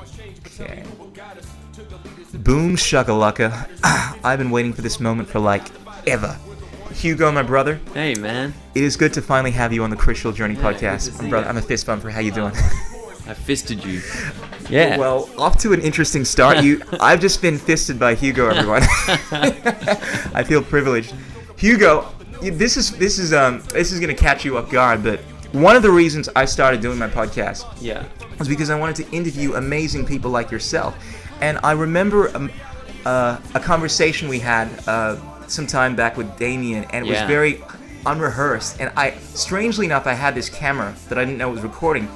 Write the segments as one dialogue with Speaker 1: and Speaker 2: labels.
Speaker 1: Okay. Boom shakalaka. I've been waiting for this moment for like ever. Hugo, my brother.
Speaker 2: Hey, man.
Speaker 1: It is good to finally have you on the Crucial Journey podcast.
Speaker 2: good to see
Speaker 1: Brother,
Speaker 2: you.
Speaker 1: I'm a fist bumper. How you doing?
Speaker 2: I fisted you. Yeah.
Speaker 1: Well, off to an interesting start. I've just been fisted by Hugo, everyone. I feel privileged. Hugo, this is gonna catch you off guard, but one of the reasons I started doing my podcast was because I wanted to interview amazing people like yourself, and I remember a conversation we had some time back with Damien, and it was very unrehearsed. And strangely enough, I had this camera that I didn't know was recording,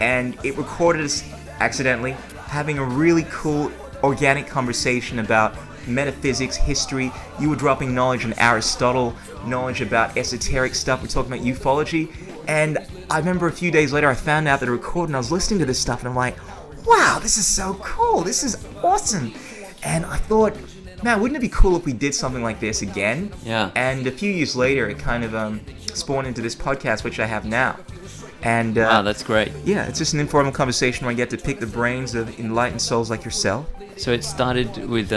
Speaker 1: and it recorded us accidentally having a really cool organic conversation about metaphysics, history. You were dropping knowledge on Aristotle, knowledge about esoteric stuff. We're talking about ufology. And I remember a few days later I found out that it recorded, and I was listening to this stuff and I'm like, wow, this is so cool. This is awesome. And I thought, man, wouldn't it be cool if we did something like this again?
Speaker 2: Yeah.
Speaker 1: And a few years later, it kind of spawned into this podcast, which I have now. And
Speaker 2: wow, that's great.
Speaker 1: Yeah, it's just an informal conversation where I get to pick the brains of enlightened souls like yourself.
Speaker 2: So it started with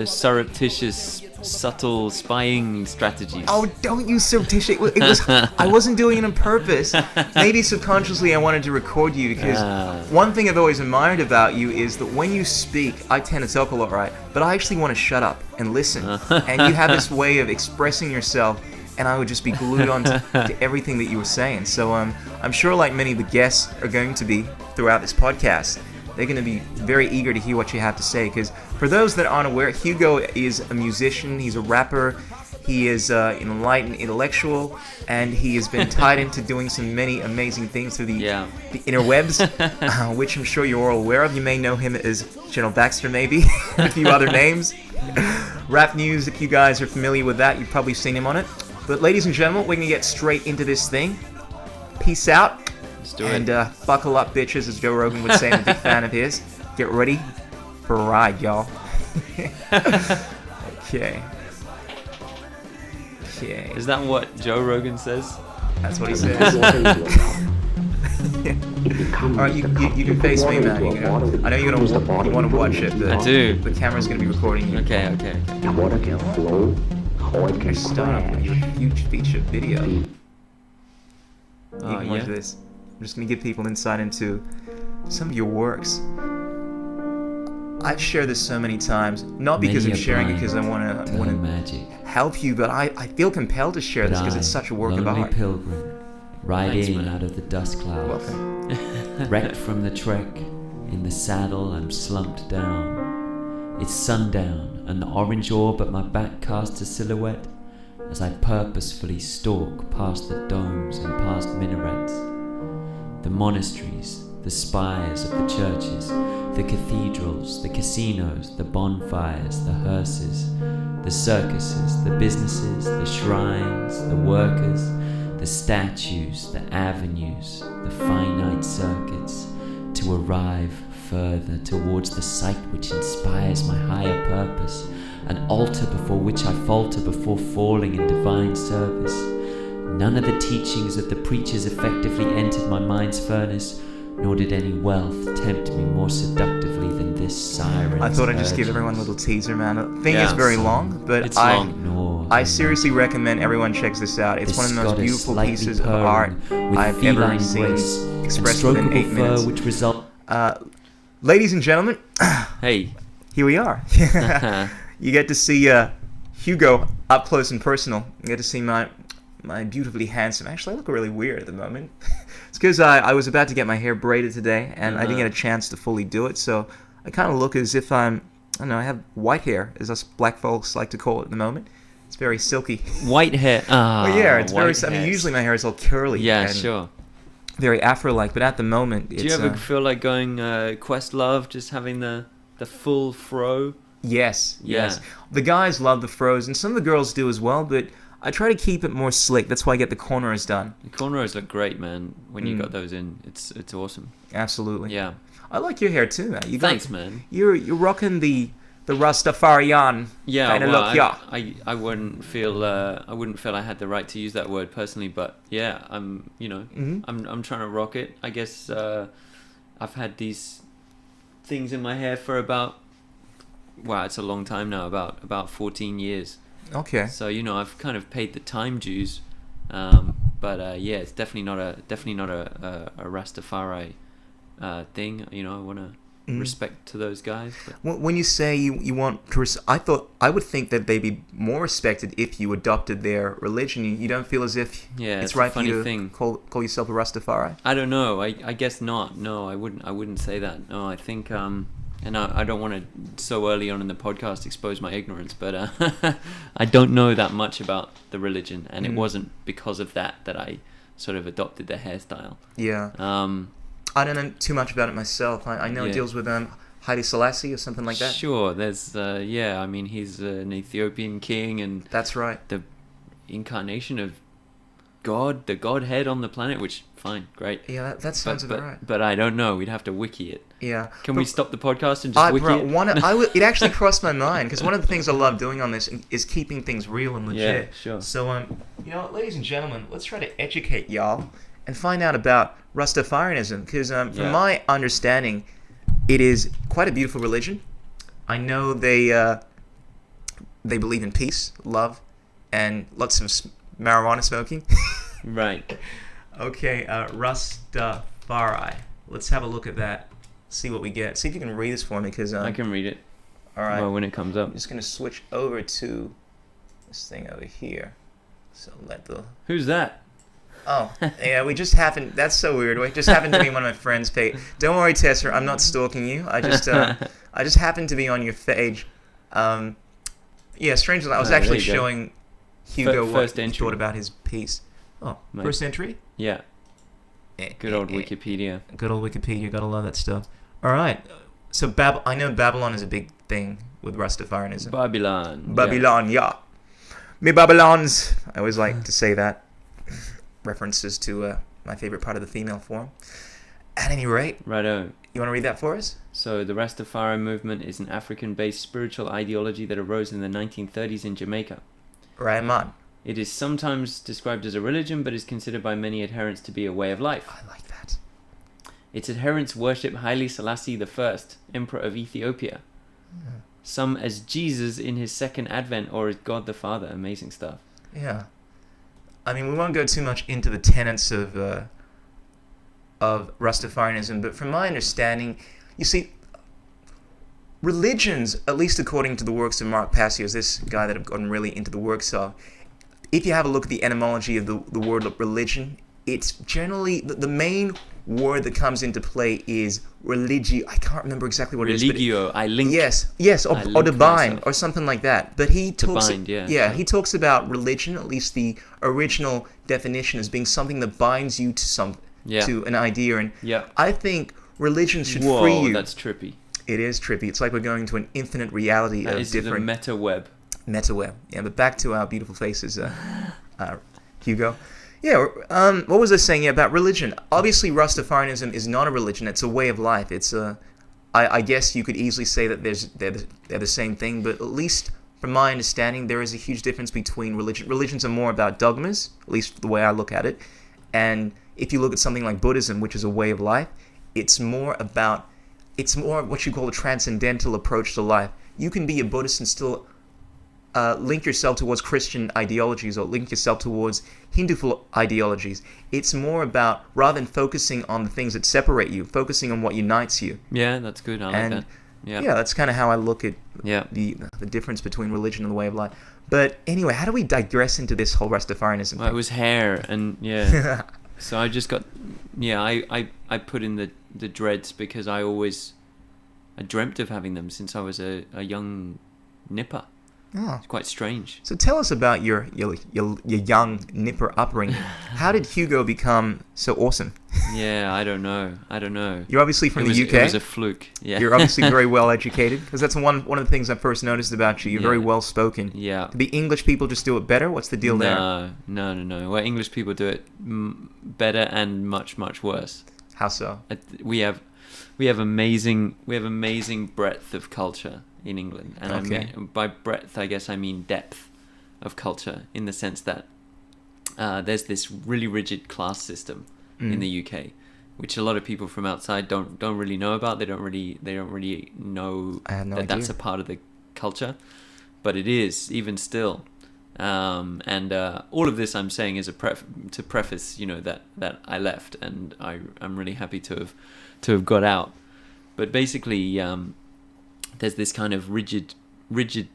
Speaker 2: surreptitious, subtle spying strategies.
Speaker 1: Oh, don't use surreptitious. It was. I wasn't doing it on purpose. Maybe subconsciously I wanted to record you because one thing I've always admired about you is that when you speak, I tend to talk a lot, right? But I actually want to shut up and listen. And you have this way of expressing yourself, and I would just be glued on to everything that you were saying. So I'm sure, like many of the guests are going to be throughout this podcast, they're going to be very eager to hear what you have to say. Because for those that aren't aware, Hugo is a musician, he's a rapper, he is an enlightened intellectual, and he has been tied into doing some many amazing things through the interwebs, which I'm sure you're all aware of. You may know him as General Baxter, maybe, and a few other names. Rap News, if you guys are familiar with that, you've probably seen him on it. But ladies and gentlemen, we're going to get straight into this thing. Peace out.
Speaker 2: Let's do
Speaker 1: and
Speaker 2: it.
Speaker 1: Buckle up, bitches, as Joe Rogan would say. I'm a big fan of his. Get ready for a ride, y'all. Okay.
Speaker 2: Is that what Joe Rogan says?
Speaker 1: That's what he says. Alright, you can face me, man. I know you want to watch it, but
Speaker 2: I do.
Speaker 1: The camera's going to be recording you.
Speaker 2: Okay.
Speaker 3: Water can flow, or it
Speaker 1: You're
Speaker 3: can
Speaker 1: starting with your
Speaker 3: crash.
Speaker 1: huge feature video. You
Speaker 2: Oh,
Speaker 1: can watch this. I'm just going to give people insight into some of your works. I've shared this so many times, not because I'm sharing it because I want to help you, but I feel compelled to share this because it's such a work of art.
Speaker 4: Pilgrim, ride
Speaker 1: Thanks,
Speaker 4: in
Speaker 1: man.
Speaker 4: out of the dust clouds.
Speaker 1: Welcome.
Speaker 4: Wrecked from the trek, in the saddle I'm slumped down. It's sundown, and the orange orb at my back casts a silhouette as I purposefully stalk past the domes and past minarets. The monasteries, the spires of the churches, the cathedrals, the casinos, the bonfires, the hearses, the circuses, the businesses, the shrines, the workers, the statues, the avenues, the finite circuits, to arrive further towards the sight which inspires my higher purpose, an altar before which I falter before falling in divine service. None of the teachings of the preachers effectively entered my mind's furnace, nor did any wealth tempt me more seductively than this siren.
Speaker 1: I thought I'd just give everyone a little teaser, man. The thing is very long, but
Speaker 2: It's long.
Speaker 1: I seriously recommend everyone checks this out. It's one of the most beautiful pieces of art I've ever seen expressed within 8 minutes.
Speaker 4: Which result.
Speaker 1: Ladies and gentlemen,
Speaker 2: Hey.
Speaker 1: here we are. You get to see Hugo up close and personal. You get to see my beautifully handsome... Actually, I look really weird at the moment. It's because I was about to get my hair braided today, and I didn't get a chance to fully do it, so I kind of look as if I have white hair, as us black folks like to call it at the moment. It's very silky.
Speaker 2: White hair.
Speaker 1: Well, yeah, it's very...
Speaker 2: white
Speaker 1: I mean,
Speaker 2: hairs.
Speaker 1: usually my hair is all curly.
Speaker 2: Yeah,
Speaker 1: and
Speaker 2: sure.
Speaker 1: very Afro-like, but at the moment, it's...
Speaker 2: Do you ever feel like going Questlove, just having the full fro?
Speaker 1: Yes.
Speaker 2: Yeah.
Speaker 1: The guys love the fros, and some of the girls do as well, but I try to keep it more slick. That's why I get the cornrows done.
Speaker 2: The cornrows look great, man. When you got those in, it's awesome.
Speaker 1: Absolutely.
Speaker 2: Yeah.
Speaker 1: I like your hair too, man.
Speaker 2: Thanks, man.
Speaker 1: You're rocking the Rastafarian kind of look, yeah.
Speaker 2: I wouldn't feel I had the right to use that word personally, but yeah, I'm trying to rock it. I guess I've had these things in my hair for about, wow, it's a long time now, about 14 years.
Speaker 1: Okay.
Speaker 2: So I've kind of paid the time dues, but yeah, it's definitely not a Rastafari thing. I want to respect to those guys. But.
Speaker 1: When you say you want to, I would think that they'd be more respected if you adopted their religion. You don't feel as if it's right for you to call yourself a Rastafari?
Speaker 2: I don't know. I guess not. No, I wouldn't say that. No, I think and I don't want to so early on in the podcast expose my ignorance, but I don't know that much about the religion, and it wasn't because of that I sort of adopted their hairstyle.
Speaker 1: Yeah. I don't know too much about it myself. I know it deals with Haile Selassie or something like that.
Speaker 2: Sure. There's I mean, he's an Ethiopian king, and
Speaker 1: that's right.
Speaker 2: The incarnation of God, the Godhead on the planet, which fine, great.
Speaker 1: Yeah, that sounds about right.
Speaker 2: But I don't know. We'd have to wiki it.
Speaker 1: Yeah.
Speaker 2: Can we stop the podcast and just wiki it?
Speaker 1: It actually crossed my mind, because one of the things I love doing on this is keeping things real and legit.
Speaker 2: Yeah, sure.
Speaker 1: So, ladies and gentlemen, let's try to educate y'all and find out about Rastafarianism, because from my understanding, it is quite a beautiful religion. I know they believe in peace, love, and lots of marijuana smoking.
Speaker 2: Right.
Speaker 1: Okay, Rastafari. Let's have a look at that. See what we get. See if you can read this for me, because
Speaker 2: I can read it.
Speaker 1: All right.
Speaker 2: Well, when it comes up.
Speaker 1: I'm just gonna switch over to this thing over here. So
Speaker 2: Who's that?
Speaker 1: Oh, yeah, we just happened. That's so weird. We just happened to be on one of my friends' page. Don't worry, Tessa. I'm not stalking you. I just happened to be on your page. Yeah, strangely, I was actually showing Hugo what he thought about his piece. Oh, mate. First entry?
Speaker 2: Yeah. Good old Wikipedia.
Speaker 1: Good old Wikipedia. Gotta love that stuff. All right. So I know Babylon is a big thing with Rastafarianism. Babylon, yeah. Me Babylons. I always like to say that. References to my favorite part of the female form. At any rate,
Speaker 2: righto.
Speaker 1: You want to read that for us?
Speaker 2: So the Rastafari movement is an African-based spiritual ideology that arose in the 1930s in Jamaica.
Speaker 1: Right on.
Speaker 2: It is sometimes described as a religion, but is considered by many adherents to be a way of life.
Speaker 1: I like that.
Speaker 2: Its adherents worship Haile Selassie I, Emperor of Ethiopia. Some as Jesus in his second advent, or as God the Father. Amazing stuff.
Speaker 1: Yeah. I mean, we won't go too much into the tenets of Rastafarianism, but from my understanding, you see, religions, at least according to the works of Mark Passios, this guy that I've gotten really into the works of, if you have a look at the etymology of the word religion, it's generally, the main word that comes into play is religio. I can't remember exactly what
Speaker 2: Religio,
Speaker 1: it is.
Speaker 2: I link.
Speaker 1: Yes, or to bind, or something like that. But he talks, he talks about religion, at least the original definition, as being something that binds you to an idea. And I think religion should free you.
Speaker 2: That's trippy.
Speaker 1: It is trippy. It's like we're going to an infinite reality of different...
Speaker 2: That is the meta-web.
Speaker 1: Meta-web. Yeah, but back to our beautiful faces, Hugo. Yeah, what was I saying about religion? Obviously, Rastafarianism is not a religion. It's a way of life. It's I guess you could easily say that they're the same thing, but at least from my understanding, there is a huge difference between religion. Religions are more about dogmas, at least the way I look at it. And if you look at something like Buddhism, which is a way of life, it's more what you call a transcendental approach to life. You can be a Buddhist and still link yourself towards Christian ideologies or link yourself towards Hindu ideologies. It's more about, rather than focusing on the things that separate you, focusing on what unites you.
Speaker 2: Yeah, that's good. I like that.
Speaker 1: Yeah, that's kind of how I look at the difference between religion and the way of life. But anyway, how do we digress into this whole Rastafarianism thing?
Speaker 2: It was hair, and so I just got, I put in the dreads because I dreamt of having them since I was a young nipper.
Speaker 1: Oh.
Speaker 2: It's quite strange.
Speaker 1: So tell us about your young nipper upbringing. How did Hugo become so awesome?
Speaker 2: Yeah, I don't know.
Speaker 1: You're obviously from the UK.
Speaker 2: It was a fluke. Yeah.
Speaker 1: You're obviously very well educated, because that's one of the things I first noticed about you. You're very well spoken.
Speaker 2: Yeah.
Speaker 1: Do the English people just do it better? What's the deal there?
Speaker 2: No. Well, English people do it better and much, much worse.
Speaker 1: How so?
Speaker 2: We have amazing breadth of culture in England, and
Speaker 1: okay.
Speaker 2: I mean, by breadth, I guess I mean depth of culture, in the sense that there's this really rigid class system in the UK, which a lot of people from outside don't really know about. They don't really know
Speaker 1: I have no
Speaker 2: that
Speaker 1: idea.
Speaker 2: that's a part of the culture, but it is even still. And all of this I'm saying is to preface, that I left, and I'm really happy to have got out. But basically, there's this kind of rigid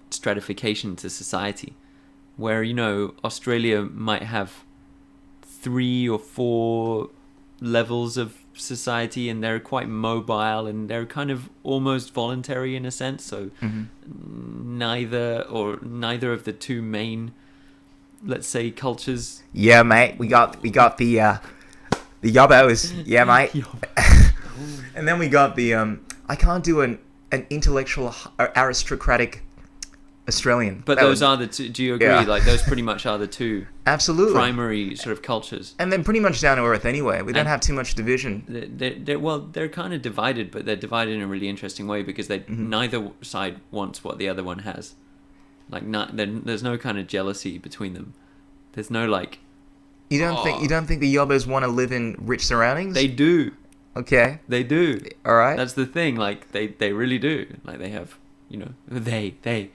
Speaker 2: stratification to society, where Australia might have 3 or 4 levels of society, and they're quite mobile, and they're kind of almost voluntary in a sense. So neither of the two main, let's say, cultures.
Speaker 1: Yeah, mate. We got the yobbos. Yeah, mate. And then we got the I can't do an intellectual aristocratic Australian.
Speaker 2: But those are the two. Do you agree?
Speaker 1: Yeah.
Speaker 2: Like, those pretty much are the two
Speaker 1: Absolutely
Speaker 2: primary sort of cultures.
Speaker 1: And then pretty much down to earth anyway. We don't have too much division.
Speaker 2: They're kind of divided, but they're divided in a really interesting way, because neither side wants what the other one has. Like, there's no kind of jealousy between them. There's no like.
Speaker 1: You don't think the yobbos want to live in rich surroundings?
Speaker 2: They do.
Speaker 1: Okay.
Speaker 2: They do.
Speaker 1: All right.
Speaker 2: That's the thing. Like, they really do. Like, they have, they.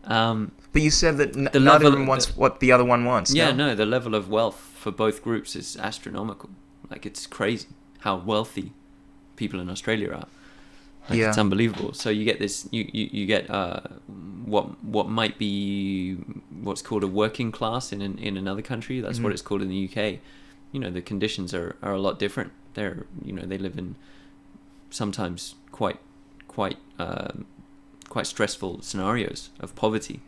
Speaker 1: But you said that
Speaker 2: The
Speaker 1: neither of
Speaker 2: level-
Speaker 1: them wants what the other one wants.
Speaker 2: Yeah,
Speaker 1: no?
Speaker 2: no, the level of wealth for both groups is astronomical. Like, it's crazy how wealthy people in Australia are. Like,
Speaker 1: Yeah.
Speaker 2: it's unbelievable. So you get this, you get what might be what's called a working class in another country. That's what it's called in the UK. The conditions are a lot different. They're they live in sometimes quite stressful scenarios of poverty.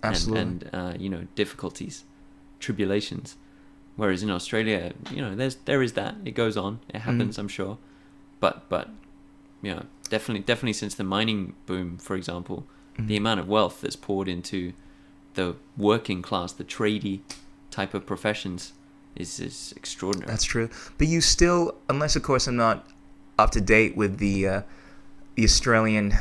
Speaker 1: Absolutely.
Speaker 2: And difficulties, tribulations. Whereas in Australia, there is that. It goes on. It happens, I'm sure. But definitely since the mining boom, for example, the amount of wealth that's poured into the working class, the tradie type of professions is extraordinary.
Speaker 1: That's true. But you still, unless of course I'm not up to date with the Australian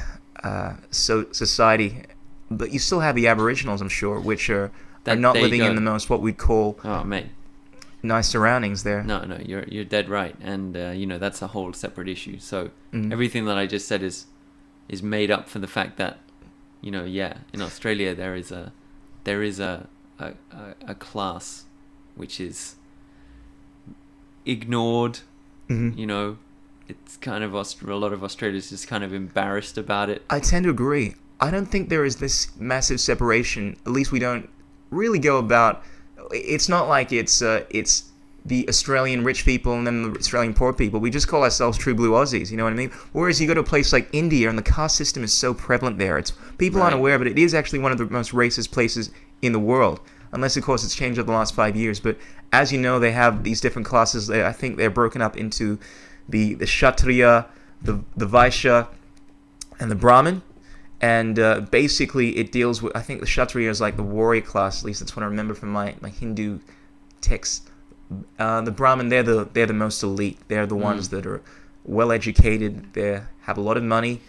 Speaker 1: society, but you still have the Aboriginals, I'm sure, which are not living in the most what we'd call
Speaker 2: mate.
Speaker 1: nice surroundings there.
Speaker 2: No, you're dead right, and that's a whole separate issue. So everything that I just said is made up for the fact that in Australia there is a class which is ignored. It's kind of a lot of Australians just kind of embarrassed about it.
Speaker 1: I tend to agree. I don't think there is this massive separation. At least we don't really go about. It's not like it's the Australian rich people and then the Australian poor people. We just call ourselves true blue Aussies. You know what I mean? Whereas you go to a place like India, and the caste system is so prevalent there. It's people aren't aware, but it is actually one of the most racist places in the world. Unless, of course, it's changed over the last 5 years. But as you know, they have these different classes. I think they're broken up into the Kshatriya, the Vaishya, and the Brahmin. And basically, it deals with, I think the Kshatriya is like the warrior class. At least that's what I remember from my Hindu texts. The Brahmin, they're the most elite. They're the ones that are well educated. They have a lot of money.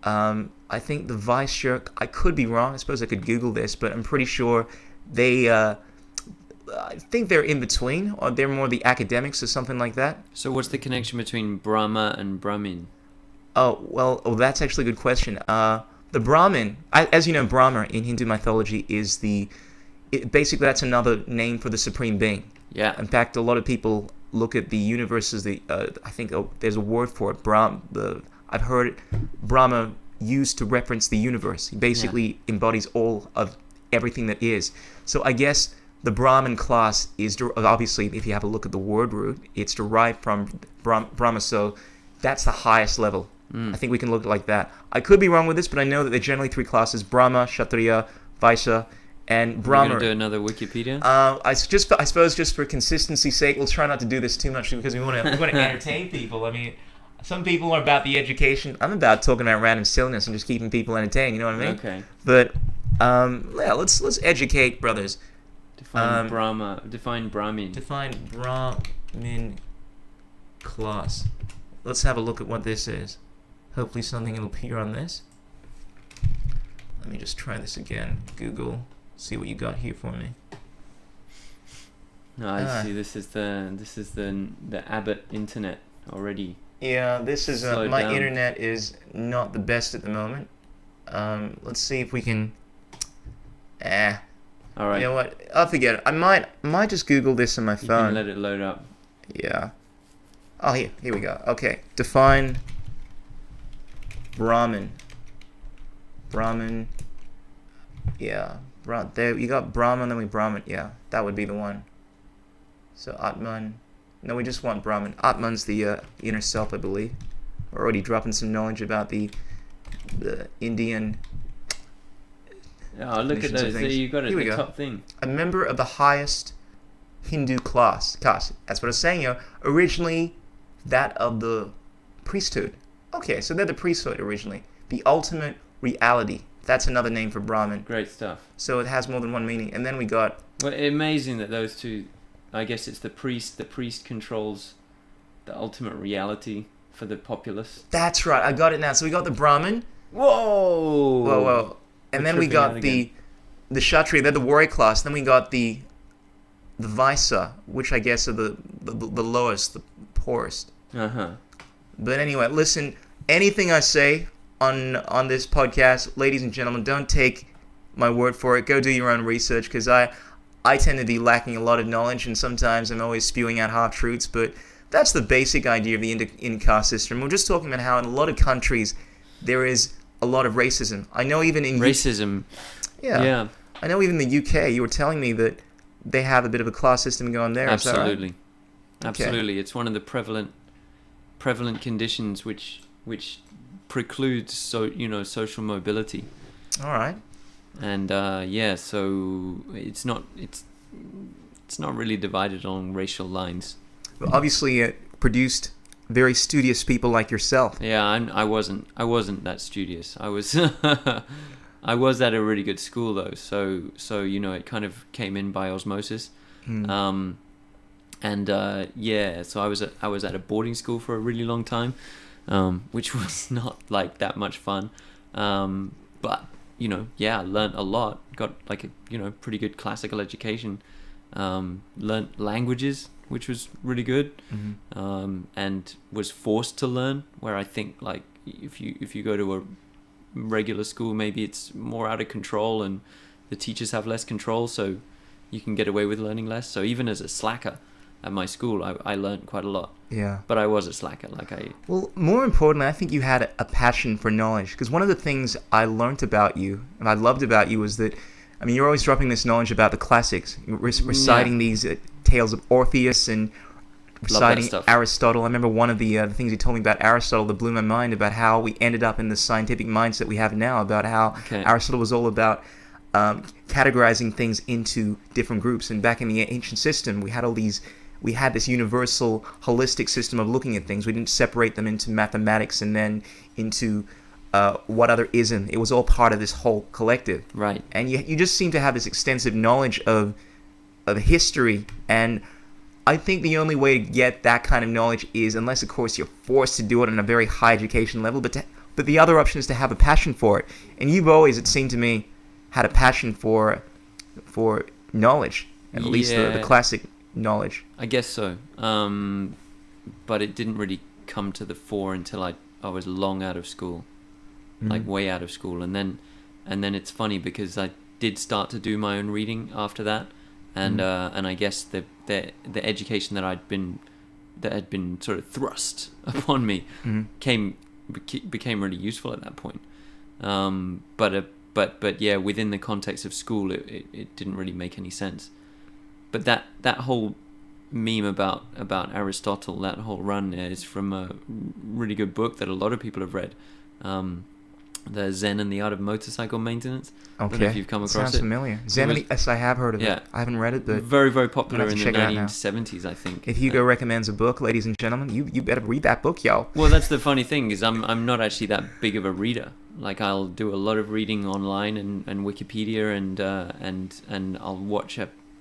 Speaker 1: I think the Vaishya, I could be wrong. I suppose I could Google this, but I'm pretty sure they. I think they're in between, or they're more the academics or something like that.
Speaker 2: So what's the connection between Brahma and Brahmin?
Speaker 1: That's actually a good question. The Brahmin, as you know, Brahma in Hindu mythology is basically that's another name for the supreme being.
Speaker 2: Yeah.
Speaker 1: In fact, a lot of people look at the universe as I think there's a word for it. I've heard Brahma used to reference the universe. He basically embodies all of everything that is. So I guess the Brahmin class is obviously, if you have a look at the word root, it's derived from Brahma. So that's the highest level. I think we can look like that. I could be wrong with this, but I know that they're generally 3 classes: Brahma, Kshatriya, Vaishya, and Brahma.
Speaker 2: We're going to do another Wikipedia?
Speaker 1: I suppose just for consistency's sake, we'll try not to do this too much because we want to entertain people. I mean, some people are about the education. I'm about talking about random silliness and just keeping people entertained. You know what I mean?
Speaker 2: Okay.
Speaker 1: But let's educate brothers.
Speaker 2: Define Brahma. Define Brahmin.
Speaker 1: Define Brahmin class. Let's have a look at what this is. Hopefully something will appear on this. Let me just try this again. Google. See what you got here for me.
Speaker 2: No, I see. This is the Abbott internet. already.
Speaker 1: Yeah, this is
Speaker 2: Slow
Speaker 1: my
Speaker 2: down.
Speaker 1: internet is not the best at the moment. Let's see if we can.
Speaker 2: All right.
Speaker 1: You know what? I'll forget it. I might just Google this on my
Speaker 2: You
Speaker 1: phone.
Speaker 2: can let it load up.
Speaker 1: Yeah. Oh, here we go. Okay, define Brahmin. Brahmin. Yeah. There you got Brahman, then we Brahman. Yeah, that would be the one. So Atman. No, we just want Brahman. Atman's the inner self, I believe. We're already dropping some knowledge about the Indian.
Speaker 2: Oh, look at
Speaker 1: definitions of
Speaker 2: those. There
Speaker 1: things.
Speaker 2: you got it.
Speaker 1: Here we
Speaker 2: The
Speaker 1: go.
Speaker 2: top thing.
Speaker 1: A member of the highest Hindu class. That's what I was saying. Originally, that of the priesthood. Okay, so they're the priesthood originally. The ultimate reality. That's another name for Brahmin.
Speaker 2: Great stuff.
Speaker 1: So it has more than one meaning. And then we got.
Speaker 2: Well, amazing that those two. I guess it's the priest. The priest controls the ultimate reality for the populace.
Speaker 1: That's right. I got it now. So we got the Brahmin.
Speaker 2: Whoa!
Speaker 1: Whoa. And
Speaker 2: We're
Speaker 1: then we
Speaker 2: tripping out
Speaker 1: got
Speaker 2: again.
Speaker 1: the Kshatriya. They're the warrior class. Then we got the Vaisya, which I guess are the lowest, the poorest.
Speaker 2: Uh-huh.
Speaker 1: But anyway, listen, anything I say on this podcast, ladies and gentlemen, don't take my word for it. Go do your own research, because I tend to be lacking a lot of knowledge, and sometimes I'm always spewing out half-truths, but that's the basic idea of the in-caste system. We're just talking about how in a lot of countries there is a lot of racism. I know even in...
Speaker 2: Racism.
Speaker 1: Yeah. I know even in the UK, you were telling me that they have a bit of a class system going there.
Speaker 2: Absolutely.
Speaker 1: Is that right?
Speaker 2: Absolutely. It's one of the prevalent conditions which precludes social mobility.
Speaker 1: All right.
Speaker 2: And so it's not really divided along racial lines.
Speaker 1: Well, obviously, it produced very studious people like yourself.
Speaker 2: Yeah, I wasn't that studious. I was I was at a really good school though, so it kind of came in by osmosis. So I was at a boarding school for a really long time, which was not like that much fun. But I learned a lot. Got like a pretty good classical education. Learned languages, which was really good, and was forced to learn. Where I think like if you go to a regular school, maybe it's more out of control and the teachers have less control, so you can get away with learning less. So even as a slacker at my school, I learned quite a lot.
Speaker 1: Yeah.
Speaker 2: But I was a slacker.
Speaker 1: Well, more importantly, I think you had a passion for knowledge, because one of the things I learned about you and I loved about you was that, I mean, you're always dropping this knowledge about the classics, reciting these tales of Orpheus and reciting Aristotle. I remember one of the things you told me about Aristotle that blew my mind, about how we ended up in the scientific mindset we have now, about how Aristotle was all about categorizing things into different groups. And back in the ancient system, we had this universal, holistic system of looking at things. We didn't separate them into mathematics and then into what other ism. It was all part of this whole collective.
Speaker 2: Right.
Speaker 1: And you just seem to have this extensive knowledge of history, and I think the only way to get that kind of knowledge is, unless of course you're forced to do it on a very high education level, but the other option is to have a passion for it. And you've always, it seemed to me, had a passion for knowledge, at least the classic knowledge.
Speaker 2: I guess so. But it didn't really come to the fore until I was long out of school, like way out of school, and then it's funny because I did start to do my own reading after that, and I guess the education that had been sort of thrust upon me became really useful at that point. But yeah, within the context of school, it didn't really make any sense. But that whole meme about Aristotle, that whole run is from a really good book that a lot of people have read, the Zen and the Art of Motorcycle Maintenance.
Speaker 1: Okay.
Speaker 2: I don't know if you've come across
Speaker 1: Sounds
Speaker 2: it.
Speaker 1: familiar. Zen, yes, I have heard of it. I haven't read it, but
Speaker 2: very, very popular
Speaker 1: I'll have
Speaker 2: in
Speaker 1: to
Speaker 2: the
Speaker 1: check it out now.
Speaker 2: 1970s, I think.
Speaker 1: If Hugo recommends a book, ladies and gentlemen, you better read that book, yo.
Speaker 2: Well, that's the funny thing, is I'm not actually that big of a reader. Like, I'll do a lot of reading online and Wikipedia, and I'll watch.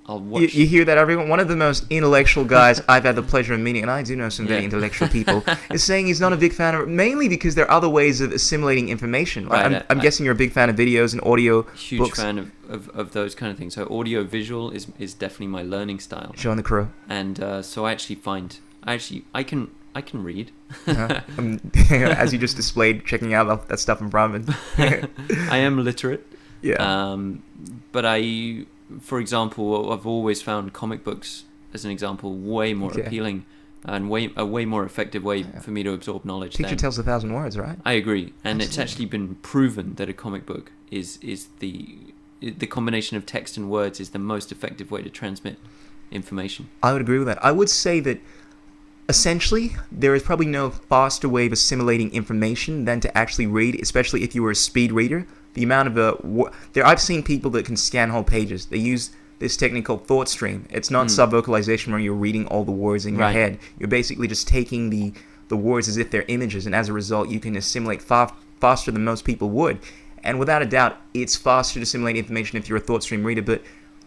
Speaker 1: You hear that, everyone? One of the most intellectual guys I've had the pleasure of meeting, and I do know some very intellectual people, is saying he's not a big fan of it, mainly because there are other ways of assimilating information.
Speaker 2: Right,
Speaker 1: I'm guessing you're a big fan of videos and audio
Speaker 2: huge
Speaker 1: books.
Speaker 2: Fan of those kind of things. So audio visual is definitely my learning style.
Speaker 1: Join the crew.
Speaker 2: And so I actually find I I can read.
Speaker 1: As you just displayed, checking out that stuff in Brahmin.
Speaker 2: I am literate.
Speaker 1: Yeah.
Speaker 2: But for example, I've always found comic books, as an example, way more appealing and a way more effective way for me to absorb knowledge.
Speaker 1: Picture tells 1,000 words, right?
Speaker 2: I agree, and it's actually been proven that a comic book is the combination of text and words is the most effective way to transmit information.
Speaker 1: I would agree with that. I would say that essentially there is probably no faster way of assimilating information than to actually read, especially if you were a speed reader. The amount of I've seen people that can scan whole pages. They use this technique called thought stream. It's not sub-vocalization where you're reading all the words in your head. You're basically just taking the words as if they're images, and as a result, you can assimilate faster than most people would. And without a doubt, it's faster to assimilate information if you're a thought stream reader. But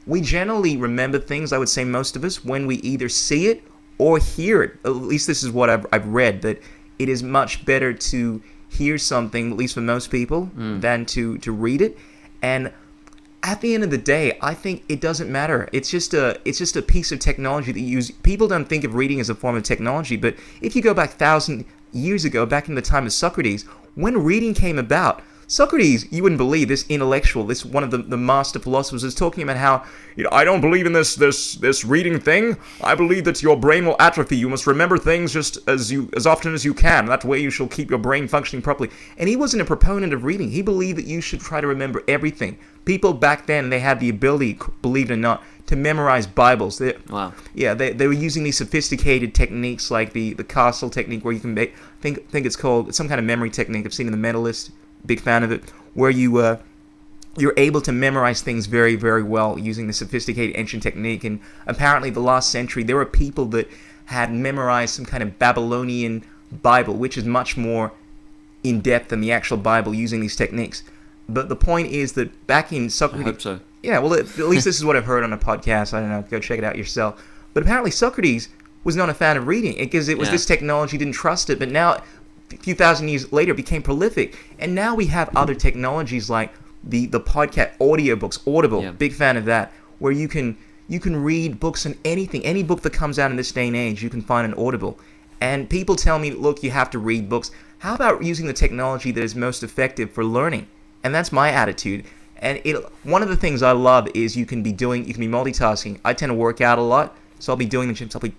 Speaker 1: we generally remember things, I would say most of us, when we either see it or hear it. At least this is what I've read, that it is much better to hear something, at least for most people, than to read it. And at the end of the day, I think it doesn't matter. It's just a piece of technology that you use. People don't think of reading as a form of technology, but if you go back 1,000 years ago, back in the time of Socrates, when reading came about, Socrates, you wouldn't believe, this intellectual, this one of the master philosophers, is talking about how, I don't believe in this reading thing. I believe that your brain will atrophy. You must remember things just as often as you can. That way you shall keep your brain functioning properly. And he wasn't a proponent of reading. He believed that you should try to remember everything. People back then, they had the ability, believe it or not, to memorize Bibles.
Speaker 2: Wow.
Speaker 1: Yeah, they were using these sophisticated techniques like the castle technique, where you can think it's called some kind of memory technique. I've seen in The Mentalist. Big fan of it, where you're able to memorize things very, very well using the sophisticated ancient technique. And apparently the last century, there were people that had memorized some kind of Babylonian Bible, which is much more in-depth than the actual Bible, using these techniques. But the point is that back in Socrates...
Speaker 2: I hope so.
Speaker 1: Yeah, well, at least this is what I've heard on a podcast. I don't know, go check it out yourself. But apparently Socrates was not a fan of reading, because it was this technology, didn't trust it. But now, a few thousand years later, became prolific, and now we have other technologies like the podcast, audiobooks, Audible. Big fan of that, where you can read books on anything, any book that comes out in this day and age, you can find an Audible. And people tell me, look, you have to read books. How about using the technology that is most effective for learning? And that's my attitude. And one of the things I love is you can be multitasking. I tend to work out a lot, so I'll be doing the gym. So I'll be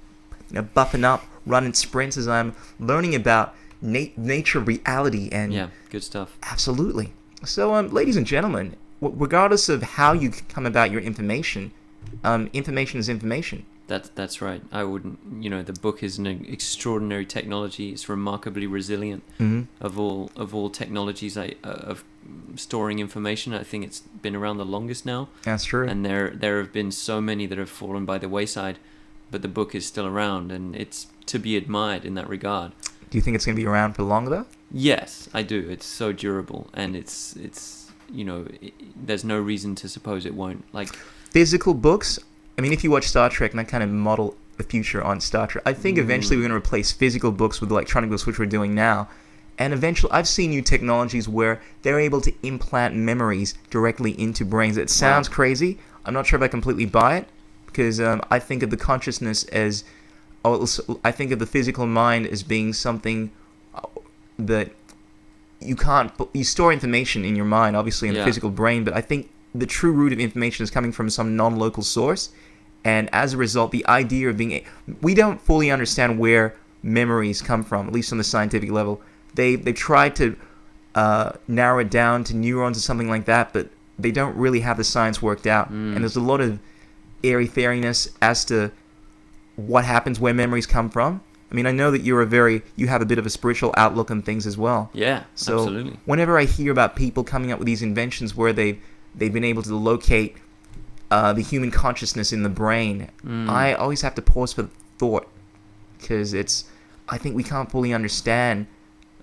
Speaker 1: buffing up, running sprints as I'm learning about nature, reality, and
Speaker 2: good stuff.
Speaker 1: Absolutely. So, ladies and gentlemen, regardless of how you come about your information, information is information.
Speaker 2: That's right. I wouldn't. The book is an extraordinary technology. It's remarkably resilient. Of all technologies of storing information, I think it's been around the longest now.
Speaker 1: That's true.
Speaker 2: And there have been so many that have fallen by the wayside, but the book is still around, and it's to be admired in that regard.
Speaker 1: Do you think it's going to be around for long, though?
Speaker 2: Yes, I do. It's so durable, and it's there's no reason to suppose it won't. Like
Speaker 1: physical books. I mean, if you watch Star Trek, and I kind of model the future on Star Trek, I think eventually we're going to replace physical books with electronic books, which we're doing now. And eventually, I've seen new technologies where they're able to implant memories directly into brains. It sounds crazy. I'm not sure if I completely buy it, because I think of the consciousness as... I think of the physical mind as being something that you can't... You store information in your mind, obviously, in the physical brain, but I think the true root of information is coming from some non-local source, and as a result, the idea of being... We don't fully understand where memories come from, at least on the scientific level. They've tried to narrow it down to neurons or something like that, but they don't really have the science worked out, and there's a lot of airy-fairiness as to what happens, where memories come from. I mean, I know that you have a bit of a spiritual outlook on things as well.
Speaker 2: Yeah,
Speaker 1: so
Speaker 2: absolutely.
Speaker 1: Whenever I hear about people coming up with these inventions where they've been able to locate the human consciousness in the brain, I always have to pause for thought, because I think we can't fully understand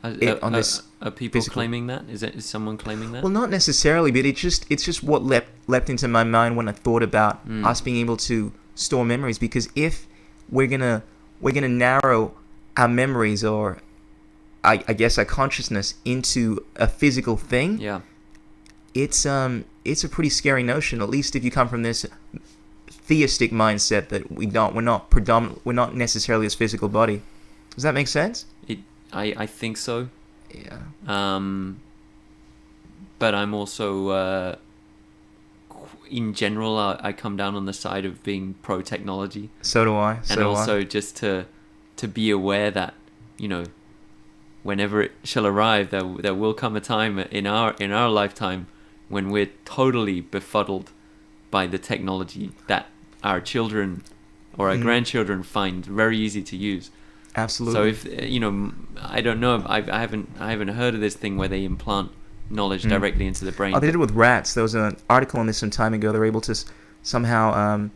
Speaker 1: it on this.
Speaker 2: Are people
Speaker 1: physical...
Speaker 2: claiming that? Is someone claiming that?
Speaker 1: Well, not necessarily, but it's just what leapt into my mind when I thought about us being able to store memories. Because if we're gonna narrow our memories, or I guess our consciousness, into a physical thing, it's a pretty scary notion. At least if you come from this theistic mindset that we're not necessarily this physical body. Does that make sense?
Speaker 2: I think so.
Speaker 1: Yeah.
Speaker 2: But I'm also, in general, I come down on the side of being pro technology.
Speaker 1: So do I.
Speaker 2: And also just to be aware that, whenever it shall arrive, there will come a time in our lifetime when we're totally befuddled by the technology that our children or our grandchildren find very easy to use.
Speaker 1: Absolutely.
Speaker 2: So if I don't know, I haven't heard of this thing where they implant knowledge directly into the brain.
Speaker 1: Oh, they did it with rats. There was an article on this some time ago. They were able to somehow,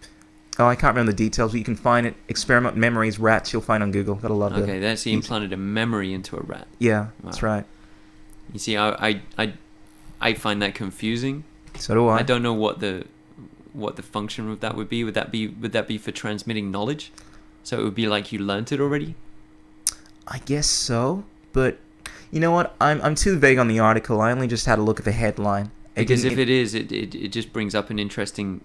Speaker 1: I can't remember the details, but you can find it. Experiment memories, rats. You'll find on Google. Got a lot of.
Speaker 2: Okay, they actually implanted a memory into a rat.
Speaker 1: Yeah,
Speaker 2: Wow.
Speaker 1: that's right.
Speaker 2: You see, I find that confusing.
Speaker 1: So do I.
Speaker 2: I don't know what the function of that would be. Would that be for transmitting knowledge? So it would be like you learnt it already?
Speaker 1: I guess so, but you know what? I'm too vague on the article. I only just had a look at the headline.
Speaker 2: Because if it is, it just brings up an interesting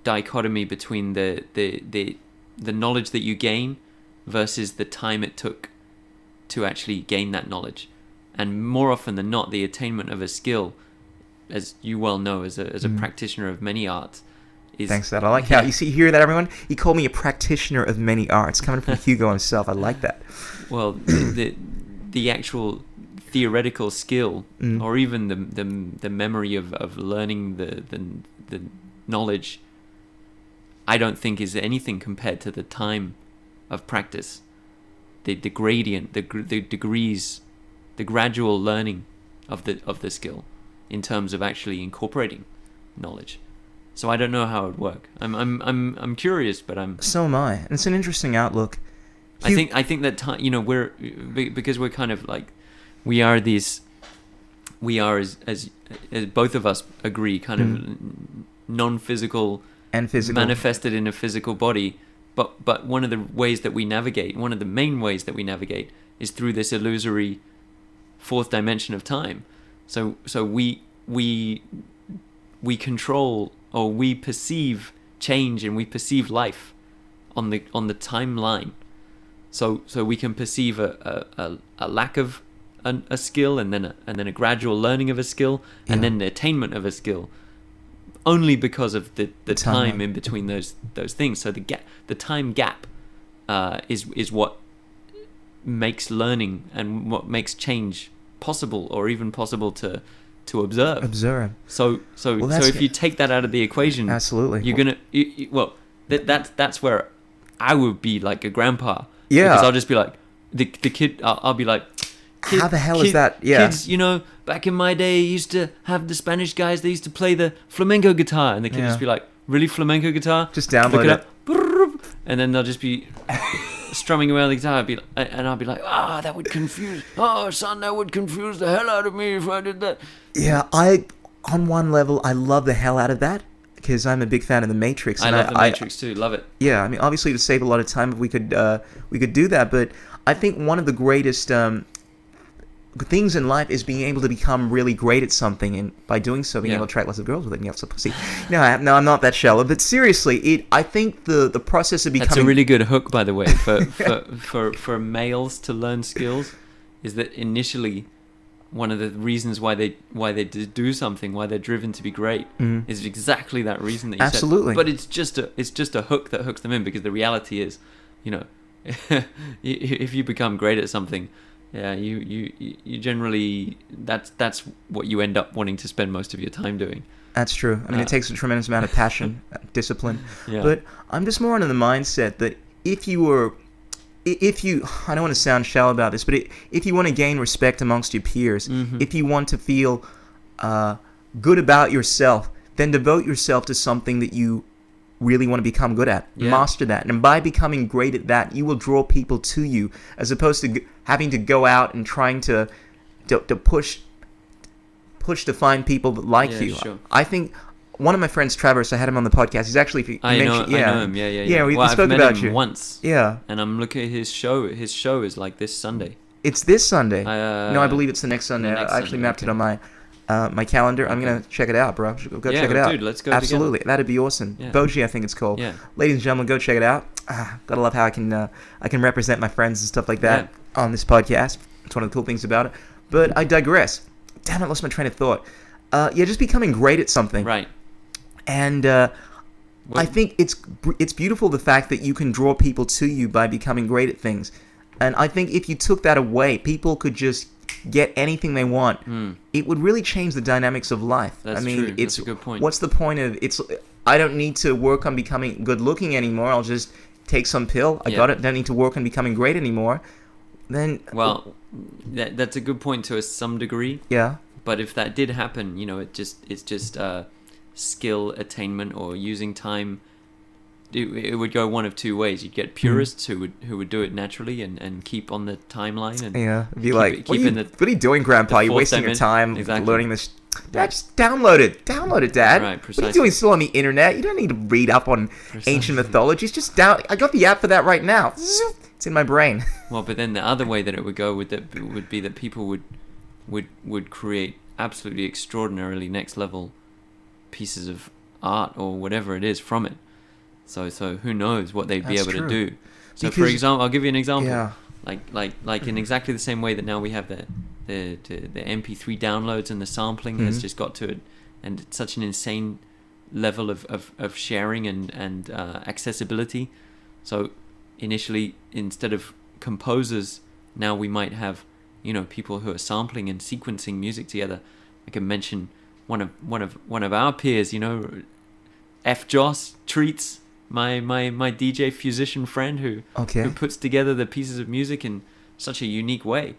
Speaker 2: dichotomy between the knowledge that you gain versus the time it took to actually gain that knowledge. And more often than not, the attainment of a skill, as you well know as a practitioner of many arts, is...
Speaker 1: Thanks for that. I like how... You hear that, everyone? He called me a practitioner of many arts, coming from Hugo himself. I like that.
Speaker 2: Well, the actual theoretical skill, or even the memory of learning the knowledge, I don't think is anything compared to the time of practice, the gradient, the degrees, the gradual learning of the skill in terms of actually incorporating knowledge. So I don't know how it would work. I'm curious, but
Speaker 1: So am I. And it's an interesting outlook.
Speaker 2: I think that we're because we're kind of like we are as both of us agree, kind of non-physical
Speaker 1: and physical
Speaker 2: manifested in a physical body. But one of the ways that we navigate, one of the main ways that we navigate, is through this illusory fourth dimension of time. So we control, or we perceive change, and we perceive life on the timeline. So we can perceive a lack of a skill, and then a gradual learning of a skill, and then the attainment of a skill, only because of the time in between those things. So the time gap is what makes learning and what makes change possible, or even possible to observe. So if you take that out of the equation,
Speaker 1: absolutely,
Speaker 2: you're gonna that's where I would be like a grandpa.
Speaker 1: Yeah,
Speaker 2: because I'll just be like the kid. I'll be like,
Speaker 1: how the hell is that? Yeah,
Speaker 2: kids, back in my day, used to have the Spanish guys. They used to play the flamenco guitar, and the kid just be like, really, flamenco guitar?
Speaker 1: Just download it.
Speaker 2: And then they'll just be strumming around the guitar, and I'll be like, that would confuse. Oh, son, that would confuse the hell out of me if I did that.
Speaker 1: Yeah, on one level, I love the hell out of that, because I'm a big fan of The Matrix.
Speaker 2: I love The Matrix too. Love it.
Speaker 1: Yeah, I mean, obviously to save a lot of time, if we could do that. But I think one of the greatest things in life is being able to become really great at something, and by doing so, being able to attract lots of girls with it and get some pussy. No, I'm not that shallow. But seriously, I think the process of becoming...
Speaker 2: That's a really good hook, by the way, for males to learn skills, is that initially one of the reasons why they do something, why they're driven to be great, is exactly that reason that you said.
Speaker 1: Absolutely.
Speaker 2: But it's just a hook that hooks them in, because the reality is, if you become great at something, you generally that's what you end up wanting to spend most of your time doing. That's true. I mean, it takes a tremendous amount of passion, discipline. Yeah. But I'm just more into the mindset that if you I don't want to sound shallow about this, but if you want to gain respect amongst your peers, if you want to feel good about yourself, then devote yourself to something that you really want to become good at. Master that. And by becoming great at that, you will draw people to you, as opposed to having to go out and trying to push to find people that like you. Sure. I think one of my friends, Travis, I had him on the podcast. He's actually... I know him. Yeah, we spoke about you. I've met him once. Yeah. And I'm looking at his show. His show is like this Sunday. It's this Sunday? No, I believe it's the next Sunday. I actually mapped it on my
Speaker 1: my calendar. I'm gonna check it out, bro. Go check it out.
Speaker 2: Dude, let's go.
Speaker 1: Absolutely,
Speaker 2: together.
Speaker 1: that'd be awesome.
Speaker 2: Yeah.
Speaker 1: Boji, I think it's called.
Speaker 2: Yeah.
Speaker 1: Ladies and gentlemen, go check it out. Gotta love how I can represent my friends and stuff like that on this podcast. It's one of the cool things about it. But I digress. Damn it, I lost my train of thought. Just becoming great at something.
Speaker 2: Right.
Speaker 1: And I think it's beautiful the fact that you can draw people to you by becoming great at things. And I think if you took that away, people could just get anything they want. It would really change the dynamics of life.
Speaker 2: That's true. That's a good point.
Speaker 1: What's the point of I don't need to work on becoming good looking anymore. I'll just take some pill. I got it. Don't need to work on becoming great anymore. Then
Speaker 2: that's a good point to some degree.
Speaker 1: Yeah.
Speaker 2: But if that did happen, it's just skill attainment or using time. It would go one of two ways. You'd get purists who would do it naturally and keep on the timeline and
Speaker 1: be like, what are you doing, Grandpa? You're wasting your time learning this. Dad, just download it, Dad.
Speaker 2: Right, precisely.
Speaker 1: What are you doing still on the internet? You don't need to read up on ancient mythologies. Just I got the app for that right now. It's in my brain.
Speaker 2: Well, but then the other way that it would go would be that people would create absolutely extraordinarily next level pieces of art or whatever it is from it. So who knows what they'd be able to do. So for example, I'll give you an example.
Speaker 1: Yeah.
Speaker 2: Like in exactly the same way that now we have the MP3 downloads and the sampling has just got to it, and it's such an insane level of sharing and accessibility. So initially, instead of composers, now we might have people who are sampling and sequencing music together. I can mention one of our peers, F. Joss Treats, my DJ musician friend who puts together the pieces of music in such a unique way.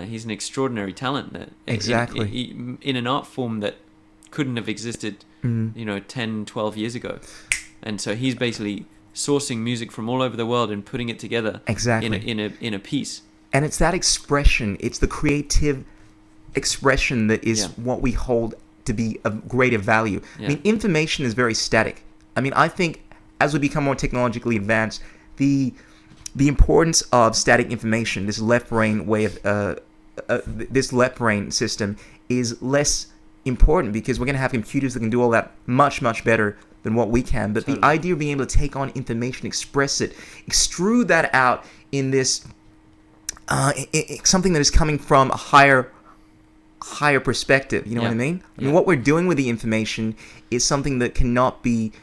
Speaker 2: He's an extraordinary talent that in an art form that couldn't have existed 10, 12 years ago. And so he's basically sourcing music from all over the world and putting it together in a piece.
Speaker 1: And it's that expression, it's the creative expression that is what we hold to be of greater value. I mean, information is very static. I mean, I think as we become more technologically advanced, the importance of static information, this left brain way of this left brain system, is less important because we're going to have computers that can do all that much, much better than what we can. But the idea of being able to take on information, express it, extrude that out in this something that is coming from a higher perspective. You know what I mean? I mean, what we're doing with the information is something that cannot be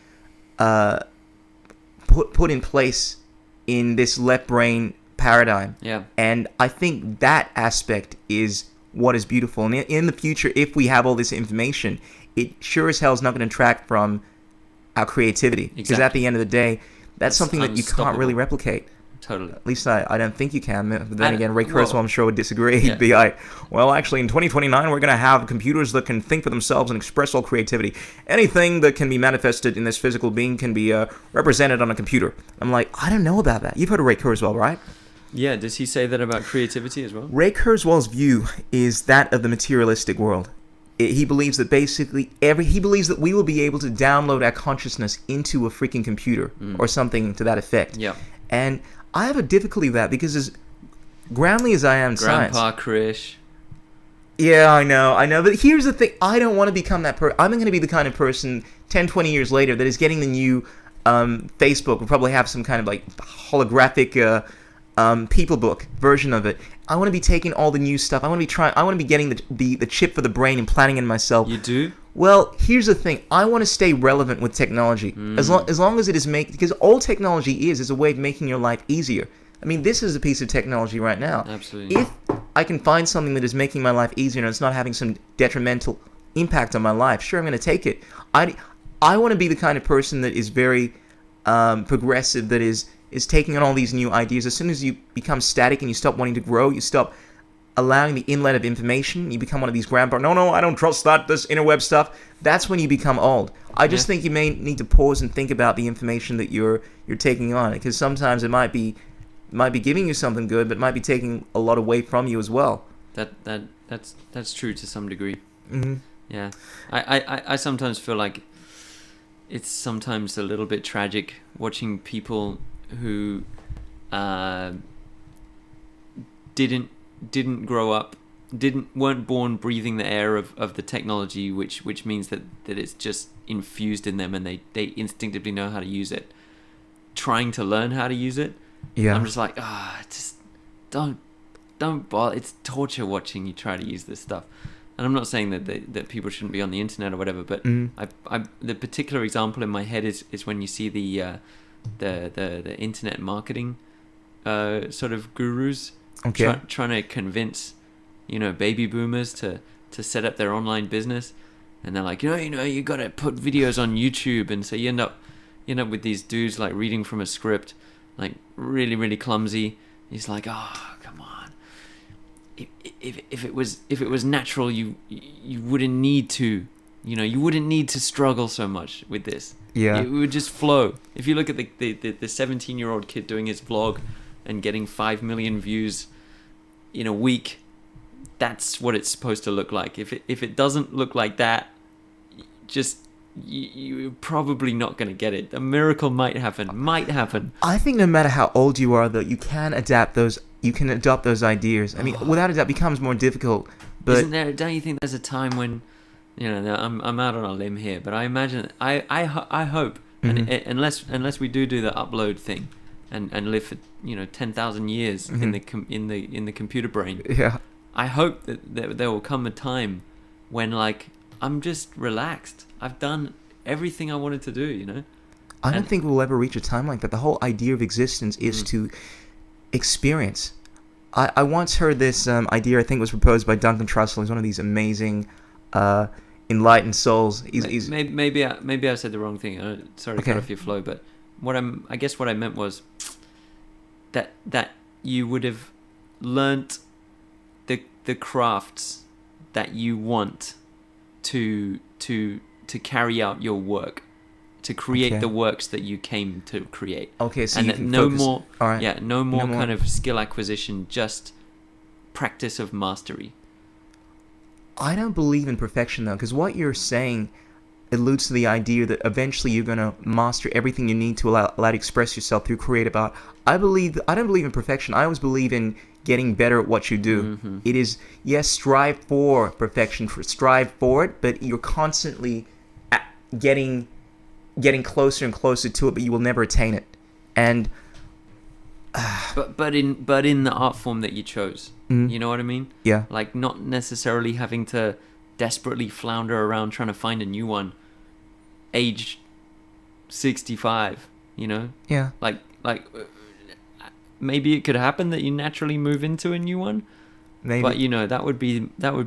Speaker 1: put in place in this left brain paradigm. Yeah. And I think that aspect is what is beautiful. And in the future, if we have all this information, it sure as hell is not going to detract from our creativity. Because at the end of the day, that's something that you can't really replicate.
Speaker 2: Totally.
Speaker 1: At least I don't think you can. But then again, Ray Kurzweil, I'm sure, would disagree. He'd be like, well, actually, in 2029, we're going to have computers that can think for themselves and express all creativity. Anything that can be manifested in this physical being can be represented on a computer. I'm like, I don't know about that. You've heard of Ray Kurzweil, right?
Speaker 2: Yeah, does he say that about creativity as well?
Speaker 1: Ray Kurzweil's view is that of the materialistic world. He believes that basically he believes that we will be able to download our consciousness into a freaking computer or something to that effect. Yeah. And I have a difficulty with that because as groundly as I am in science...
Speaker 2: Grandpa Krish.
Speaker 1: Yeah, I know. But here's the thing. I don't want to become that person. I'm going to be the kind of person 10, 20 years later that is getting the new Facebook. We'll probably have some kind of like holographic people book version of it. I want to be taking all the new stuff. I want to be getting the chip for the brain and planting it myself.
Speaker 2: You do?
Speaker 1: Well, here's the thing. I want to stay relevant with technology. As long as it is because all technology is a way of making your life easier. I mean, this is a piece of technology right now.
Speaker 2: Absolutely.
Speaker 1: If I can find something that is making my life easier and it's not having some detrimental impact on my life, sure, I'm going to take it. I want to be the kind of person that is very progressive, that is taking on all these new ideas. As soon as you become static and you stop wanting to grow, you stop allowing the inlet of information, you become one of these grandpa, no, I don't trust this interweb stuff. That's when you become old. I just think you may need to pause and think about the information that you're taking on, because sometimes it might be giving you something good, but might be taking a lot away from you as well.
Speaker 2: That's true to some degree.
Speaker 1: Mm-hmm.
Speaker 2: Yeah. I sometimes feel like it's sometimes a little bit tragic watching people who didn't grow up weren't born breathing the air of the technology, which means that it's just infused in them and they instinctively know how to use it. Trying to learn how to use it, I'm just like, just don't bother. It's torture watching you try to use this stuff. And I'm not saying that people shouldn't be on the internet or whatever, but the particular example in my head is when you see the internet marketing sort of gurus trying to convince baby boomers to set up their online business, and they're like, you got to put videos on YouTube, and so you end up with these dudes like reading from a script, like really really clumsy. He's like, oh come on, if it was natural, you wouldn't need to you wouldn't need to struggle so much with this. It would just flow. If you look at the 17-year-old kid doing his vlog and getting 5 million views in a week, that's what it's supposed to look like. If it doesn't look like that, just you're probably not going to get it. A miracle might happen.
Speaker 1: I think no matter how old you are, though, you can adapt those. You can adopt those ideas. I mean, without a doubt, it becomes more difficult. But
Speaker 2: isn't there? Don't you think there's a time when, I'm out on a limb here, but I imagine I hope, and unless we do the upload thing, and live for 10,000 years in the computer brain.
Speaker 1: Yeah.
Speaker 2: I hope that there will come a time when like I'm just relaxed. I've done everything I wanted to do.
Speaker 1: I don't think we'll ever reach a time like that. The whole idea of existence is to experience. I once heard this idea. I think it was proposed by Duncan Trussell. He's one of these amazing, enlightened souls.
Speaker 2: Maybe I said the wrong thing. Sorry to cut off your flow, but what I meant was that you would have learnt the crafts that you want to carry out your work, to create the works that you came to create.
Speaker 1: Okay, so
Speaker 2: and
Speaker 1: you can focus.
Speaker 2: More.
Speaker 1: All right.
Speaker 2: Yeah, no more kind of skill acquisition, just practice of mastery.
Speaker 1: I don't believe in perfection though, because what you're saying alludes to the idea that eventually you're going to master everything you need to allow to express yourself through creative art. I don't believe in perfection. I always believe in getting better at what you do. It is, yes, strive for perfection, strive for it, but you're constantly getting closer and closer to it, but you will never attain it. And
Speaker 2: but in the art form that you chose, you know what I mean?
Speaker 1: Yeah. Like
Speaker 2: not necessarily having to desperately flounder around trying to find a new one, age 65.
Speaker 1: Yeah.
Speaker 2: Like maybe it could happen that you naturally move into a new one. Maybe. But that would be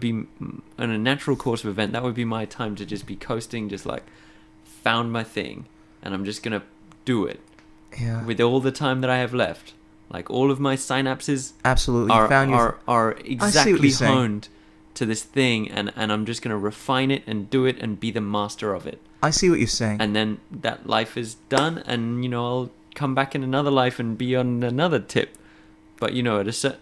Speaker 2: in a natural course of event. That would be my time to just be coasting, just like found my thing, and I'm just gonna do it.
Speaker 1: Yeah.
Speaker 2: With all the time that I have left, like all of my synapses,
Speaker 1: absolutely,
Speaker 2: are exactly honed to this thing, and I'm just gonna refine it and do it and be the master of it.
Speaker 1: I see what you're saying.
Speaker 2: And then that life is done, and I'll come back in another life and be on another tip. But at a certain,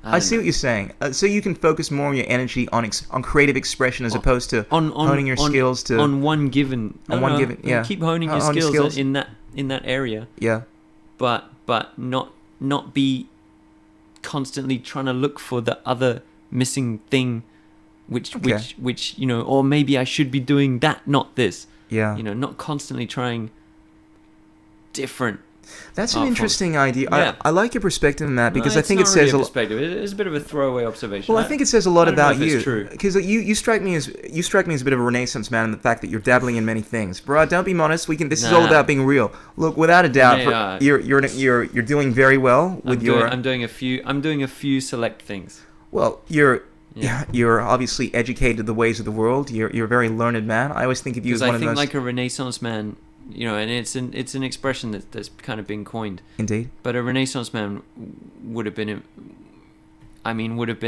Speaker 2: I
Speaker 1: see what you're saying. So you can focus more of your energy on creative expression as opposed to honing your skills to
Speaker 2: on one given.
Speaker 1: Yeah.
Speaker 2: Keep honing your skills in that area.
Speaker 1: Yeah.
Speaker 2: But not be constantly trying to look for the other missing thing, which or maybe I should be doing that, not this.
Speaker 1: Yeah.
Speaker 2: Not constantly trying different.
Speaker 1: That's an interesting idea.
Speaker 2: Yeah.
Speaker 1: I like your perspective on that because I think it says
Speaker 2: a perspective. It's a bit of a throwaway observation.
Speaker 1: Well, I think it says a lot about you
Speaker 2: because
Speaker 1: you strike me as a bit of a Renaissance man in the fact that you're dabbling in many things. Bro, don't be modest. This is all about being real. Look, without a doubt, you're doing very well with
Speaker 2: I'm doing a few select things.
Speaker 1: Well, you're obviously educated in the ways of the world. You're a very learned man. I always think of you as one of the most.
Speaker 2: I think like a Renaissance man. And it's an expression that's kind of been coined.
Speaker 1: Indeed.
Speaker 2: But a Renaissance man would have been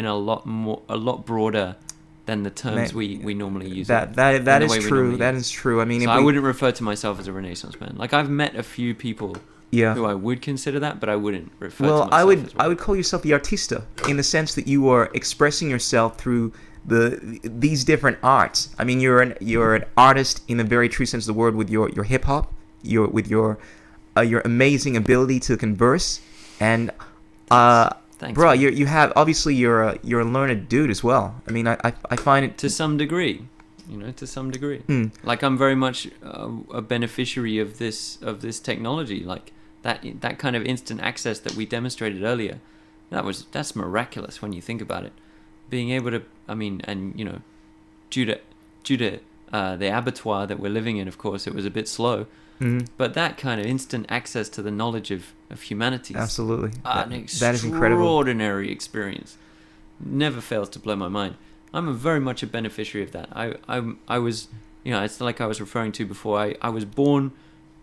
Speaker 2: a lot broader than the terms we normally use.
Speaker 1: That is true. That is true. I mean,
Speaker 2: so I wouldn't refer to myself as a Renaissance man. Like I've met a few people who I would consider that, but I wouldn't refer to myself as one.
Speaker 1: I would call yourself the artista in the sense that you are expressing yourself through these different arts. I mean, you're an artist in the very true sense of the word with your hip hop, your amazing ability to converse, and
Speaker 2: Thanks,
Speaker 1: bro.
Speaker 2: man.
Speaker 1: You have obviously you're a learned dude as well. I mean, I find it
Speaker 2: To some degree, to some degree.
Speaker 1: Hmm.
Speaker 2: Like I'm very much a beneficiary of this technology. Like that kind of instant access that we demonstrated earlier. That's miraculous when you think about it. Being able to, due to the abattoir that we're living in, of course, it was a bit slow.
Speaker 1: Mhm.
Speaker 2: But that kind of instant access to the knowledge of humanity,
Speaker 1: Absolutely.
Speaker 2: an
Speaker 1: That is incredible.
Speaker 2: extraordinary experience. Never fails to blow my mind. I'm very much a beneficiary of that. I was, it's like I was referring to before. I was born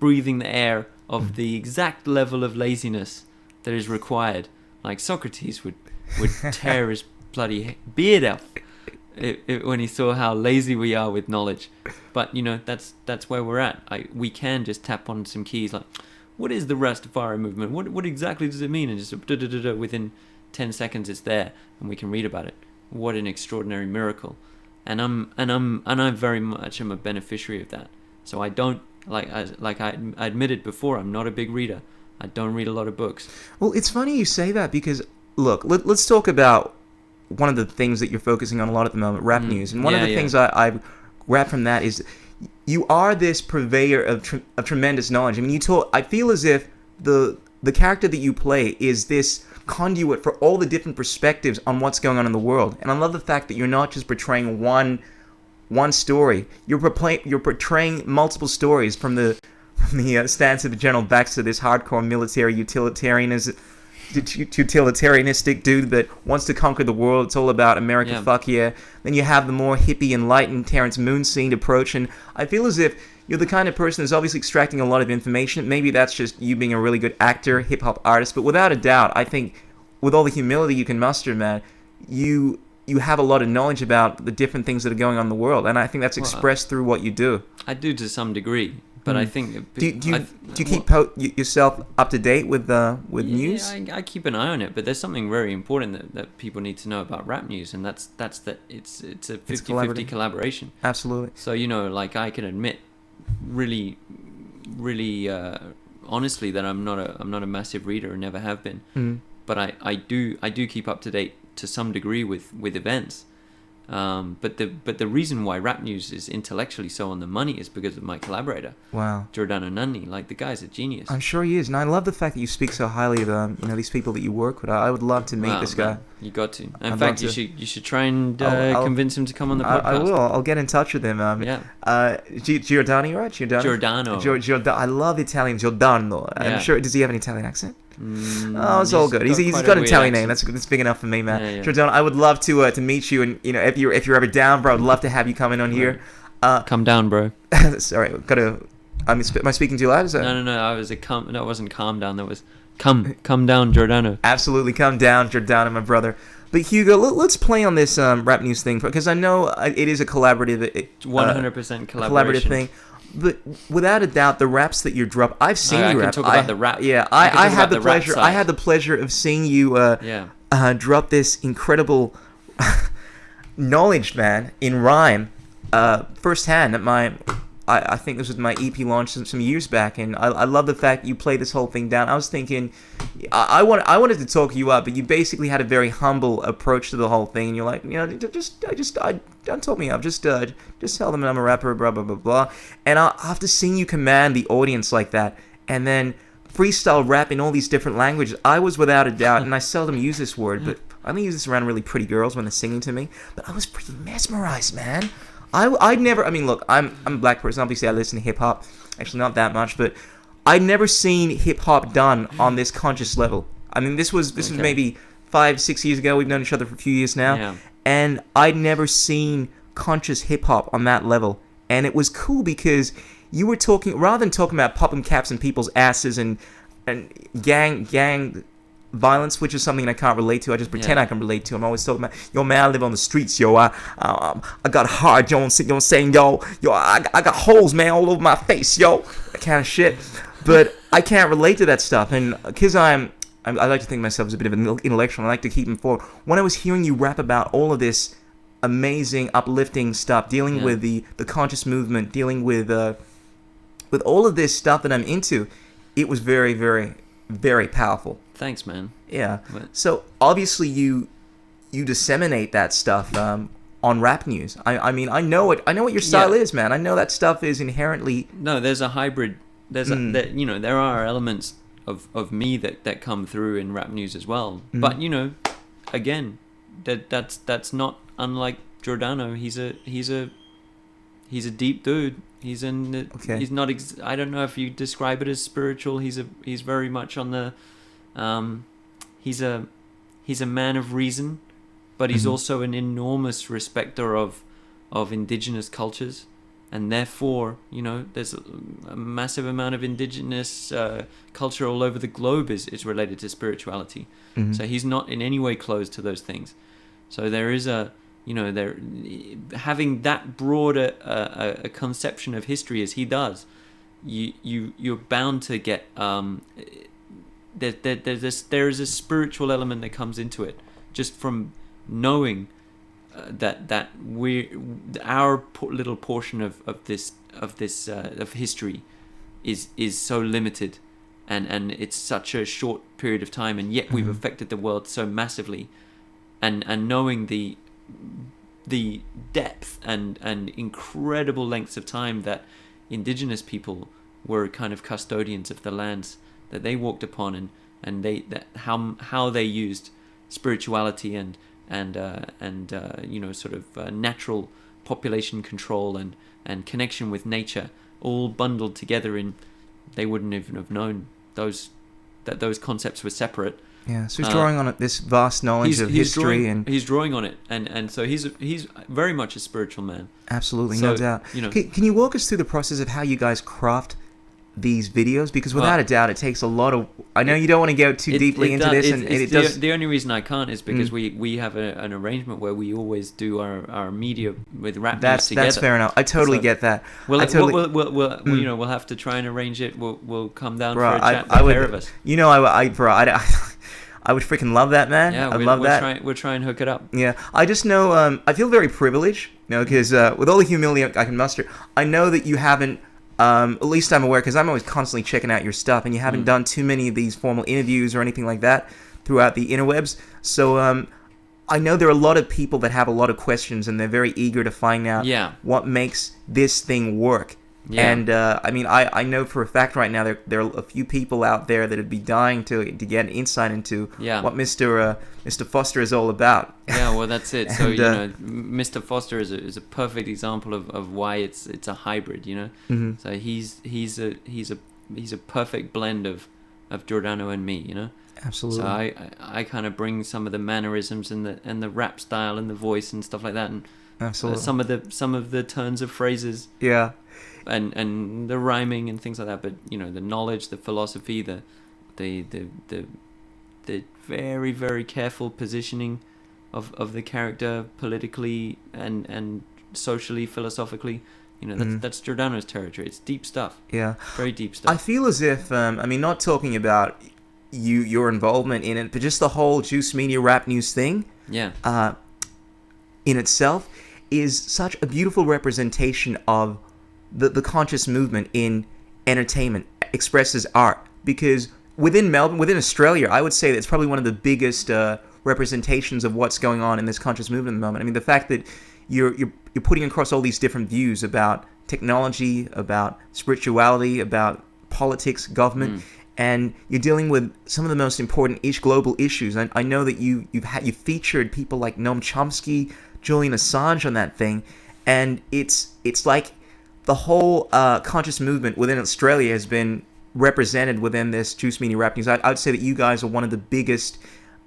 Speaker 2: breathing the air of the exact level of laziness that is required. Like Socrates would tear his bloody beard off when he saw how lazy we are with knowledge. But that's where we're at. We can just tap on some keys like, what is the Rastafari movement? What exactly does it mean? And just within 10 seconds it's there, and we can read about it. What an extraordinary miracle! And I very much am a beneficiary of that. So I don't I admitted before, I'm not a big reader. I don't read a lot of books.
Speaker 1: Well, it's funny you say that because look, let's talk about one of the things that you're focusing on a lot at the moment, rap news. And one of the things I grab from that is you are this purveyor of tremendous knowledge. I mean, I feel as if the character that you play is this conduit for all the different perspectives on what's going on in the world. And I love the fact that you're not just portraying one story. You're portraying multiple stories from the stance of General Baxter, this hardcore military utilitarianistic dude that wants to conquer the world. It's all about America, fuck yeah. Then you have the more hippie, enlightened Terrence Moonseed approach, and I feel as if you're the kind of person that's obviously extracting a lot of information. Maybe that's just you being a really good actor, hip-hop artist, but without a doubt, I think with all the humility you can muster, man, you have a lot of knowledge about the different things that are going on in the world, and I think that's expressed through what you do.
Speaker 2: I do to some degree. But I think...
Speaker 1: Do you keep yourself up to date with news?
Speaker 2: I keep an eye on it, but there's something very important that people need to know about rap news, and that's that it's a 50-50 collaboration.
Speaker 1: Absolutely.
Speaker 2: So, I can admit really, really honestly that I'm not a massive reader and never have been.
Speaker 1: Mm.
Speaker 2: But I do keep up to date to some degree with events. But the reason why rap news is intellectually so on the money is because of my collaborator.
Speaker 1: Wow.
Speaker 2: Giordano Nanni. Like, the guy's a genius.
Speaker 1: I'm sure he is, and I love the fact that you speak so highly of these people that you work with. I would love to meet this guy.
Speaker 2: Man, you got to. In fact, you should try and convince him to come on the podcast.
Speaker 1: I will. I'll get in touch with him. Giordano, right?
Speaker 2: Giordano.
Speaker 1: Giordano. I love Italian. Giordano.
Speaker 2: Yeah.
Speaker 1: I'm sure. Does he have an Italian accent? It's all good. He's got an Italian name. That's big enough for me, man.
Speaker 2: Yeah.
Speaker 1: Giordano, I would love to meet you, and if you're ever down, bro, I'd love to have you come in on here.
Speaker 2: Come down, bro.
Speaker 1: Sorry, am I speaking too loud?
Speaker 2: No. That wasn't calm down. That was come down, Giordano.
Speaker 1: Absolutely, come down, Giordano, my brother. But Hugo, let's play on this rap news thing because I know it is a collaborative,
Speaker 2: 100%
Speaker 1: collaborative thing. But without a doubt, the raps that you drop, I've seen you rap.
Speaker 2: I can talk about the rap.
Speaker 1: Yeah, I had the pleasure. I had the pleasure of seeing you drop this incredible knowledge, man, in rhyme, firsthand at I think this was my EP launch some years back, and I love the fact you play this whole thing down. I was thinking, I wanted to talk you up, but you basically had a very humble approach to the whole thing, and you're like, don't talk me up, just tell them I'm a rapper, blah blah blah blah. And after seeing you command the audience like that, and then freestyle rap in all these different languages, I was without a doubt, and I seldom use this word, but I only use this around really pretty girls when they're singing to me. But I was pretty mesmerized, man. I'd never, look, I'm a black person, obviously I listen to hip-hop, actually not that much, but I'd never seen hip-hop done on this conscious level. This was maybe 5-6 years ago, we've known each other for a few years now, and I'd never seen conscious hip-hop on that level, and it was cool because you were talking, rather than talking about popping caps in people's asses and gang violence, which is something I can't relate to. I just pretend I can relate to. I'm always talking about, yo, man, I live on the streets, yo. I got hard, yo. You know what I'm saying, yo? I got holes, man, all over my face, yo. That kind of shit. But I can't relate to that stuff, and because I like to think of myself as a bit of an intellectual. I like to keep informed. When I was hearing you rap about all of this amazing, uplifting stuff, dealing with the conscious movement, dealing with all of this stuff that I'm into, it was very, very, very powerful.
Speaker 2: Thanks, man.
Speaker 1: Yeah.
Speaker 2: But-
Speaker 1: So obviously you disseminate that stuff on rap news. I mean, I know what your style is, man. I know that stuff is inherently.
Speaker 2: No, there's a hybrid. There are elements of me that come through in rap news as well. But again, that's not unlike Giordano. He's a deep dude. He's not. I don't know if you describe it as spiritual. He's very much on the. He's a man of reason, but he's also an enormous respecter of indigenous cultures, and therefore, there's a massive amount of indigenous culture all over the globe is related to spirituality. So he's not in any way closed to those things. So there is having that broad a conception of history as he does, you're bound to get there is a spiritual element that comes into it just from knowing that our little portion of history is so limited, and it's such a short period of time, and yet we've affected the world so massively, and knowing the depth and incredible lengths of time that indigenous people were kind of custodians of the lands that they walked upon, and how they used spirituality and sort of natural population control and connection with nature, all bundled together in. They wouldn't even have known those concepts were separate.
Speaker 1: Yeah, so he's drawing on this vast knowledge of history, and
Speaker 2: he's drawing on it, and so he's very much a spiritual man.
Speaker 1: Absolutely,
Speaker 2: So,
Speaker 1: no doubt. Can you walk us through the process of how you guys craft these videos? Because without a doubt, it takes a lot of. I know you don't want to go too deeply into this, and it does.
Speaker 2: The only reason I can't is because we have an arrangement where we always do our media with rap news together.
Speaker 1: That's fair enough. I totally get that.
Speaker 2: We'll have to try and arrange it. We'll come down for a chat, the pair of us.
Speaker 1: I would freaking love that, man.
Speaker 2: Yeah,
Speaker 1: I'd love that.
Speaker 2: We'll try and hook it up.
Speaker 1: Yeah, I just know. I feel very privileged, because with all the humility I can muster, I know that you haven't. At least I'm aware, because I'm always constantly checking out your stuff, and you haven't done too many of these formal interviews or anything like that throughout the interwebs. So I know there are a lot of people that have a lot of questions, and they're very eager to find out what makes this thing work. Yeah. And I know for a fact right now there are a few people out there that would be dying to get an insight into what Mr. Foster is all about.
Speaker 2: Yeah, well, that's it. So Mr. Foster is a perfect example of why it's a hybrid.
Speaker 1: Mm-hmm.
Speaker 2: So he's a perfect blend of Giordano and me.
Speaker 1: Absolutely.
Speaker 2: So I kind of bring some of the mannerisms and the rap style and the voice and stuff like that, and
Speaker 1: absolutely
Speaker 2: some of the turns of phrases.
Speaker 1: Yeah.
Speaker 2: And the rhyming and things like that, but the knowledge, the philosophy, the very, very careful positioning of the character politically and socially, philosophically, that's Giordano's territory. It's deep stuff.
Speaker 1: Yeah,
Speaker 2: very deep stuff.
Speaker 1: I feel as if not talking about your involvement in it, but just the whole Juice Media rap news thing.
Speaker 2: Yeah.
Speaker 1: In itself is such a beautiful representation of the conscious movement in entertainment expressed as art, because within Melbourne, within Australia, I would say that it's probably one of the biggest representations of what's going on in this conscious movement at the moment. I mean, the fact that you're putting across all these different views about technology, about spirituality, about politics, government, and you're dealing with some of the most important global issues. I know that you've featured people like Noam Chomsky, Julian Assange on that thing, and it's like the whole conscious movement within Australia has been represented within this Juice Media rap news. I would say that you guys are one of the biggest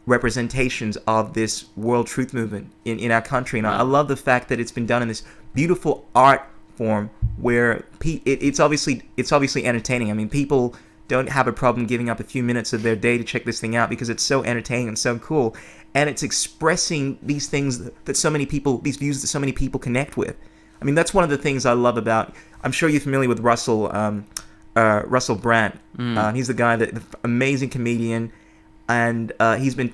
Speaker 1: representations of this world truth movement in our country, and I love the fact that it's been done in this beautiful art form where it's obviously entertaining. I mean, people don't have a problem giving up a few minutes of their day to check this thing out because it's so entertaining and so cool, and it's expressing these things that so many people, these views that so many people connect with. I mean, that's one of the things I love about. I'm sure you're familiar with Russell Brand. He's the guy, the amazing comedian, and he's been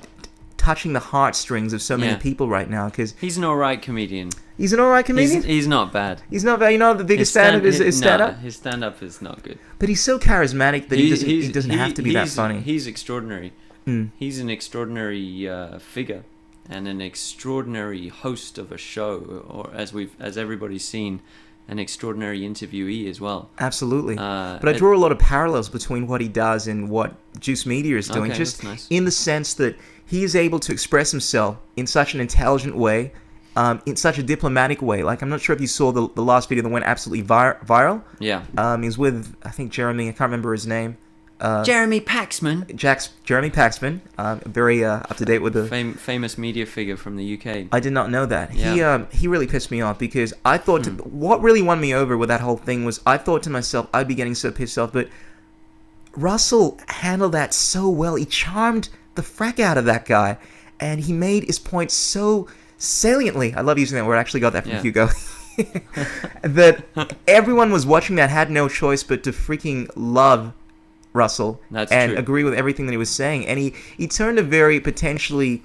Speaker 1: touching the heartstrings of so many people right now, because
Speaker 2: he's an alright comedian.
Speaker 1: He's an alright comedian.
Speaker 2: He's not bad.
Speaker 1: He's not bad. You're not the biggest fan of his stand-up.
Speaker 2: His stand-up is not good.
Speaker 1: But he's so charismatic that he doesn't have to be that funny.
Speaker 2: He's extraordinary. He's an extraordinary figure and an extraordinary host of a show, or as everybody's seen, an extraordinary interviewee as well.
Speaker 1: Absolutely. But I draw a lot of parallels between what he does and what Juice Media is doing, just
Speaker 2: nice.
Speaker 1: in the sense that he is able to express himself in such an intelligent way, in such a diplomatic way. Like, I'm not sure if you saw the last video that went absolutely viral.
Speaker 2: Yeah.
Speaker 1: He was with, I think, Jeremy, I can't remember his name.
Speaker 2: Jeremy Paxman.
Speaker 1: Jeremy Paxman, very up to date with the
Speaker 2: famous media figure from the UK.
Speaker 1: I did not know that.
Speaker 2: Yeah.
Speaker 1: He really pissed me off because I thought what really won me over with that whole thing was I thought to myself I'd be getting so pissed off, but Russell handled that so well. He charmed the frack out of that guy, and he made his point so saliently. I love using that word. I actually got that from Hugo. That everyone was watching that had no choice but to freaking love Russell and agree with everything that he was saying, and he turned a very potentially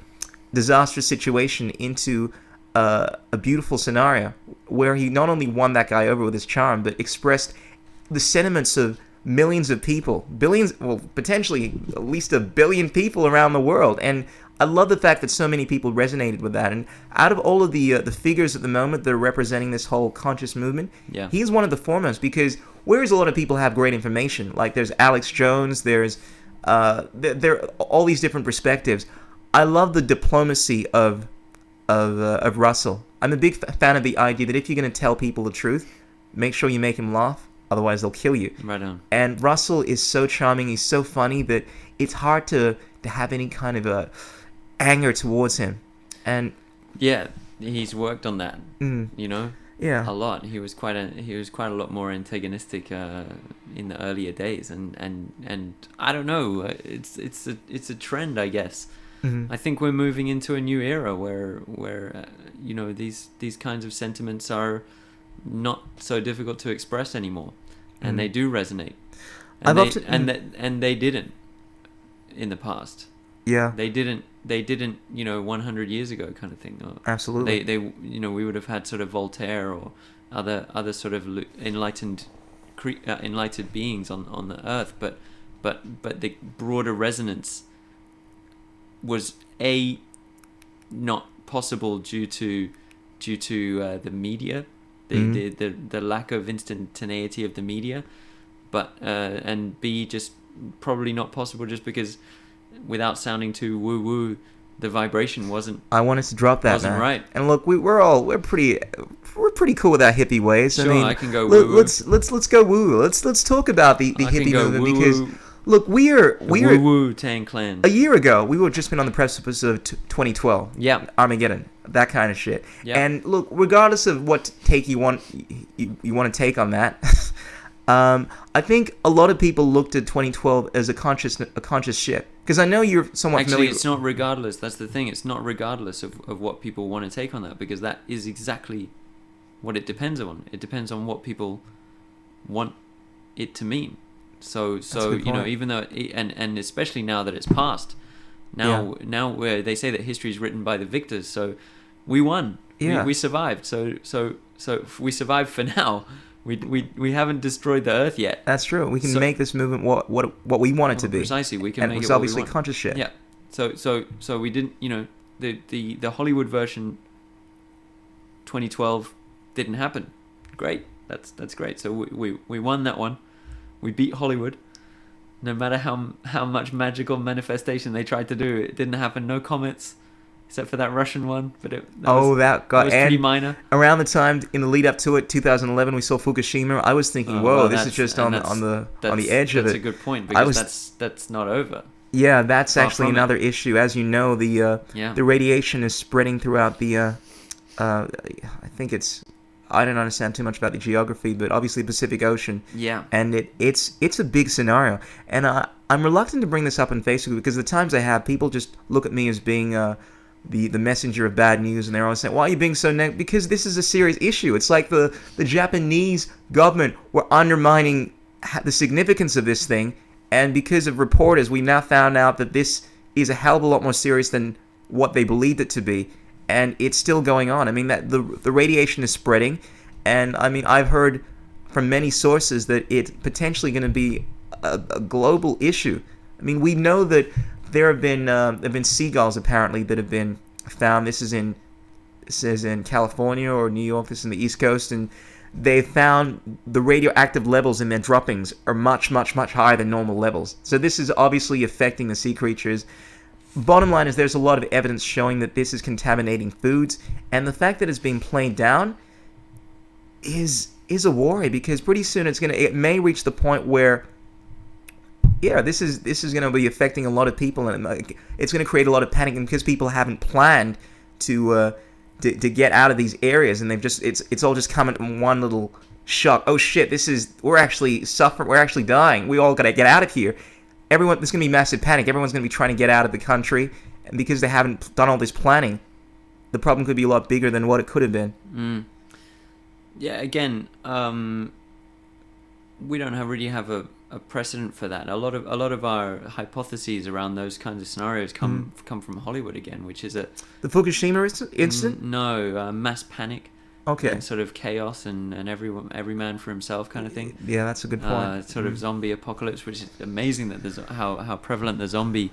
Speaker 1: disastrous situation into a beautiful scenario where he not only won that guy over with his charm, but expressed the sentiments of millions of people, billions, well, potentially at least 1 billion people around the world. And I love the fact that so many people resonated with that. And out of all of the figures at the moment that are representing this whole conscious movement, he's one of the foremost, because whereas a lot of people have great information, like there's Alex Jones, there's there are all these different perspectives. I love the diplomacy of Russell. I'm a big fan of the idea that if you're going to tell people the truth, make sure you make him laugh, otherwise they'll kill you.
Speaker 2: Right on. And
Speaker 1: Russell is so charming, he's so funny that it's hard to have any kind of a anger towards him. And
Speaker 2: yeah, he's worked on that. You know.
Speaker 1: Yeah.
Speaker 2: A lot. He was quite a lot more antagonistic in the earlier days, and I don't know. It's a trend, I guess. I think we're moving into a new era where you know, these kinds of sentiments are not so difficult to express anymore, and they do resonate. And they didn't in the past.
Speaker 1: Yeah.
Speaker 2: They didn't, you know, 100 years ago kind of thing. Or
Speaker 1: absolutely.
Speaker 2: They you know, we would have had sort of Voltaire or other sort of enlightened beings on the earth, but the broader resonance was not possible due to the media, the lack of instantaneity of the media, but and B, just probably not possible just because, without sounding too woo woo, the vibration wasn't.
Speaker 1: I wanted to drop that.
Speaker 2: Wasn't
Speaker 1: man.
Speaker 2: Right.
Speaker 1: And look, we're pretty cool with our hippie ways.
Speaker 2: Sure,
Speaker 1: I mean,
Speaker 2: I can go woo woo.
Speaker 1: Let's go woo. Let's talk about the hippie movement because look, we're
Speaker 2: woo woo Tang Clan.
Speaker 1: A year ago, we were just been on the precipice of 2012.
Speaker 2: Yeah.
Speaker 1: Armageddon, that kind of shit.
Speaker 2: Yeah.
Speaker 1: And look, regardless of what take you want to take on that. I think a lot of people looked at 2012 as a conscious shit. Because I know you're somewhat familiar.
Speaker 2: Actually, it's not regardless. That's the thing. It's not regardless of what people want to take on that, because that is exactly what it depends on. It depends on what people want it to mean. So you know, even though and especially now that it's past, now where they say that history is written by the victors. So we won.
Speaker 1: Yeah.
Speaker 2: We survived. So if we survived for now. We haven't destroyed the earth yet.
Speaker 1: That's true. We can make this movement what we want it to be.
Speaker 2: Precisely, we can
Speaker 1: and
Speaker 2: make
Speaker 1: it's
Speaker 2: it what
Speaker 1: obviously
Speaker 2: we want.
Speaker 1: conscious shit.
Speaker 2: Yeah. So we didn't. You know, the Hollywood version 2012 didn't happen. Great. That's great. So we won that one. We beat Hollywood. No matter how much magical manifestation they tried to do, it didn't happen. No comets. Except for that Russian one, but that was pretty minor. Around
Speaker 1: the time in the lead up to it, 2011, we saw Fukushima. I was thinking, this is just on the edge of it.
Speaker 2: That's a good point, because that's not over.
Speaker 1: Yeah, that's actually another issue. As you know, the radiation is spreading throughout the. I think it's. I don't understand too much about the geography, but obviously Pacific Ocean.
Speaker 2: Yeah.
Speaker 1: And it's a big scenario, and I'm reluctant to bring this up on Facebook because the times I have, people just look at me as being the messenger of bad news, and they're always saying, why are you being so negative? Because this is a serious issue. It's like the Japanese government were undermining the significance of this thing, and because of reporters, we now found out that this is a hell of a lot more serious than what they believed it to be, and it's still going on. I mean, that the radiation is spreading, and I mean, I've heard from many sources that it's potentially going to be a global issue. I mean, we know that there have been seagulls apparently that have been found. This is in California or New York. This is in the East Coast, and they found the radioactive levels in their droppings are much, much, much higher than normal levels. So this is obviously affecting the sea creatures. Bottom line is there's a lot of evidence showing that this is contaminating foods, and the fact that it's being played down is a worry, because pretty soon it may reach the point where this is going to be affecting a lot of people, and it's going to create a lot of panic, and because people haven't planned to get out of these areas, and it's all just coming in one little shock. Oh shit, we're actually suffering, we're actually dying, we all got to get out of here. There's going to be massive panic. Everyone's going to be trying to get out of the country, and because they haven't done all this planning, the problem could be a lot bigger than what it could have been.
Speaker 2: Yeah, again, we don't really have a precedent for that. A lot of our hypotheses around those kinds of scenarios come from Hollywood again, which is the
Speaker 1: Fukushima incident.
Speaker 2: Mass panic.
Speaker 1: Okay.
Speaker 2: And sort of chaos and every man for himself kind of thing.
Speaker 1: Yeah, that's a good point.
Speaker 2: Sort of zombie apocalypse, which is amazing that there's how prevalent the zombie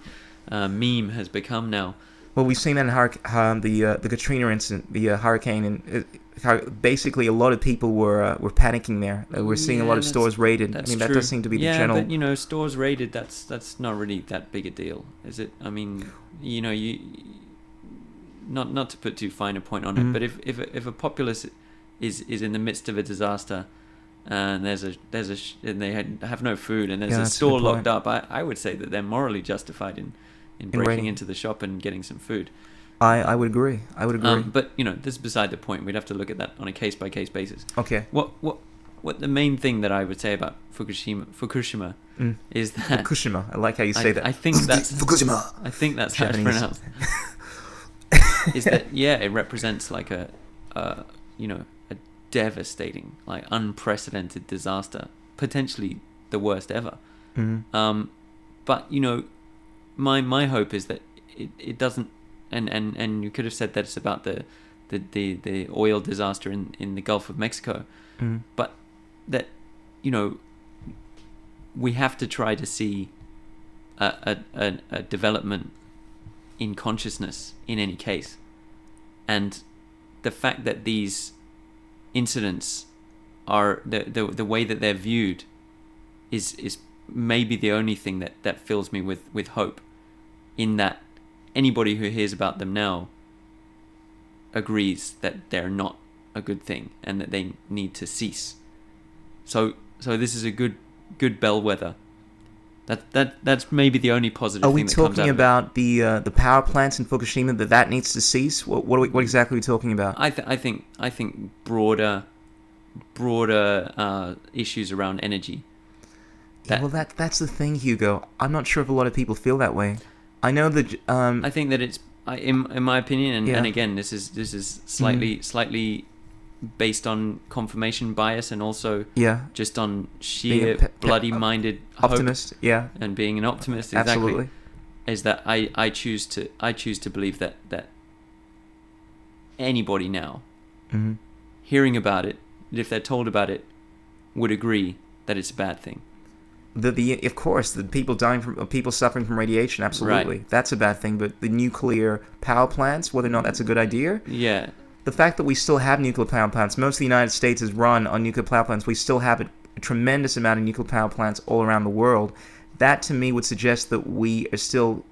Speaker 2: meme has become now.
Speaker 1: Well, we've seen that in the Katrina incident, the hurricane, and how basically a lot of people were panicking there. We're seeing a lot of stores raided. I mean, that does seem to be the general.
Speaker 2: Yeah, but stores raided. That's not really that big a deal, is it? I mean, you. Not to put too fine a point on it, but if a populace is in the midst of a disaster, and and they have no food, and there's a store locked up, I would say that they're morally justified in breaking into the shop and getting some food.
Speaker 1: I would agree.
Speaker 2: But this is beside the point. We'd have to look at that on a case by case basis.
Speaker 1: Okay.
Speaker 2: What the main thing that I would say about Fukushima is that
Speaker 1: Fukushima. I like how you say that.
Speaker 2: I think that's
Speaker 1: Fukushima.
Speaker 2: I think that's how it's
Speaker 1: Japanese.
Speaker 2: pronounced. Is that it represents like a devastating, like unprecedented disaster, potentially the worst ever. But my hope is that it doesn't, and you could have said that it's about the oil disaster in the Gulf of Mexico, but that we have to try to see a development in consciousness in any case, and the fact that these incidents are the way that they're viewed is maybe the only thing that fills me with hope, in that anybody who hears about them now agrees that they're not a good thing and that they need to cease. So this is a good bellwether. That's maybe the only positive thing that comes out of it.
Speaker 1: Are we talking about the power plants in Fukushima, that needs to cease? What exactly are we talking about?
Speaker 2: I think broader issues around energy.
Speaker 1: That's the thing, Hugo. I'm not sure if a lot of people feel that way. I know that.
Speaker 2: I think that it's in my opinion, and again, this is slightly based on confirmation bias, and also just on sheer bloody-minded
Speaker 1: optimist,
Speaker 2: hope, and being an optimist. Exactly,
Speaker 1: absolutely.
Speaker 2: Is that I choose to believe that anybody now hearing about it, if they're told about it, would agree that it's a bad thing.
Speaker 1: Of course, the people suffering from radiation, absolutely,
Speaker 2: right.
Speaker 1: That's a bad thing. But the nuclear power plants, whether or not that's a good idea, the fact that we still have nuclear power plants, most of the United States is run on nuclear power plants. We still have a tremendous amount of nuclear power plants all around the world. That, to me, would suggest that we are still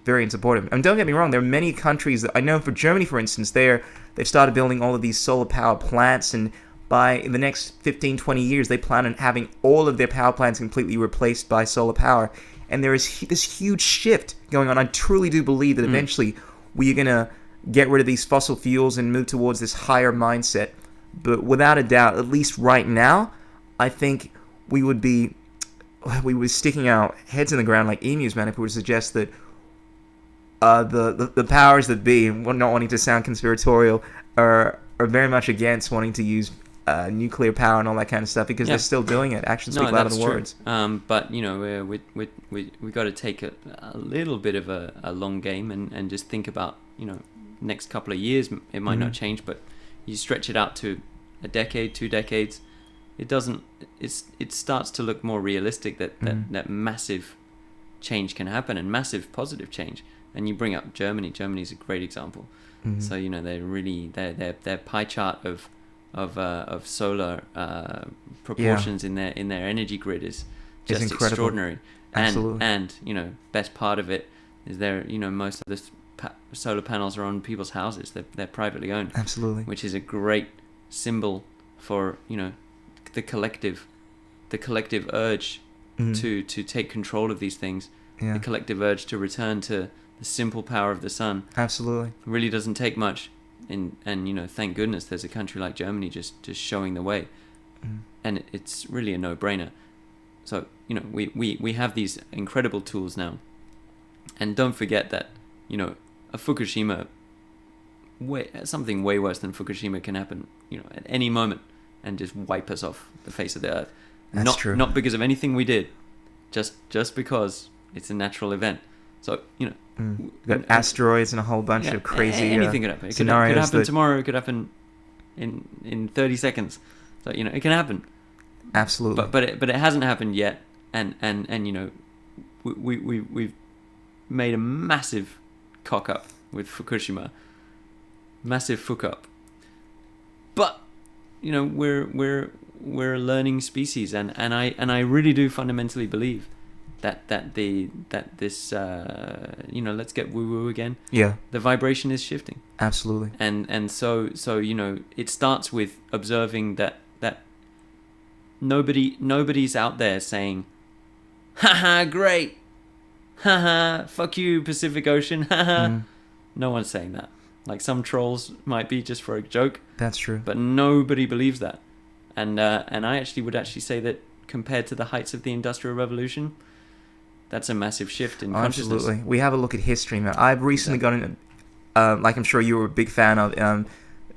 Speaker 1: very unsupportive. And don't get me wrong, there are many countries that I know. For Germany, for instance, they've started building all of these solar power plants, and in the next 15, 20 years, they plan on having all of their power plants completely replaced by solar power. And there is this huge shift going on. I truly do believe that eventually we are going to get rid of these fossil fuels and move towards this higher mindset. But without a doubt, at least right now, I think we would be sticking our heads in the ground like emus, man, if we were to suggest that the powers that be, not wanting to sound conspiratorial, are very much against wanting to use nuclear power and all that kind of stuff, because they're still doing it. Actions speak louder than words.
Speaker 2: But we got to take a little bit of a long game and just think about next couple of years. It might not change, but you stretch it out to a decade, 2 decades. It starts to look more realistic that massive change can happen, and massive positive change. And you bring up Germany. Germany's a great example.
Speaker 1: Mhm.
Speaker 2: So they're really their pie chart of solar proportions in their energy grid is just
Speaker 1: incredible.
Speaker 2: extraordinary.
Speaker 1: Absolutely.
Speaker 2: And best part of it is most of the solar panels are on people's houses. They're privately owned.
Speaker 1: Absolutely.
Speaker 2: Which is a great symbol for the collective urge to take control of these things.
Speaker 1: Yeah.
Speaker 2: The collective urge to return to the simple power of the sun.
Speaker 1: Absolutely.
Speaker 2: It really doesn't take much. And thank goodness there's a country like Germany just showing the way. And it's really a no-brainer. So we have these incredible tools now, and don't forget that a Fukushima, something way worse than Fukushima can happen at any moment and just wipe us off the face of the earth.
Speaker 1: That's true.
Speaker 2: Not because of anything we did, just because it's a natural event. So
Speaker 1: We've got asteroids and a whole bunch of crazy
Speaker 2: anything could happen. It could happen tomorrow. It could happen in 30 seconds. So it can happen.
Speaker 1: Absolutely.
Speaker 2: But it hasn't happened yet, and we've made a massive cock up with Fukushima. Massive fuck up. But we're a learning species, and I really do fundamentally believe that this let's get woo woo again.
Speaker 1: Yeah.
Speaker 2: The vibration is shifting.
Speaker 1: Absolutely.
Speaker 2: And so it starts with observing that nobody's out there saying, haha, great, haha, fuck you, Pacific Ocean, haha. No one's saying that. Like some trolls might be just for a joke.
Speaker 1: That's true.
Speaker 2: But nobody believes that. And I would say that compared to the heights of the Industrial Revolution, that's a massive shift in consciousness.
Speaker 1: Absolutely. We have a look at history, man. I've recently gotten, like I'm sure you were a big fan of,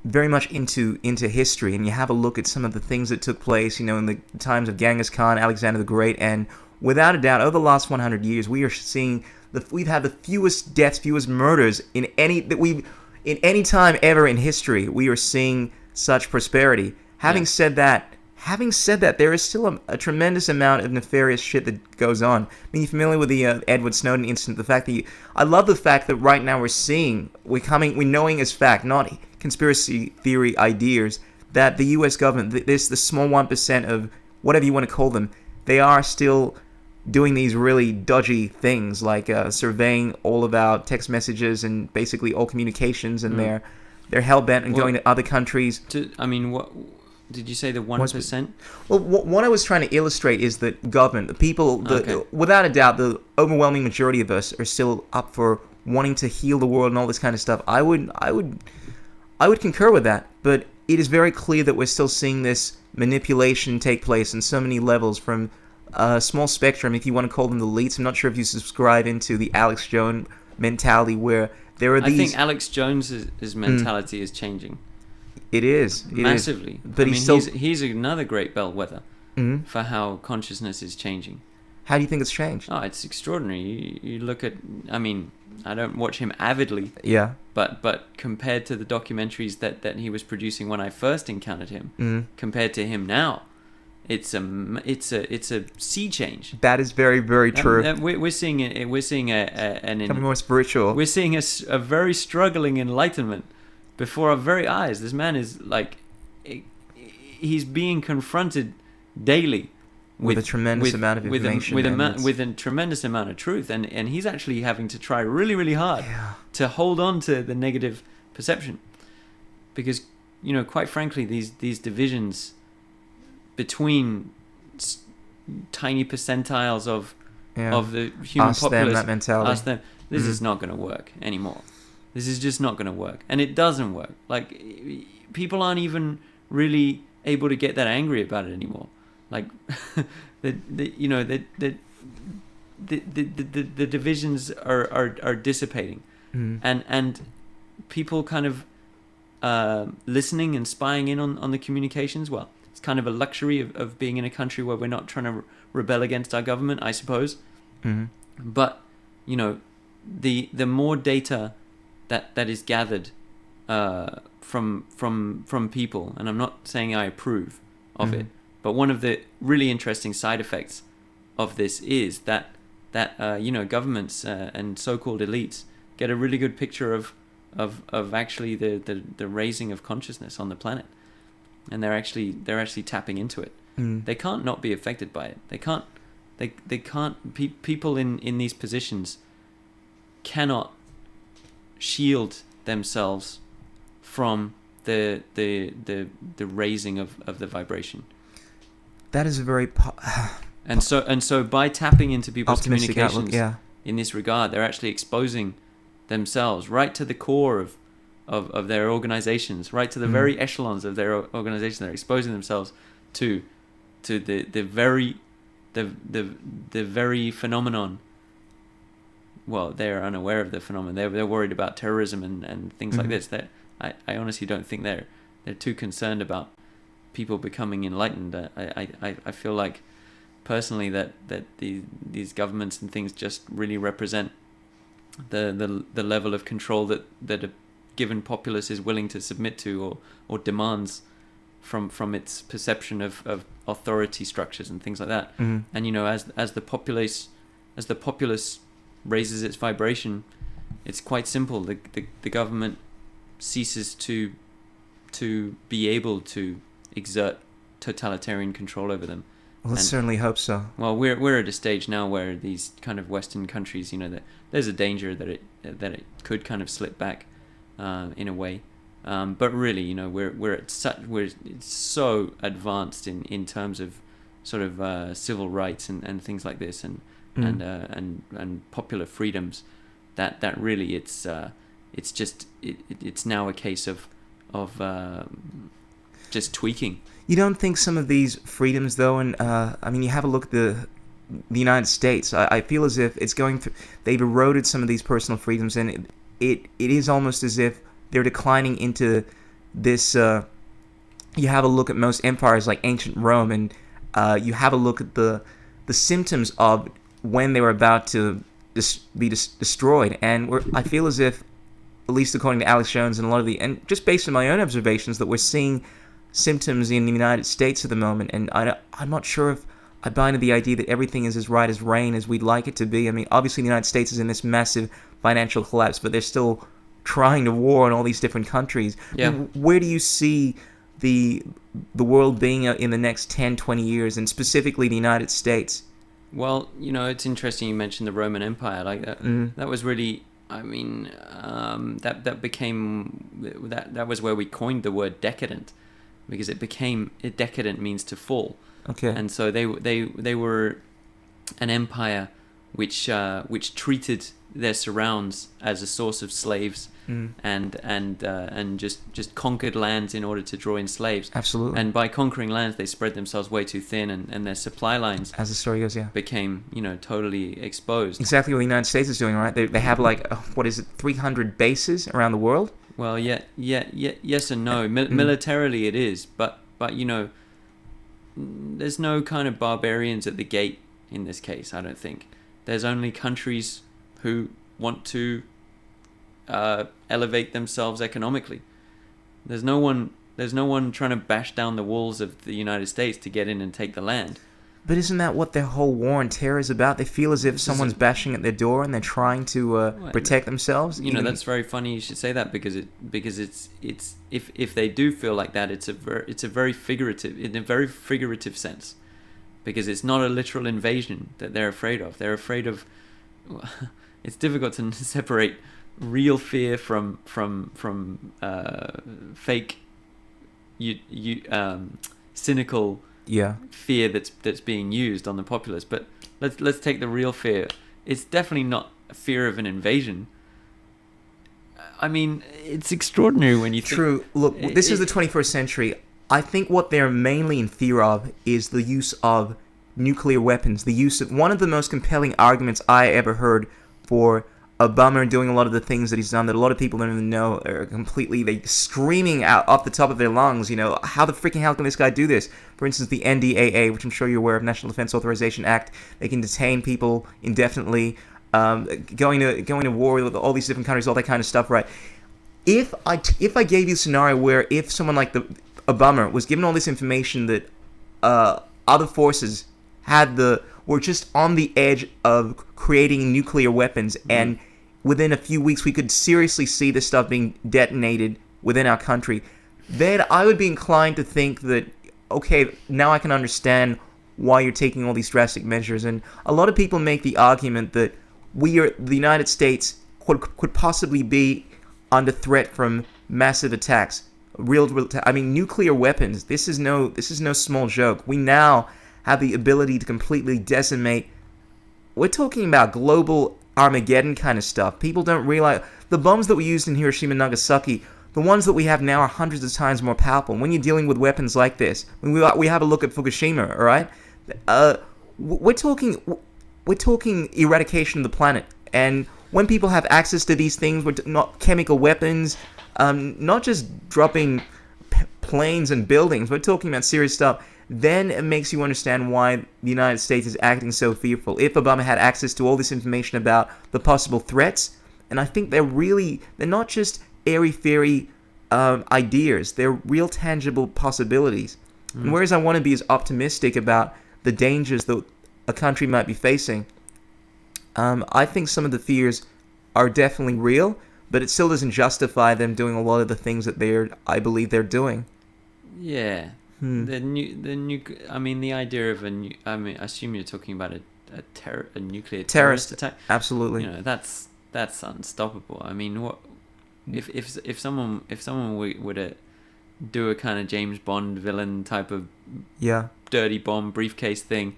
Speaker 1: very much into history, and you have a look at some of the things that took place, in the times of Genghis Khan, Alexander the Great, and without a doubt, over the last 100 years, we are seeing we've had the fewest deaths, fewest murders in any time ever in history. We are seeing such prosperity. Having said that, there is still a tremendous amount of nefarious shit that goes on. I mean, you're familiar with the Edward Snowden incident. The fact that I love the fact that right now we're knowing as fact, not conspiracy theory ideas, that the U.S. government, the small 1% of whatever you want to call them, they are still doing these really dodgy things, like surveying all of our text messages and basically all communications, and they're hell-bent on going to other countries.
Speaker 2: What did you say, the 1%?
Speaker 1: Well, what I was trying to illustrate is that government, the people, without a doubt, the overwhelming majority of us are still up for wanting to heal the world and all this kind of stuff. I would concur with that, but it is very clear that we're still seeing this manipulation take place on so many levels, from a small spectrum, if you want to call them the elites. I'm not sure if you subscribe into the Alex Jones mentality, where there are these...
Speaker 2: I think Alex Jones's mentality is changing.
Speaker 1: It is.
Speaker 2: Massively.
Speaker 1: But
Speaker 2: he's another great bellwether for how consciousness is changing.
Speaker 1: How do you think it's changed?
Speaker 2: Oh, it's extraordinary. You look at... I don't watch him avidly.
Speaker 1: Yeah.
Speaker 2: But compared to the documentaries that he was producing when I first encountered him, compared to him now, it's a sea change.
Speaker 1: That is very, very true.
Speaker 2: We're seeing
Speaker 1: becoming more spiritual.
Speaker 2: We're seeing a very struggling enlightenment before our very eyes. This man is he's being confronted daily
Speaker 1: with a tremendous amount of information,
Speaker 2: with a tremendous amount of truth, and he's actually having to try really, really hard to hold on to the negative perception, because quite frankly, these divisions between tiny percentiles of the human populace, us them, this is not going to work anymore. This is just not going to work, and it doesn't work. Like, people aren't even really able to get that angry about it anymore. Like, the divisions are dissipating, and people kind of listening and spying in on the communications. Well, it's kind of a luxury of being in a country where we're not trying to rebel against our government, I suppose. But the more data that is gathered from people, and I'm not saying I approve of it, but one of the really interesting side effects of this is that governments and so-called elites get a really good picture of actually the raising of consciousness on the planet, and they're actually tapping into it. They can't not be affected by it. They can't. People in these positions cannot shield themselves from the raising of the vibration.
Speaker 1: That is a very
Speaker 2: and so by tapping into people's
Speaker 1: optimistic
Speaker 2: communications
Speaker 1: outlook,
Speaker 2: in this regard, they're actually exposing themselves right to the core of their organizations, right to the very echelons of their organization. They're exposing themselves to the very phenomenon. Well, they're unaware of the phenomenon. They're worried about terrorism and things like this. I honestly don't think they're too concerned about people becoming enlightened. I feel like personally that these governments and things just really represent the level of control that a given populace is willing to submit to or demands from its perception of authority structures and things like that. And as the populace raises its vibration, it's quite simple. The government ceases to be able to exert totalitarian control over them.
Speaker 1: Well, let's certainly hope so.
Speaker 2: Well, we're at a stage now where these kind of Western countries, that there's a danger that it could kind of slip back in a way. But really, we're so advanced in terms of sort of civil rights and things like this and popular freedoms that really it's now a case of just tweaking.
Speaker 1: You don't think some of these freedoms, though, and you have a look at the United States. I feel as if it's going through. They've eroded some of these personal freedoms, and it is almost as if they're declining into this. You have a look at most empires like ancient Rome, and you have a look at the symptoms of when they were about to be destroyed. And I feel as if, at least according to Alex Jones and a lot of and just based on my own observations, that we're seeing symptoms in the United States at the moment. And I'm not sure if I buy into the idea that everything is as right as rain as we'd like it to be. I mean, obviously the United States is in this massive financial collapse, but they're still trying to war in all these different countries.
Speaker 2: Yeah.
Speaker 1: Where do you see the world being in the next 10, 20 years, and specifically the United States?
Speaker 2: Well, it's interesting you mentioned the Roman Empire. Like that, that was really, that became, that was where we coined the word decadent, because decadent means to fall.
Speaker 1: Okay.
Speaker 2: And so they were an empire which treated their surrounds as a source of slaves, and just conquered lands in order to draw in slaves.
Speaker 1: Absolutely.
Speaker 2: And by conquering lands, they spread themselves way too thin, and their supply lines,
Speaker 1: as the story goes,
Speaker 2: became totally exposed.
Speaker 1: Exactly what the United States is doing, right? They have 300 bases around the world.
Speaker 2: Well, yes and no. Militarily, it is, but there's no kind of barbarians at the gate in this case. I don't think. There's only countries who want to elevate themselves economically. There's no one trying to bash down the walls of the United States to get in and take the land.
Speaker 1: But isn't that what their whole war on terror is about? They feel as if someone's bashing at their door and they're trying to protect themselves.
Speaker 2: That's very funny you should say that, because it's if they do feel like that, it's a very figurative, in a very figurative sense, because it's not a literal invasion that they're afraid of. They're afraid of. It's difficult to separate real fear from fake, cynical fear that's being used on the populace. But let's take the real fear. It's definitely not a fear of an invasion. I mean, it's extraordinary when you think.
Speaker 1: True. Look, this is the 21st century. I think what they're mainly in fear of is the use of nuclear weapons. The use of one of the most compelling arguments I ever heard for Obama doing a lot of the things that he's done that a lot of people don't even know are completely screaming out off the top of their lungs. How the freaking hell can this guy do this? For instance, the NDAA, which I'm sure you're aware of, National Defense Authorization Act. They can detain people indefinitely, going to war with all these different countries, all that kind of stuff, right? If I gave you a scenario where if someone like Obama was given all this information that other forces had we're just on the edge of creating nuclear weapons, and within a few weeks we could seriously see this stuff being detonated within our country, then I would be inclined to think that, okay, now I can understand why you're taking all these drastic measures. And a lot of people make the argument that the United States could possibly be under threat from massive attacks. I mean, nuclear weapons. This is no small joke. We now have the ability to completely decimate. We're talking about global Armageddon kind of stuff. People don't realize the bombs that we used in Hiroshima and Nagasaki. The ones that we have now are hundreds of times more powerful. When you're dealing with weapons like this, when we have a look at Fukushima, all right? We're talking eradication of the planet. And when people have access to these things, not chemical weapons, not just dropping planes and buildings, we're talking about serious stuff, then it makes you understand why the United States is acting so fearful. If Obama had access to all this information about the possible threats, and I think they're not just airy-fairy ideas, they're real tangible possibilities. And whereas I want to be as optimistic about the dangers that a country might be facing, I think some of the fears are definitely real, but it still doesn't justify them doing a lot of the things that I believe they're doing.
Speaker 2: Yeah. The idea of I assume you're talking about a nuclear terrorist attack.
Speaker 1: Absolutely.
Speaker 2: That's unstoppable. I mean, what if someone were to do a kind of James Bond villain type of dirty bomb briefcase thing,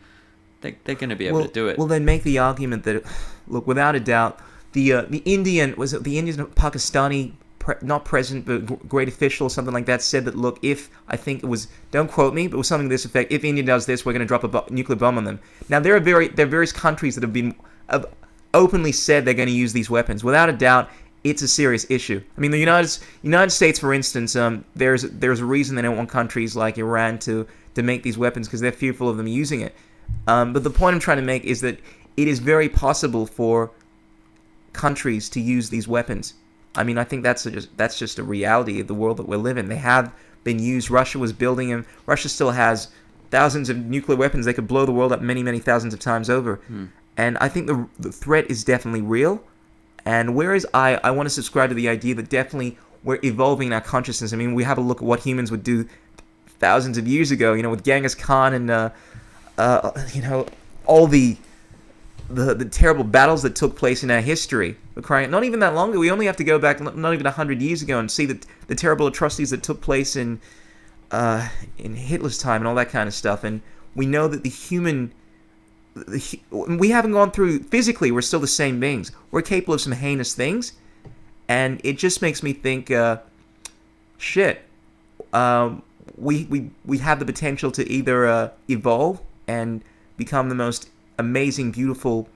Speaker 2: they're going to be able to do it.
Speaker 1: Well, then make the argument that, look, without a doubt, the Indian Pakistani not president but great official or something like that said that, look, I think it was, don't quote me, but it was something to this effect: if India does this, we're going to drop a nuclear bomb on them. Now there are various countries that have openly said they're going to use these weapons. Without a doubt, it's a serious issue. I mean, the United States, for instance, there's a reason they don't want countries like Iran to make these weapons, because they're fearful of them using it. But the point I'm trying to make is that it is very possible for countries to use these weapons. I mean, I think that's just a reality of the world that we live in. They have been used. Russia was building them. Russia still has thousands of nuclear weapons. They could blow the world up many, many thousands of times over. And I think the threat is definitely real. And whereas I want to subscribe to the idea that definitely we're evolving our consciousness. I mean, we have a look at what humans would do thousands of years ago, with Genghis Khan and, all the terrible battles that took place in our history. Not even that long ago. We only have to go back not even 100 years ago and see the terrible atrocities that took place in Hitler's time and all that kind of stuff. And we know that we haven't gone through, physically, we're still the same beings. We're capable of some heinous things. And it just makes me think, we have the potential to either evolve and become the most amazing, beautiful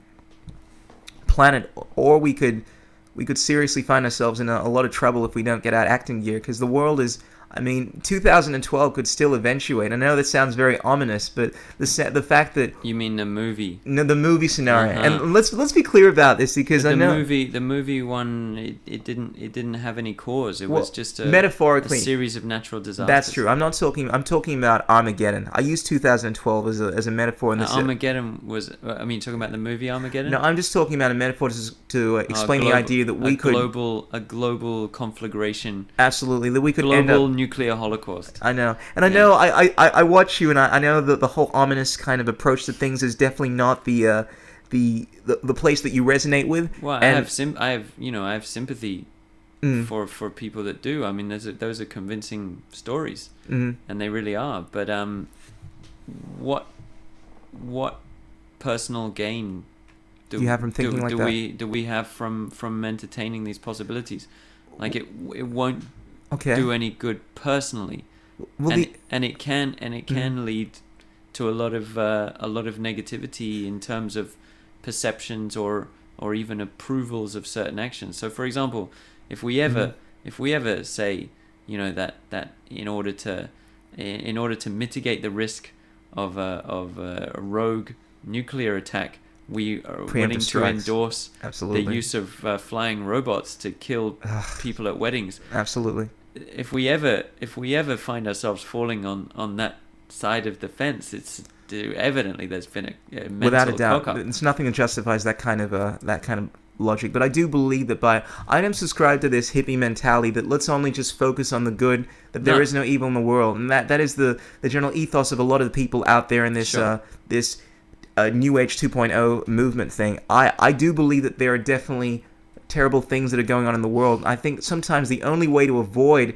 Speaker 1: planet, or we could seriously find ourselves in a lot of trouble if we don't get our acting gear, because the world is, 2012 could still eventuate. I know that sounds very ominous, but the fact that...
Speaker 2: You mean the movie?
Speaker 1: No, the movie scenario. And let's be clear about this, because
Speaker 2: but
Speaker 1: I know
Speaker 2: the movie one, it didn't have any cause. It was just
Speaker 1: metaphorically
Speaker 2: a series of natural disasters.
Speaker 1: That's true. I'm talking about Armageddon. I used 2012 as a metaphor in this.
Speaker 2: Armageddon was. Talking about the movie Armageddon.
Speaker 1: No, I'm just talking about a metaphor to explain the idea that we could
Speaker 2: a global conflagration.
Speaker 1: Absolutely, that we could
Speaker 2: global
Speaker 1: end up
Speaker 2: nuclear holocaust.
Speaker 1: I know, and I know. I watch you, and I know that the whole ominous kind of approach to things is definitely not the place that you resonate with.
Speaker 2: Well, I have sympathy for people that do. I mean, those are convincing stories, and they really are. But what personal gain do
Speaker 1: you have from thinking like that?
Speaker 2: Do we have from entertaining these possibilities? Like it won't do any good personally, and it can lead to a lot of negativity in terms of perceptions or even approvals of certain actions. So, for example, if we ever say, that in order to mitigate the risk of a rogue nuclear attack, we are willing to endorse the use of flying robots to kill people at weddings.
Speaker 1: Absolutely.
Speaker 2: If we ever find ourselves falling on that side of the fence, evidently there's been a mental
Speaker 1: without a doubt,
Speaker 2: cock-up.
Speaker 1: there's nothing that justifies that kind of logic. But I do believe that I am subscribed to this hippie mentality that let's only just focus on the good, that there is no evil in the world, and that is the general ethos of a lot of the people out there in this this New Age 2.0 movement thing. I do believe that there are definitely terrible things that are going on in the world. I think sometimes the only way to avoid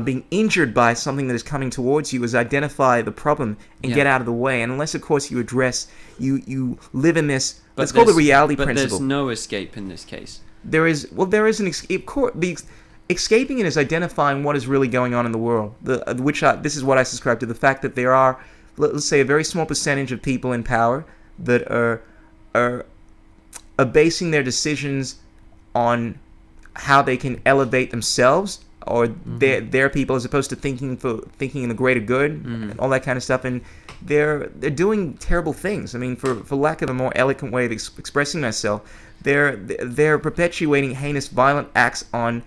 Speaker 1: being injured by something that is coming towards you is identify the problem and get out of the way. And unless, of course, you you live in this. Let's call it the reality principle.
Speaker 2: But there's no escape in this case.
Speaker 1: There is an escape. Escaping it is identifying what is really going on in the world. This is what I subscribe to: the fact that there are, let's say, a very small percentage of people in power that are basing their decisions on how they can elevate themselves or their people, as opposed to thinking in the greater good, and all that kind of stuff. And they're doing terrible things. I mean, for lack of a more eloquent way of expressing myself, they're perpetuating heinous, violent acts on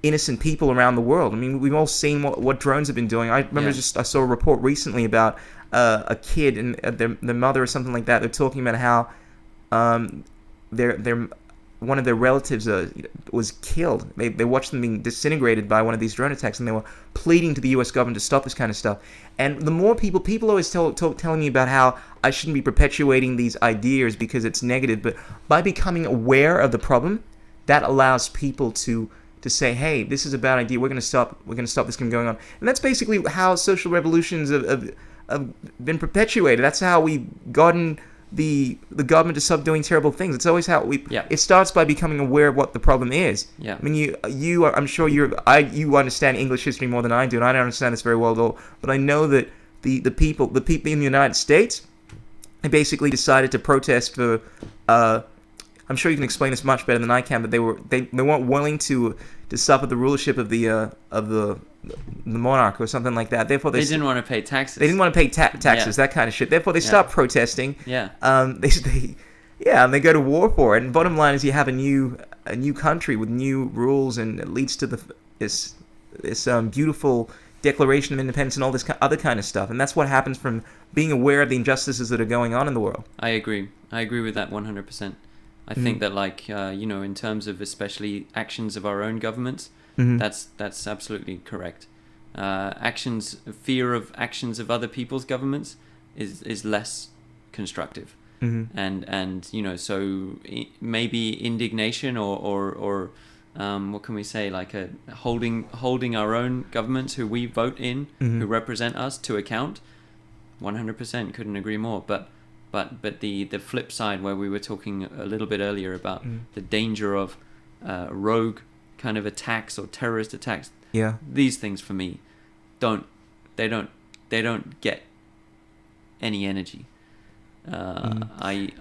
Speaker 1: innocent people around the world. I mean, we've all seen what drones have been doing. I remember I saw a report recently about a kid and their mother or something like that. They're talking about how their one of their relatives was killed. They watched them being disintegrated by one of these drone attacks, and they were pleading to the U.S. government to stop this kind of stuff. And the more people always telling me about how I shouldn't be perpetuating these ideas because it's negative, but by becoming aware of the problem, that allows people to say, hey, this is a bad idea. We're going to stop this from going on. And that's basically how social revolutions have been perpetuated. That's how we've gotten the government to stop doing terrible things. It's always how it starts by becoming aware of what the problem is.
Speaker 2: Yeah.
Speaker 1: I mean, you I'm sure you understand English history more than I do, and I don't understand this very well at all. But I know that the people in the United States, they basically decided to protest for. I'm sure you can explain this much better than I can, but they weren't willing to suffer the rulership of the monarch or something like that. Therefore, they
Speaker 2: didn't want to pay taxes.
Speaker 1: They didn't want to pay taxes, that kind of shit. Therefore, they stopped protesting.
Speaker 2: Yeah.
Speaker 1: And they go to war for it. And bottom line is, you have a new country with new rules, and it leads to this beautiful Declaration of Independence and all this other kind of stuff. And that's what happens from being aware of the injustices that are going on in the world.
Speaker 2: I agree with that 100%. I think that, like, in terms of especially actions of our own governments, that's absolutely correct. Fear of actions of other people's governments is less constructive. And so maybe indignation or what can we say, like holding our own governments who we vote in, who represent us, to account. 100% couldn't agree more. But the flip side, where we were talking a little bit earlier about the danger of rogue kind of attacks or terrorist attacks.
Speaker 1: Yeah.
Speaker 2: These things for me don't get any energy.
Speaker 1: And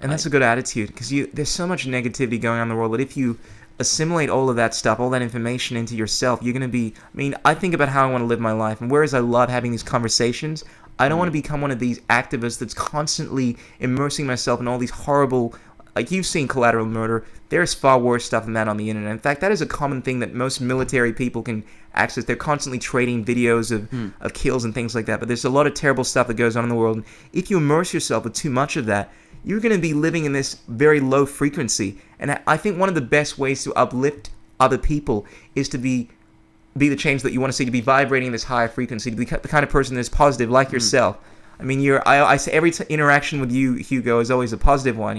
Speaker 1: that's a good attitude, because there's so much negativity going on in the world that if you assimilate all of that stuff, all that information into yourself, you're going to be... I mean, I think about how I want to live my life, and whereas I love having these conversations, I don't want to become one of these activists that's constantly immersing myself in all these horrible... Like, you've seen collateral murder. There's far worse stuff than that on the internet. In fact, that is a common thing that most military people can access. They're constantly trading videos of kills and things like that. But there's a lot of terrible stuff that goes on in the world. And if you immerse yourself with too much of that, you're going to be living in this very low frequency. And I think one of the best ways to uplift other people is to be the change that you want to see, to be vibrating in this higher frequency, to be the kind of person that's positive, like yourself. I mean, I say every interaction with you, Hugo, is always a positive one.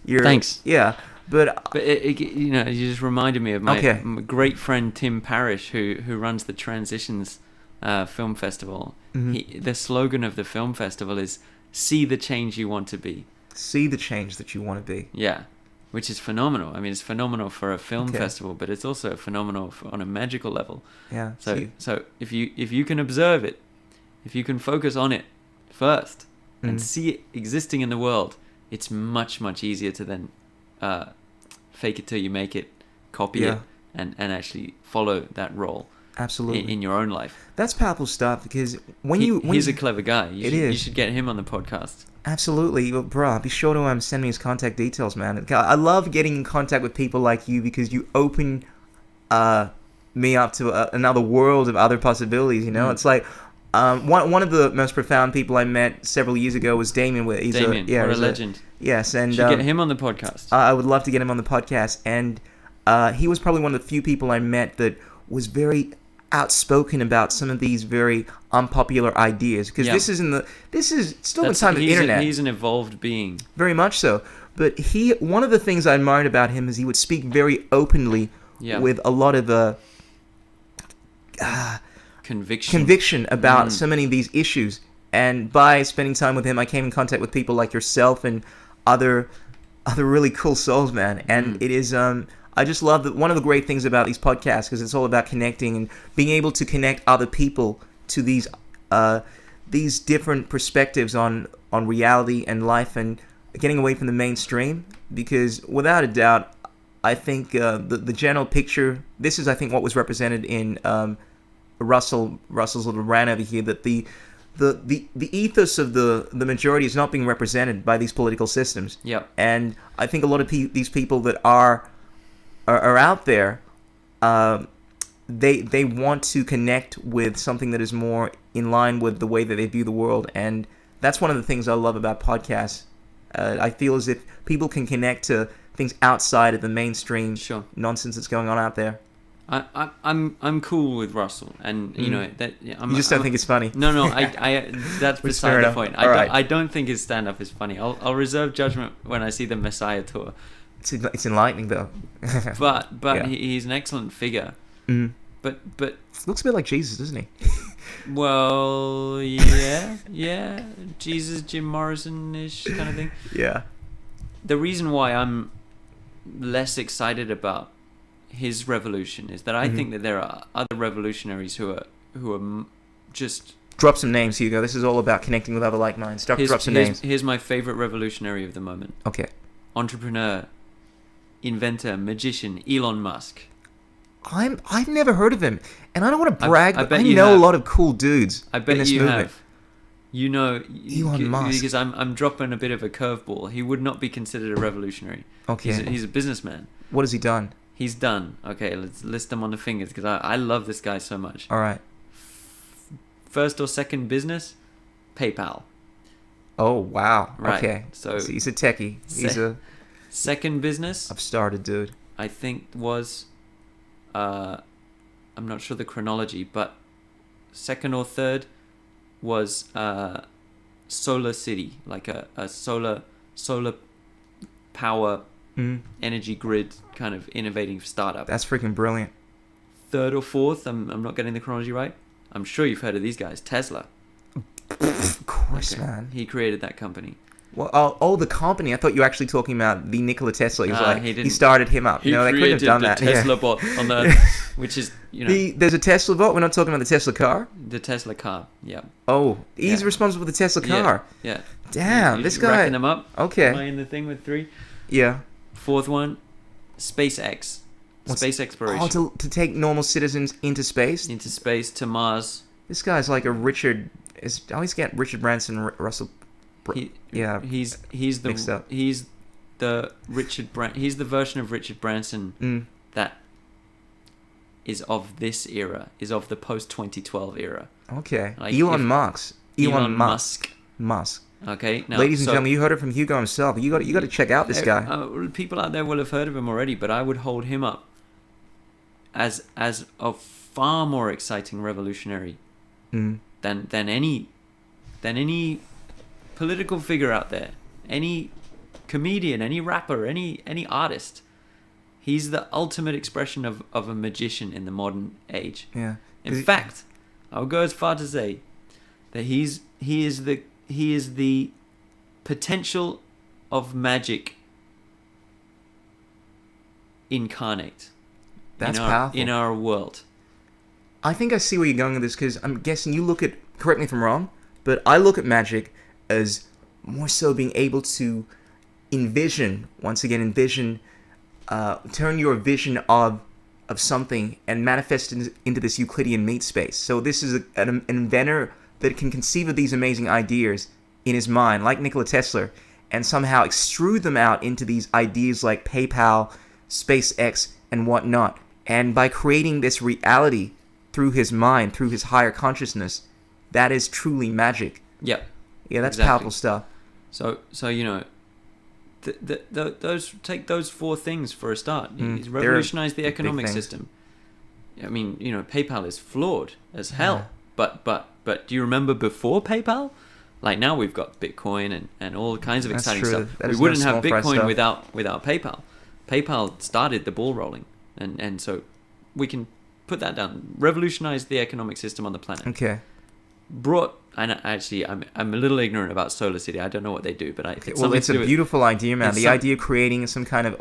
Speaker 1: You're thanks. Yeah, but
Speaker 2: you just reminded me of my great friend Tim Parrish, who runs the Transitions Film Festival. The slogan of the film festival is "See the change you want to be."
Speaker 1: See the change that you want to be.
Speaker 2: Yeah, which is phenomenal. I mean, it's phenomenal for a film festival, but it's also phenomenal on a magical level.
Speaker 1: Yeah.
Speaker 2: So if you can observe it, if you can focus on it first and see it existing in the world, it's much, much easier to then fake it till you make it, copy it, and actually follow that role.
Speaker 1: Absolutely.
Speaker 2: In your own life.
Speaker 1: That's powerful stuff, because
Speaker 2: he's a clever guy. You should get him on the podcast.
Speaker 1: Absolutely. Well, bro, be sure to send me his contact details, man. I love getting in contact with people like you, because you open me up to another world of other possibilities, It's like, One of the most profound people I met several years ago was Damien. He's
Speaker 2: Damien, what a legend.
Speaker 1: Yes, and
Speaker 2: should get him on the podcast.
Speaker 1: I would love to get him on the podcast, and he was probably one of the few people I met that was very outspoken about some of these very unpopular ideas. Because this is still the time of the internet.
Speaker 2: He's an evolved being.
Speaker 1: Very much so. But one of the things I admired about him is he would speak very openly with a lot of conviction about so many of these issues. And by spending time with him, I came in contact with people like yourself and other really cool souls, man. And it is I just love that one of the great things about these podcasts, because it's all about connecting and being able to connect other people to these different perspectives on reality and life and getting away from the mainstream. Because without a doubt, I think the general picture, this is I think what was represented in Russell's little rant over here, that the ethos of the majority is not being represented by these political systems.
Speaker 2: Yep.
Speaker 1: And I think a lot of these people that are out there, they want to connect with something that is more in line with the way that they view the world, and that's one of the things I love about podcasts. I feel as if people can connect to things outside of the mainstream nonsense that's going on out there.
Speaker 2: I'm cool with Russell, and you know that. You
Speaker 1: just don't think it's funny.
Speaker 2: No, I that's beside the point. I don't think his stand-up is funny. I'll reserve judgment when I see the Messiah tour.
Speaker 1: It's enlightening though.
Speaker 2: but he's an excellent figure. But
Speaker 1: looks a bit like Jesus, doesn't he?
Speaker 2: Well, yeah, Jesus, Jim Morrison-ish kind of thing. Yeah. The reason why I'm less excited about his revolution is that I think that there are other revolutionaries who are just...
Speaker 1: Drop some names, Hugo. This is all about connecting with other like minds. Drop some names.
Speaker 2: Here's my favorite revolutionary of the moment.
Speaker 1: Okay.
Speaker 2: Entrepreneur, inventor, magician, Elon Musk.
Speaker 1: I've never heard of him, and I don't want to brag, but I know a lot of cool dudes in this movement.
Speaker 2: Have. You know
Speaker 1: Elon Musk,
Speaker 2: because I'm dropping a bit of a curveball. He would not be considered a revolutionary.
Speaker 1: Okay.
Speaker 2: He's a businessman.
Speaker 1: What has he done?
Speaker 2: He's done. Okay, let's list them on the fingers because I love this guy so much.
Speaker 1: All right.
Speaker 2: First or second business, PayPal.
Speaker 1: Oh wow.
Speaker 2: Right.
Speaker 1: Okay. So he's a techie. He's a
Speaker 2: second business.
Speaker 1: I've started, dude.
Speaker 2: I think was. I'm not sure the chronology, but second or third was Solar City, like a solar power energy grid kind of innovating startup.
Speaker 1: That's freaking brilliant.
Speaker 2: Third or fourth, I'm not getting the chronology right. I'm sure you've heard of these guys. Tesla.
Speaker 1: Of course, man.
Speaker 2: He created that company.
Speaker 1: Well, the company. I thought you were actually talking about the Nikola Tesla. He was he started him up. No, they couldn't have done that.
Speaker 2: He created the Tesla bot on the, which is, you know.
Speaker 1: There's a Tesla bot. We're not talking about the Tesla car.
Speaker 2: The Tesla car, yeah.
Speaker 1: Oh, he's responsible for the Tesla car.
Speaker 2: Yeah.
Speaker 1: Damn, this guy.
Speaker 2: Racking them up.
Speaker 1: Okay.
Speaker 2: Am I in the thing with 3?
Speaker 1: Yeah.
Speaker 2: Fourth one, SpaceX. Space exploration.
Speaker 1: Oh, to take normal citizens into space?
Speaker 2: Into space, to Mars.
Speaker 1: This guy's like a Richard... I always get Richard Branson, Russell...
Speaker 2: He's the version of Richard Branson that is of this era, is of the post 2012 era.
Speaker 1: Okay. Like Elon Musk.
Speaker 2: Okay. Now,
Speaker 1: ladies and gentlemen, you heard it from Hugo himself. You got to check out this guy.
Speaker 2: People out there will have heard of him already, but I would hold him up as a far more exciting revolutionary than any political figure out there, any comedian, any rapper, any artist. He's the ultimate expression of a magician in the modern age.
Speaker 1: Yeah.
Speaker 2: In fact, I would go as far to say that he is the potential of magic incarnate.
Speaker 1: That's powerful.
Speaker 2: In our world.
Speaker 1: I think I see where you're going with this, because I'm guessing you look at, correct me if I'm wrong, but I look at magic as more so being able to envision, turn your vision of something and manifest it into this Euclidean meat space. So this is an inventor that can conceive of these amazing ideas in his mind, like Nikola Tesla, and somehow extrude them out into these ideas like PayPal, SpaceX, and whatnot. And by creating this reality through his mind, through his higher consciousness, that is truly magic.
Speaker 2: Yep.
Speaker 1: Yeah, that's
Speaker 2: Exactly.
Speaker 1: powerful stuff.
Speaker 2: So you know, take those four things for a start. He's
Speaker 1: They're
Speaker 2: revolutionized the
Speaker 1: big
Speaker 2: economic
Speaker 1: things.
Speaker 2: system. I mean, you know, PayPal is flawed as hell. But do you remember before PayPal? Like now we've got Bitcoin and all kinds of
Speaker 1: That's
Speaker 2: exciting
Speaker 1: true.
Speaker 2: stuff.
Speaker 1: That
Speaker 2: We
Speaker 1: is
Speaker 2: wouldn't
Speaker 1: no
Speaker 2: have
Speaker 1: small fry
Speaker 2: Bitcoin
Speaker 1: stuff.
Speaker 2: without PayPal. PayPal started the ball rolling, and so we can put that down. Revolutionized the economic system on the planet.
Speaker 1: Okay.
Speaker 2: And actually, I'm a little ignorant about Solar City. I don't know what they do, but
Speaker 1: It's a beautiful idea, man.
Speaker 2: it's
Speaker 1: The
Speaker 2: some-
Speaker 1: idea of creating some kind of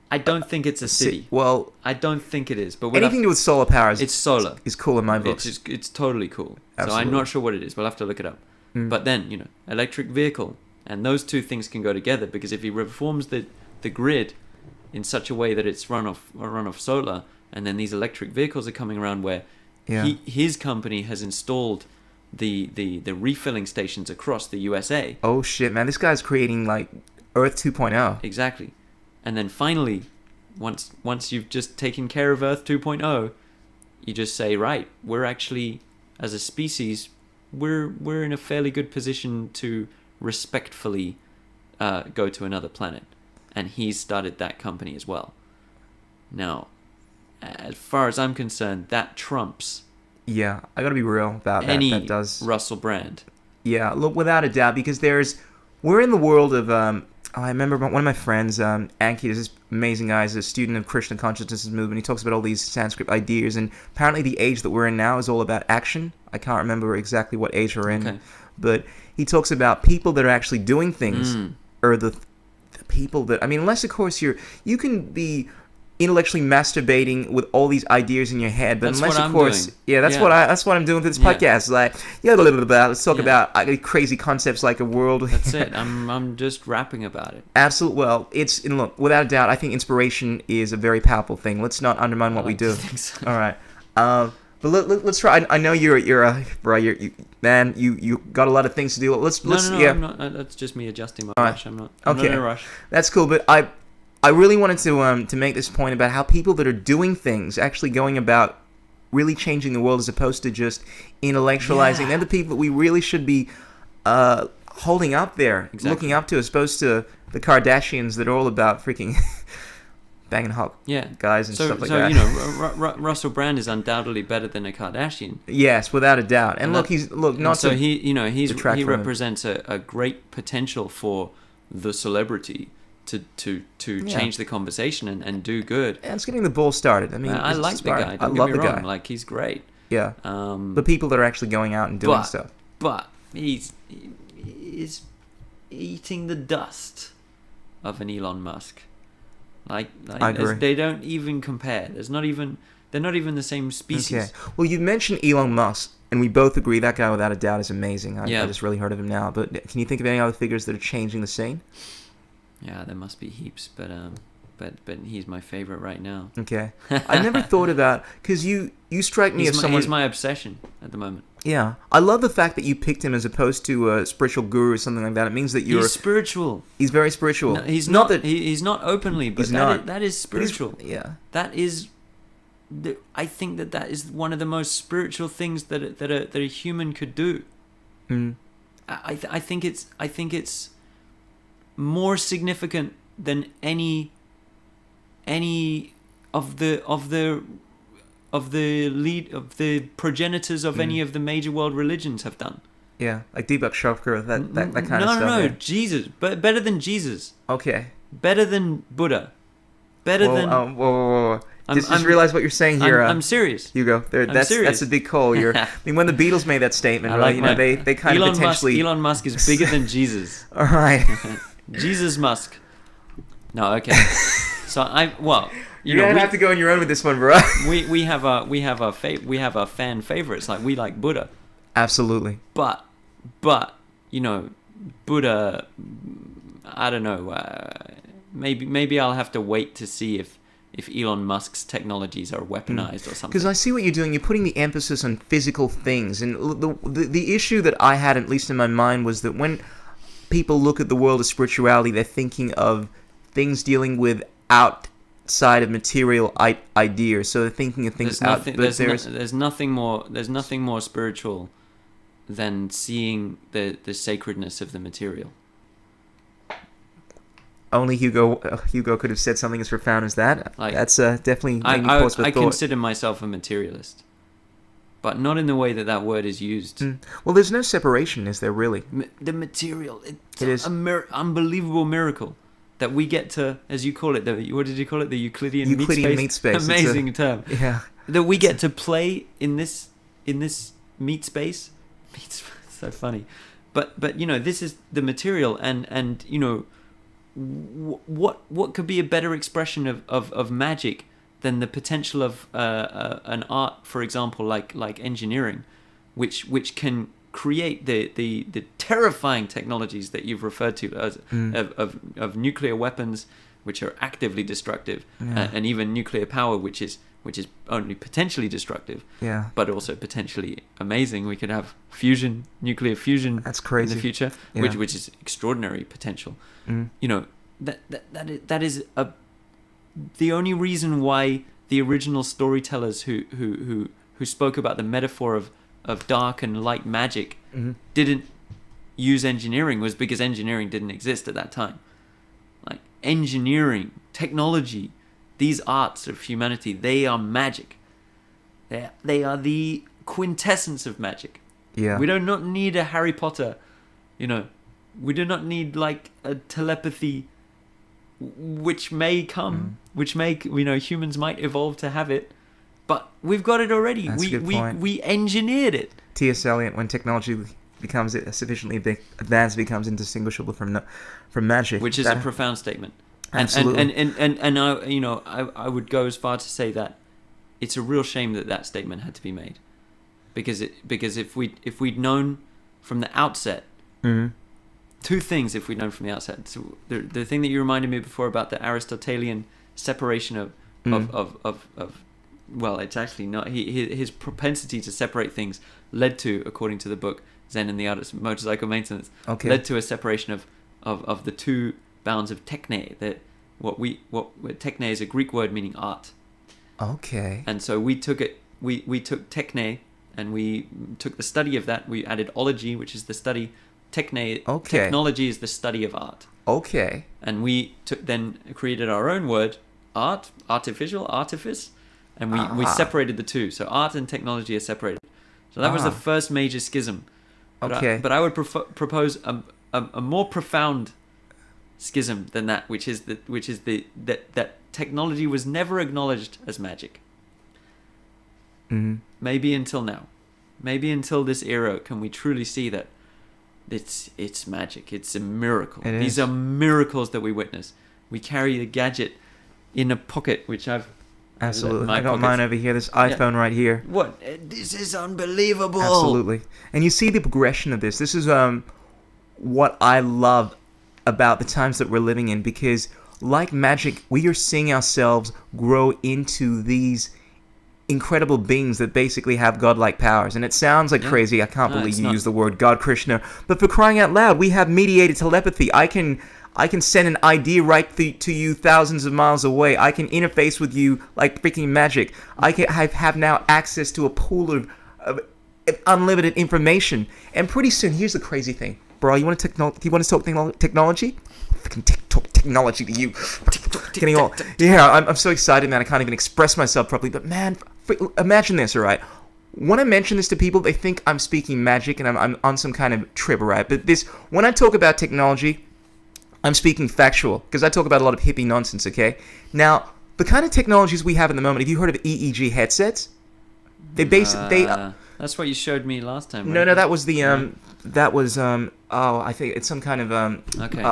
Speaker 2: I don't think it's a city.
Speaker 1: well,
Speaker 2: I don't think it is. But we'll
Speaker 1: anything to do with solar power
Speaker 2: it's solar.
Speaker 1: is cool in my books.
Speaker 2: It's totally cool. So
Speaker 1: Absolutely.
Speaker 2: I'm not sure what it is. We'll have to look it up. But then, you know, electric vehicle, and those two things can go together, because if he reforms the grid in such a way that it's run off solar, and then these electric vehicles are coming around where his company has installed the refilling stations across the USA.
Speaker 1: Oh shit, man! This guy's creating like Earth 2.0.
Speaker 2: Exactly. And then finally, once you've just taken care of Earth 2.0, you just say, right, we're actually, as a species, we're in a fairly good position to respectfully go to another planet. And he's started that company as well. Now, as far as I'm concerned, that trumps
Speaker 1: Yeah, I gotta be real about that.
Speaker 2: any
Speaker 1: That does.
Speaker 2: Russell Brand.
Speaker 1: Yeah, look, without a doubt, because we're in the world of. I remember one of my friends, Anki, is this amazing guy. He's a student of Krishna consciousness movement. He talks about all these Sanskrit ideas, and apparently the age that we're in now is all about action. I can't remember exactly what age we're in,
Speaker 2: Okay.
Speaker 1: but he talks about people that are actually doing things, or the people that. I mean, unless of course you can be intellectually masturbating with all these ideas in your head, but
Speaker 2: That's
Speaker 1: unless
Speaker 2: what
Speaker 1: of
Speaker 2: I'm
Speaker 1: course
Speaker 2: doing.
Speaker 1: yeah that's
Speaker 2: Yeah.
Speaker 1: what I'm doing with this
Speaker 2: Yeah.
Speaker 1: podcast. Like blah, blah, blah, blah. Let's talk
Speaker 2: Yeah.
Speaker 1: about crazy concepts like a world.
Speaker 2: That's it. I'm just rapping about it.
Speaker 1: Absolutely. Well, and look, without a doubt, I think inspiration is a very powerful thing. Let's not undermine what we
Speaker 2: like to
Speaker 1: do.
Speaker 2: think so.
Speaker 1: All right. But let's try. I know you're a bro. Man. You got a lot of things to do. Let's
Speaker 2: No,
Speaker 1: yeah.
Speaker 2: I'm not. That's just me adjusting my
Speaker 1: All right.
Speaker 2: rush. I'm not
Speaker 1: Okay.
Speaker 2: in a rush.
Speaker 1: That's cool. But I really wanted to make this point about how people that are doing things, actually going about really changing the world, as opposed to just intellectualizing.
Speaker 2: Yeah.
Speaker 1: They're the people that we really should be holding up there,
Speaker 2: Exactly.
Speaker 1: looking up to, as opposed to the Kardashians that are all about freaking banging hot
Speaker 2: Yeah.
Speaker 1: guys and stuff like
Speaker 2: so
Speaker 1: that.
Speaker 2: you know, Russell Brand is undoubtedly better than a Kardashian.
Speaker 1: Yes, without a doubt. And look,
Speaker 2: that-
Speaker 1: not
Speaker 2: so
Speaker 1: to
Speaker 2: he
Speaker 1: detract
Speaker 2: he
Speaker 1: from him.
Speaker 2: represents a great potential for the celebrity to change the conversation and do good.
Speaker 1: And it's getting the ball started. I mean,
Speaker 2: I
Speaker 1: it's
Speaker 2: like the
Speaker 1: inspiring.
Speaker 2: guy. Don't
Speaker 1: I
Speaker 2: get
Speaker 1: love
Speaker 2: me
Speaker 1: the
Speaker 2: wrong.
Speaker 1: guy.
Speaker 2: Like, he's great.
Speaker 1: Yeah.
Speaker 2: Um,
Speaker 1: The people that are actually going out and doing
Speaker 2: but
Speaker 1: stuff.
Speaker 2: but he's eating the dust of an Elon Musk. Like
Speaker 1: I agree.
Speaker 2: they don't even compare. They're not even the same species.
Speaker 1: Okay. Well, you mentioned Elon Musk, and we both agree that guy, without a doubt, is amazing. I just really heard of him now. But can you think of any other figures that are changing the scene?
Speaker 2: Yeah, there must be heaps, but he's my favorite right now.
Speaker 1: Okay. I never thought about, because you strike me as someone.
Speaker 2: He's my obsession at the moment.
Speaker 1: Yeah. I love the fact that you picked him as opposed to a spiritual guru or something like that. It means that
Speaker 2: He's spiritual.
Speaker 1: he's very spiritual.
Speaker 2: No, he's
Speaker 1: not
Speaker 2: not.
Speaker 1: that
Speaker 2: He's not openly, but
Speaker 1: He's not.
Speaker 2: that is
Speaker 1: but he's-
Speaker 2: spiritual.
Speaker 1: Yeah.
Speaker 2: That is. I think that is one of the most spiritual things that a human could do.
Speaker 1: Mm.
Speaker 2: I think it's more significant than any of the progenitors of any of the major world religions have done.
Speaker 1: Yeah. Like Deepak Chopra, that kind of stuff.
Speaker 2: No,
Speaker 1: yeah.
Speaker 2: Jesus, but better than Jesus,
Speaker 1: Okay.
Speaker 2: better than Buddha, better than.
Speaker 1: Whoa. Just
Speaker 2: I'm-
Speaker 1: realize what you're saying here.
Speaker 2: I'm serious.
Speaker 1: Hugo, that's
Speaker 2: serious.
Speaker 1: a big call. I mean, when the Beatles made that statement,
Speaker 2: I
Speaker 1: well,
Speaker 2: like
Speaker 1: they kind
Speaker 2: Elon
Speaker 1: of potentially.
Speaker 2: Elon Musk is bigger than Jesus.
Speaker 1: All right.
Speaker 2: Jesus Musk. No, okay. So
Speaker 1: You're gonna have to go on your own with this one, bro.
Speaker 2: we have our fan favorites, like we like Buddha,
Speaker 1: Absolutely.
Speaker 2: but Buddha, I don't know. Maybe I'll have to wait to see if Elon Musk's technologies are weaponized or something.
Speaker 1: Because I see what you're doing. You're putting the emphasis on physical things, and the issue that I had, at least in my mind, was that when people look at the world of spirituality, they're thinking of things dealing with outside of material ideas. So they're thinking of things
Speaker 2: There's
Speaker 1: out. But
Speaker 2: nothing more spiritual than seeing the sacredness of the material.
Speaker 1: Only Hugo could have said something as profound as that.
Speaker 2: Like,
Speaker 1: That's definitely made me pause for
Speaker 2: I
Speaker 1: thought.
Speaker 2: consider myself a materialist, but not in the way that word is used.
Speaker 1: Well, there's no separation, is there really?
Speaker 2: The material, it's
Speaker 1: It is.
Speaker 2: unbelievable miracle that we get to, as you call it, what did you call it? The Euclidean
Speaker 1: Meat space.
Speaker 2: Amazing term.
Speaker 1: Yeah.
Speaker 2: That we get to play in this meat space. So funny, but this is the material, and what could be a better expression of magic than the potential of an art, for example, like engineering, which can create the terrifying technologies that you've referred to as of nuclear weapons, which are actively destructive, and even nuclear power, which is only potentially destructive, but also potentially amazing. We could have nuclear fusion.
Speaker 1: That's crazy.
Speaker 2: In the future, which is extraordinary potential. That is the only reason why the original storytellers who spoke about the metaphor of dark and light magic didn't use engineering was because engineering didn't exist at that time. Like engineering, technology, these arts of humanity, they are magic. They are the quintessence of magic.
Speaker 1: Yeah.
Speaker 2: We do not need a Harry Potter, we do not need like a telepathy, which may come, which may, humans might evolve to have it, but we've got it already.
Speaker 1: That's a good point.
Speaker 2: We engineered it.
Speaker 1: T.S. Eliot, when technology becomes sufficiently advanced, becomes indistinguishable from magic.
Speaker 2: Which is a profound statement.
Speaker 1: Absolutely.
Speaker 2: And I would go as far to say that it's a real shame that statement had to be made, because if we'd known from the outset, two things. If we'd known from the outset, so the thing that you reminded me before about the Aristotelian separation of well, it's actually not. His propensity to separate things led to, according to the book Zen and the Art of Motorcycle Maintenance, led to a separation of the two bounds of techne. That what techne is a Greek word meaning art.
Speaker 1: Okay.
Speaker 2: And so we took took techne, and we took the study of that. We added ology, which is the study. Technology is the study of art.
Speaker 1: Okay.
Speaker 2: And we then created our own word, art, artificial, artifice, and we separated the two. So art and technology are separated. So that was the first major schism. But I would propose a more profound schism than that, which is that technology was never acknowledged as magic. Maybe until now, maybe until this era, can we truly see that it's magic. It's a miracle. These are miracles that we witness. We carry a gadget in a pocket, which I've
Speaker 1: absolutely. I got mine over here. This iPhone right here.
Speaker 2: What? This is unbelievable.
Speaker 1: Absolutely. And you see the progression of this. This is what I love about the times that we're living in, because like magic, we are seeing ourselves grow into these incredible beings that basically have godlike powers. And it sounds like crazy. I can't believe you use the word God, Krishna. But for crying out loud, we have mediated telepathy. I can send an idea right to you thousands of miles away. I can interface with you like freaking magic. I have now access to a pool of unlimited information. And pretty soon, here's the crazy thing. Bro, you want to talk technology? Fucking talk technology to you. I'm so excited, man. I can't even express myself properly. But man, imagine this, all right? When I mention this to people, they think I'm speaking magic and I'm on some kind of trip, all right? But when I talk about technology, I'm speaking factual, because I talk about a lot of hippie nonsense, okay? Now, the kind of technologies we have at the moment, have you heard of EEG headsets?
Speaker 2: That's what you showed me last time, right?
Speaker 1: No, that was I think it's some kind of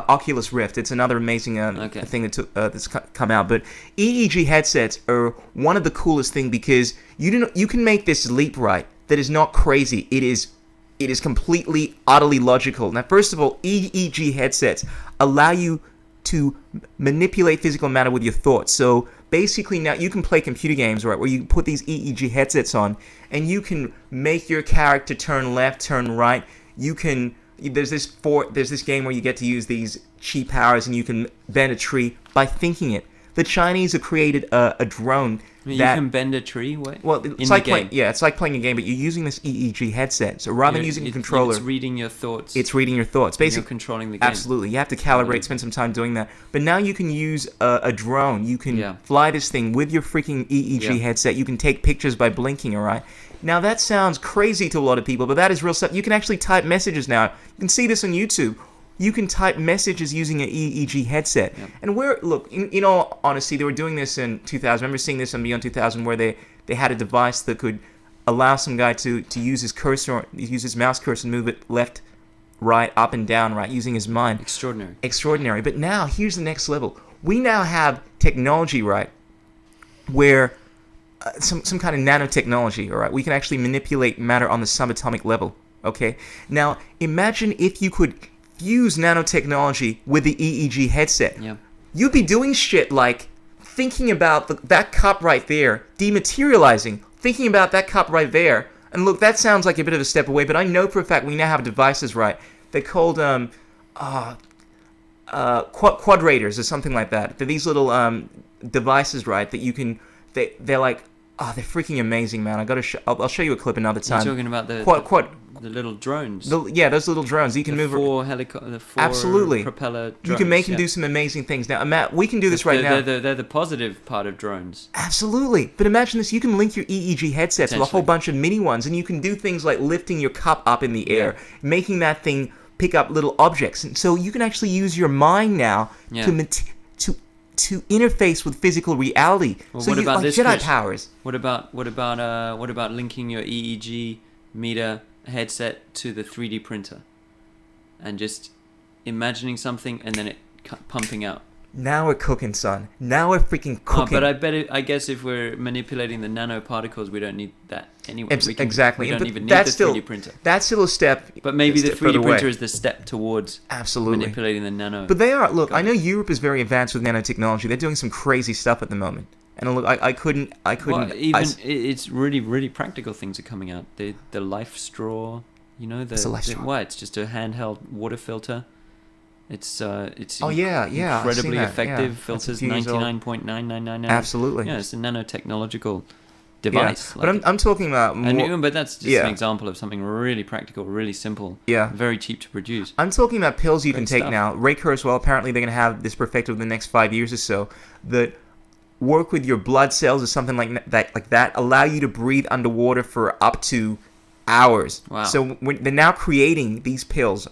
Speaker 1: Oculus Rift. It's another amazing thing that's come out. But EEG headsets are one of the coolest thing, because you can make this leap right. That is not crazy. It is completely, utterly logical. Now, first of all, EEG headsets allow you to manipulate physical matter with your thoughts. So basically now you can play computer games, right, where you put these EEG headsets on and you can make your character turn left, turn right. There's this game where you get to use these chi powers and you can bend a tree by thinking it. The Chinese have created a drone
Speaker 2: You
Speaker 1: that
Speaker 2: can bend a tree. Wait.
Speaker 1: well, it's like playing, it's like playing a game, but you're using this EEG headset. So rather than using a controller,
Speaker 2: it's reading your thoughts.
Speaker 1: it's reading your thoughts.
Speaker 2: You're
Speaker 1: Basically,
Speaker 2: controlling the game.
Speaker 1: absolutely. You have to calibrate, spend some time doing that. But now you can use a drone. You can
Speaker 2: Yeah.
Speaker 1: fly this thing with your freaking EEG
Speaker 2: Yeah.
Speaker 1: headset. You can take pictures by blinking, all right? Now, that sounds crazy to a lot of people, but that is real stuff. You can actually type messages now. You can see this on YouTube. You can type messages using an EEG headset.
Speaker 2: Yep.
Speaker 1: And look, in all honesty, they were doing this in 2000. I remember seeing this on Beyond 2000 where they had a device that could allow some guy to use his cursor, use his mouse cursor and move it left, right, up and down, right, using his mind. Extraordinary. But now, here's the next level. We now have technology, right, where some kind of nanotechnology, all right? We can actually manipulate matter on the subatomic level, okay? Now, imagine if you could fuse nanotechnology with the EEG headset.
Speaker 2: Yeah.
Speaker 1: You'd be doing shit like thinking about that cup right there, dematerializing, thinking about that cup right there. And look, that sounds like a bit of a step away, but I know for a fact we now have devices, right? They're called quadrators or something like that. They're these little devices, right, that you can... They're like... they're freaking amazing, man. I'll show you a clip another time.
Speaker 2: You're talking about the little drones.
Speaker 1: Those little drones. You can move...
Speaker 2: The four
Speaker 1: absolutely.
Speaker 2: Propeller drones.
Speaker 1: You can make and do some amazing things. Now, Matt, we can do this right now.
Speaker 2: They're the positive part of drones.
Speaker 1: Absolutely. But imagine this. You can link your EEG headsets with a whole bunch of mini ones, and you can do things like lifting your cup up in the air, making that thing pick up little objects. And so you can actually use your mind now to interface with physical reality.
Speaker 2: Well,
Speaker 1: so
Speaker 2: what about this,
Speaker 1: Jedi
Speaker 2: Chris?
Speaker 1: powers.
Speaker 2: What about linking your EEG meter headset to the 3D printer, and just imagining something and then it pumping out?
Speaker 1: Now we're cooking, son. Now we're freaking cooking.
Speaker 2: But I guess if we're manipulating the nanoparticles, we don't need that anyway.
Speaker 1: Exactly.
Speaker 2: We don't
Speaker 1: But
Speaker 2: even need
Speaker 1: that's
Speaker 2: the 3D
Speaker 1: still,
Speaker 2: printer.
Speaker 1: That's still a step.
Speaker 2: But maybe the
Speaker 1: step further
Speaker 2: 3D printer
Speaker 1: away.
Speaker 2: is the step towards
Speaker 1: absolutely
Speaker 2: manipulating the nano.
Speaker 1: But they are. Look, I know Europe is very advanced with nanotechnology. They're doing some crazy stuff at the moment. And look, I couldn't.
Speaker 2: Well, it's really, really practical things are coming out. The life straw, you know,
Speaker 1: It's a life straw.
Speaker 2: It's just a handheld water filter. It's
Speaker 1: I've
Speaker 2: incredibly
Speaker 1: seen that.
Speaker 2: effective.
Speaker 1: Yeah.
Speaker 2: Filters
Speaker 1: That's a few years old.
Speaker 2: 99.9999.
Speaker 1: Absolutely.
Speaker 2: Yeah, it's a nanotechnological device.
Speaker 1: Yeah. But I'm talking about more.
Speaker 2: But that's just an example of something really practical, really simple.
Speaker 1: Yeah.
Speaker 2: Very cheap to produce.
Speaker 1: I'm talking about pills you
Speaker 2: Great
Speaker 1: can take
Speaker 2: stuff.
Speaker 1: now. Ray Kurzweil, apparently they're going to have this perfected within the next 5 years or so, that work with your blood cells or something like that, allow you to breathe underwater for up to hours.
Speaker 2: Wow.
Speaker 1: So they're now creating these pills.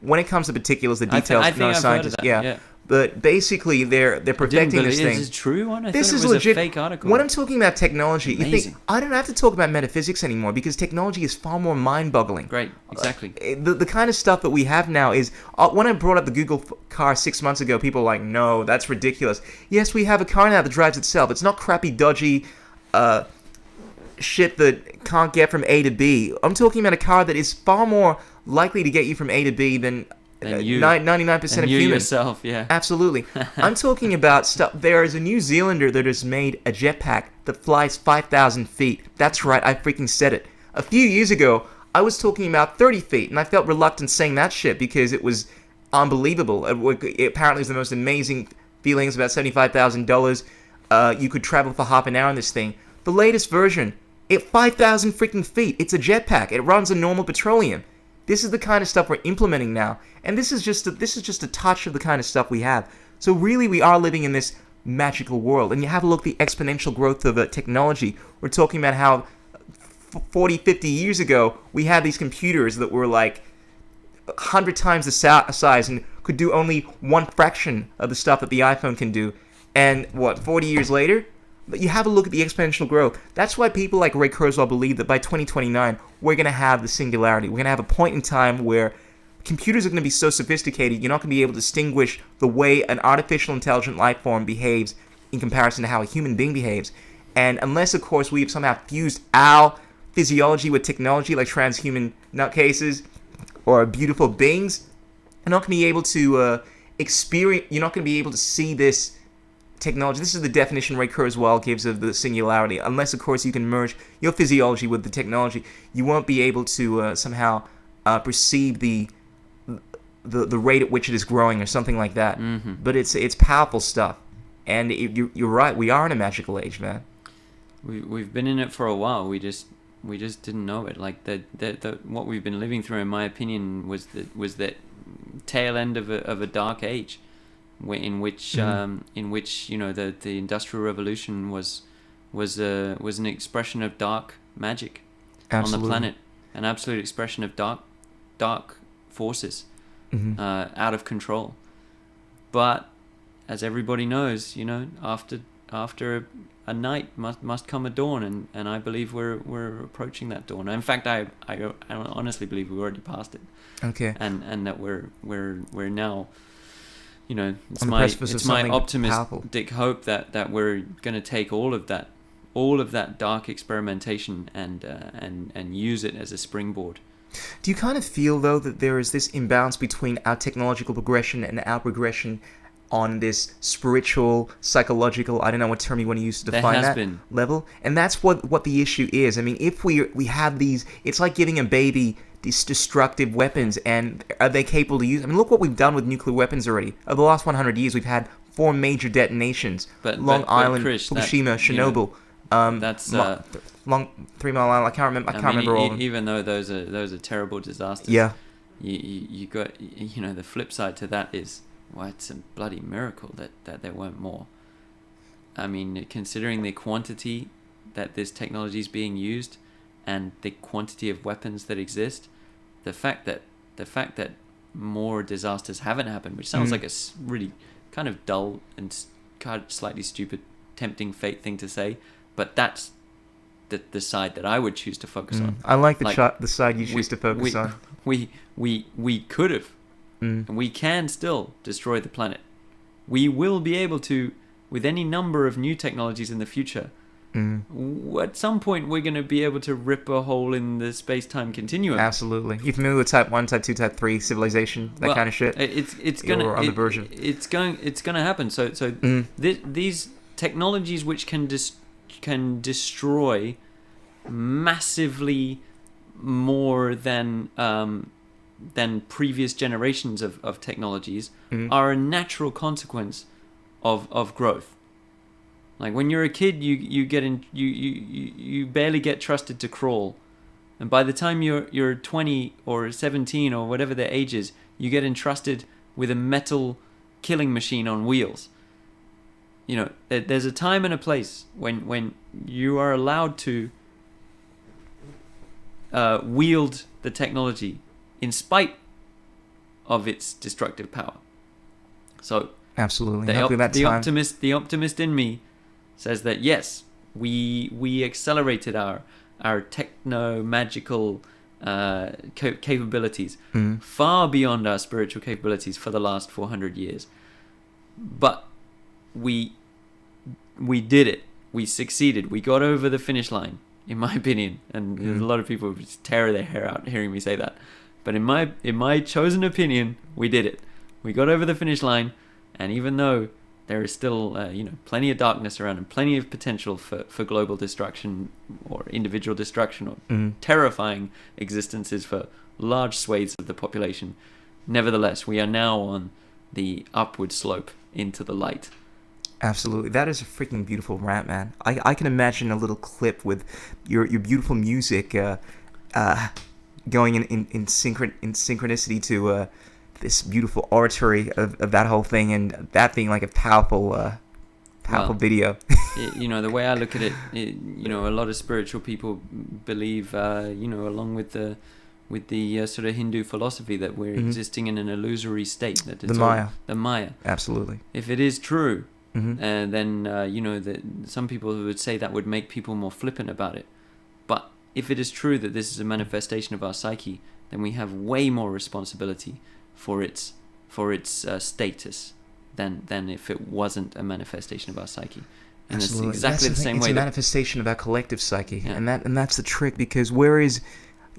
Speaker 1: When it comes to particulars, the details,
Speaker 2: I think I've heard of
Speaker 1: scientists,
Speaker 2: that,
Speaker 1: yeah. But basically, they're perfecting this thing.
Speaker 2: Is this true one? I
Speaker 1: This
Speaker 2: thought
Speaker 1: is
Speaker 2: it was
Speaker 1: legit.
Speaker 2: a fake article.
Speaker 1: When I'm talking about technology, you
Speaker 2: Amazing.
Speaker 1: think I don't have to talk about metaphysics anymore because technology is far more mind-boggling.
Speaker 2: Great, exactly.
Speaker 1: The kind of stuff that we have now is... when I brought up the Google car 6 months ago, people were like, no, that's ridiculous. Yes, we have a car now that drives itself. It's not crappy, dodgy shit that can't get from A to B. I'm talking about a car that is far more likely to get you from A to B than... 99% of
Speaker 2: you
Speaker 1: humans.
Speaker 2: yourself, yeah.
Speaker 1: Absolutely. I'm talking about stuff. There is a New Zealander that has made a jetpack that flies 5,000 feet. That's right, I freaking said it. A few years ago, I was talking about 30 feet, and I felt reluctant saying that shit because it was unbelievable. It apparently was the most amazing feelings, about $75,000. You could travel for half an hour on this thing. The latest version, 5,000 freaking feet. It's a jetpack. It runs on normal petroleum. This is the kind of stuff we're implementing now, and this is just a touch of the kind of stuff we have. So really, we are living in this magical world. And you have a look at the exponential growth of technology. We're talking about how 40, 50 years ago, we had these computers that were like 100 times the size and could do only one fraction of the stuff that the iPhone can do. And 40 years later? But you have a look at the exponential growth. That's why people like Ray Kurzweil believe that by 2029, we're going to have the singularity. We're going to have a point in time where computers are going to be so sophisticated, you're not going to be able to distinguish the way an artificial intelligent life form behaves in comparison to how a human being behaves. And unless, of course, we've somehow fused our physiology with technology like transhuman nutcases or beautiful beings, you're not going to be able to experience, you're not going to be able to see this technology. This is the definition Ray Kurzweil gives of the singularity. Unless, of course, you can merge your physiology with the technology, you won't be able to somehow perceive the rate at which it is growing or something like that.
Speaker 2: Mm-hmm.
Speaker 1: But it's powerful stuff. And you're right. We are in a magical age, man.
Speaker 2: We've been in it for a while. We just didn't know it. Like the what we've been living through, in my opinion, was that tail end of a dark age, in which the Industrial Revolution was an expression of dark magic.
Speaker 1: Absolutely.
Speaker 2: On the planet, an absolute expression of dark forces, out of control. But as everybody knows, after a night must come a dawn, and I believe we're approaching that dawn. In fact, I honestly believe we've already passed it.
Speaker 1: Okay.
Speaker 2: And that we're now, it's
Speaker 1: On the
Speaker 2: my
Speaker 1: precipice of
Speaker 2: it's my
Speaker 1: something powerful.
Speaker 2: optimistic hope that we're going to take all of that dark experimentation and use it as a springboard.
Speaker 1: Do you kind of feel, though, that there is this imbalance between our technological progression and our progression on this spiritual, psychological, I don't know what term you want to use to define that level? And that's what the issue is. I mean, if we have these, it's like giving a baby these destructive weapons, and are they capable to use? I mean, look what we've done with nuclear weapons already. Over the last 100 years, we've had 4 major detonations. Long Island,
Speaker 2: Chris,
Speaker 1: Fukushima, Chernobyl.
Speaker 2: That's
Speaker 1: long 3 Mile Island. I can't remember all of them.
Speaker 2: Even though those are terrible disasters.
Speaker 1: Yeah.
Speaker 2: You got the flip side to that is, well, it's a bloody miracle that there weren't more. I mean, considering the quantity that this technology is being used and the quantity of weapons that exist, the fact that more disasters haven't happened, which sounds like a really kind of dull and kind of slightly stupid, tempting fate thing to say, but that's the side that I would choose to focus on.
Speaker 1: I like the side you choose to focus on.
Speaker 2: We could have, and we can still destroy the planet. We will be able to, with any number of new technologies in the future. At some point, we're going to be able to rip a hole in the space-time continuum.
Speaker 1: Absolutely. You familiar with Type 1, Type 2, Type 3 civilization, that kind of shit?
Speaker 2: It's going to happen. So these technologies which can destroy massively more than previous generations of technologies are a natural consequence of growth. Like when you're a kid, you barely get trusted to crawl, and by the time you're 20 or 17 or whatever their age is, you get entrusted with a metal killing machine on wheels. There's a time and a place when you are allowed to wield the technology in spite of its destructive power. So
Speaker 1: absolutely,
Speaker 2: the optimist in me says that yes, we accelerated our techno magical capabilities far beyond our spiritual capabilities for the last 400 years, but we did it. We succeeded. We got over the finish line, in my opinion. And there's a lot of people who just tear their hair out hearing me say that. But in my chosen opinion, we did it. We got over the finish line, and even though there is still plenty of darkness around and plenty of potential for global destruction or individual destruction or terrifying existences for large swathes of the population, nevertheless, we are now on the upward slope into the light.
Speaker 1: Absolutely. That is a freaking beautiful rant, man. I can imagine a little clip with your beautiful music going in synchronicity to this beautiful oratory of that whole thing, and that being like a powerful video.
Speaker 2: The way I look at it, a lot of spiritual people believe, along with the sort of Hindu philosophy, that we're existing in an illusory state. That it's the Maya.
Speaker 1: Absolutely.
Speaker 2: If it is true, then that some people would say that would make people more flippant about it. But if it is true that this is a manifestation of our psyche, then we have way more responsibility for its status than if it wasn't a manifestation of our psyche. And
Speaker 1: absolutely.
Speaker 2: It's exactly the same way.
Speaker 1: It's a manifestation of our collective psyche, and that's the trick. Because whereas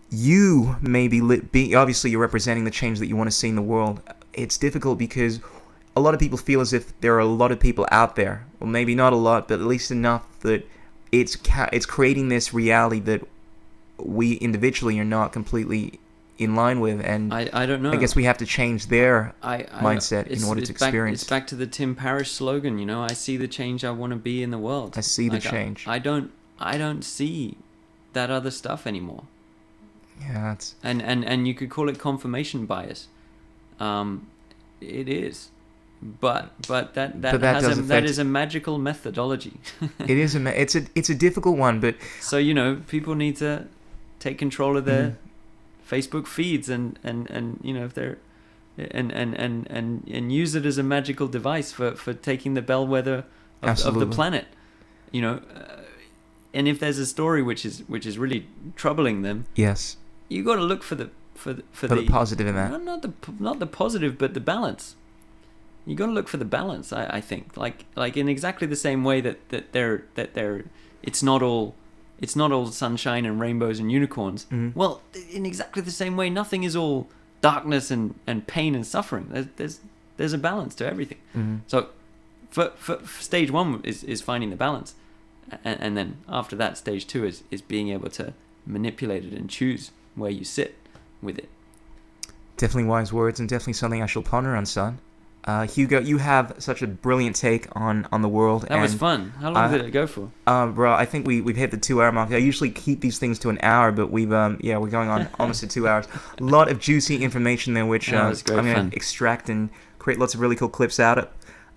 Speaker 1: you may be obviously you're representing the change that you want to see in the world, it's difficult because a lot of people feel as if there are a lot of people out there. Well, maybe not a lot, but at least enough that it's creating this reality that we individually are not completely in line with, and
Speaker 2: I don't know.
Speaker 1: I guess we have to change their
Speaker 2: I
Speaker 1: mindset in order to experience.
Speaker 2: It's back to the Tim Parrish slogan, you know. I see the change I want to be in the world.
Speaker 1: I see the
Speaker 2: Like,
Speaker 1: change.
Speaker 2: I don't see that other stuff anymore.
Speaker 1: Yeah, it's
Speaker 2: And you could call it confirmation bias. It is, but that is a magical methodology.
Speaker 1: it is it's a difficult one, but
Speaker 2: So you know, people need to take control of their Facebook feeds and you know, if they're and use it as a magical device for taking the bellwether of the planet, you know. And if there's a story which is really troubling them,
Speaker 1: yes,
Speaker 2: you got to look for the
Speaker 1: positive in that.
Speaker 2: Not the positive, but the balance. You got to look for the balance. I think like in exactly the same way that they're it's not all sunshine and rainbows and unicorns.
Speaker 1: Mm-hmm.
Speaker 2: Well, in exactly the same way, nothing is all darkness and pain and suffering. There's a balance to everything.
Speaker 1: Mm-hmm.
Speaker 2: So for stage one is finding the balance, and then after that, stage two is being able to manipulate it and choose where you sit with it.
Speaker 1: Definitely wise words, and definitely something I shall ponder on, son. Hugo, you have such a brilliant take on the world.
Speaker 2: That was fun. How long did it go for?
Speaker 1: Bro, I think we've hit the 2-hour mark. I usually keep these things to an hour, but we're going on almost to 2 hours. A lot of juicy information there, which I'm going to extract and create lots of really cool clips out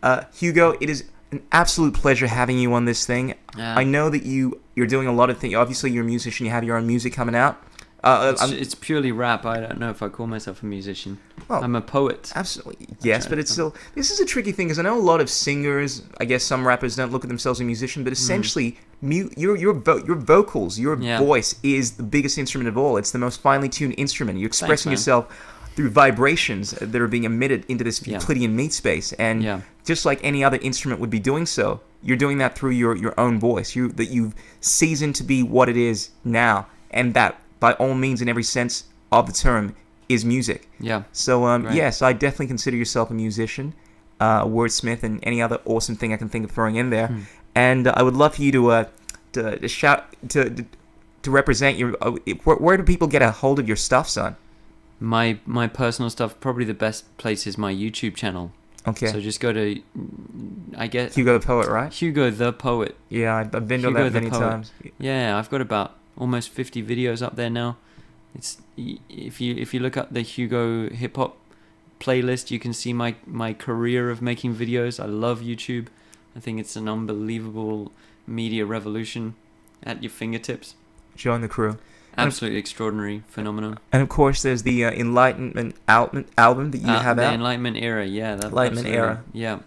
Speaker 1: of. Hugo, it is an absolute pleasure having you on this thing. I know that you're doing a lot of things. Obviously, you're a musician. You have your own music coming out.
Speaker 2: It's purely rap. I don't know if I call myself a musician. Well, I'm a poet.
Speaker 1: Absolutely, yes, but it's still. This is a tricky thing, because I know a lot of singers. I guess some rappers don't look at themselves as a musician, but essentially, your vocals, your voice is the biggest instrument of all. It's the most finely tuned instrument. You're expressing yourself through vibrations that are being emitted into this Euclidean meat space, and just like any other instrument would be doing so, you're doing that through your own voice. That you've seasoned to be what it is now, and that, by all means, in every sense of the term, is music. Yeah. So, right. Yes, I definitely consider yourself a musician, wordsmith, and any other awesome thing I can think of throwing in there. And I would love for you to shout to represent your. Where do people get a hold of your stuff, son?
Speaker 2: My personal stuff, probably the best place is my YouTube channel. Okay. So just go to, I guess,
Speaker 1: Hugo the Poet, right?
Speaker 2: Hugo the Poet.
Speaker 1: Yeah, I've been to that many times.
Speaker 2: Yeah, I've got about almost 50 videos up there now. It's if you look up the Hugo hip hop playlist, you can see my career of making videos. I love YouTube. I think it's an unbelievable media revolution at your fingertips.
Speaker 1: Join the crew.
Speaker 2: Absolutely extraordinary phenomenon.
Speaker 1: And of course, there's the Enlightenment album that you have out.
Speaker 2: The Enlightenment Era, yeah.
Speaker 1: Enlightenment Era.
Speaker 2: Yeah,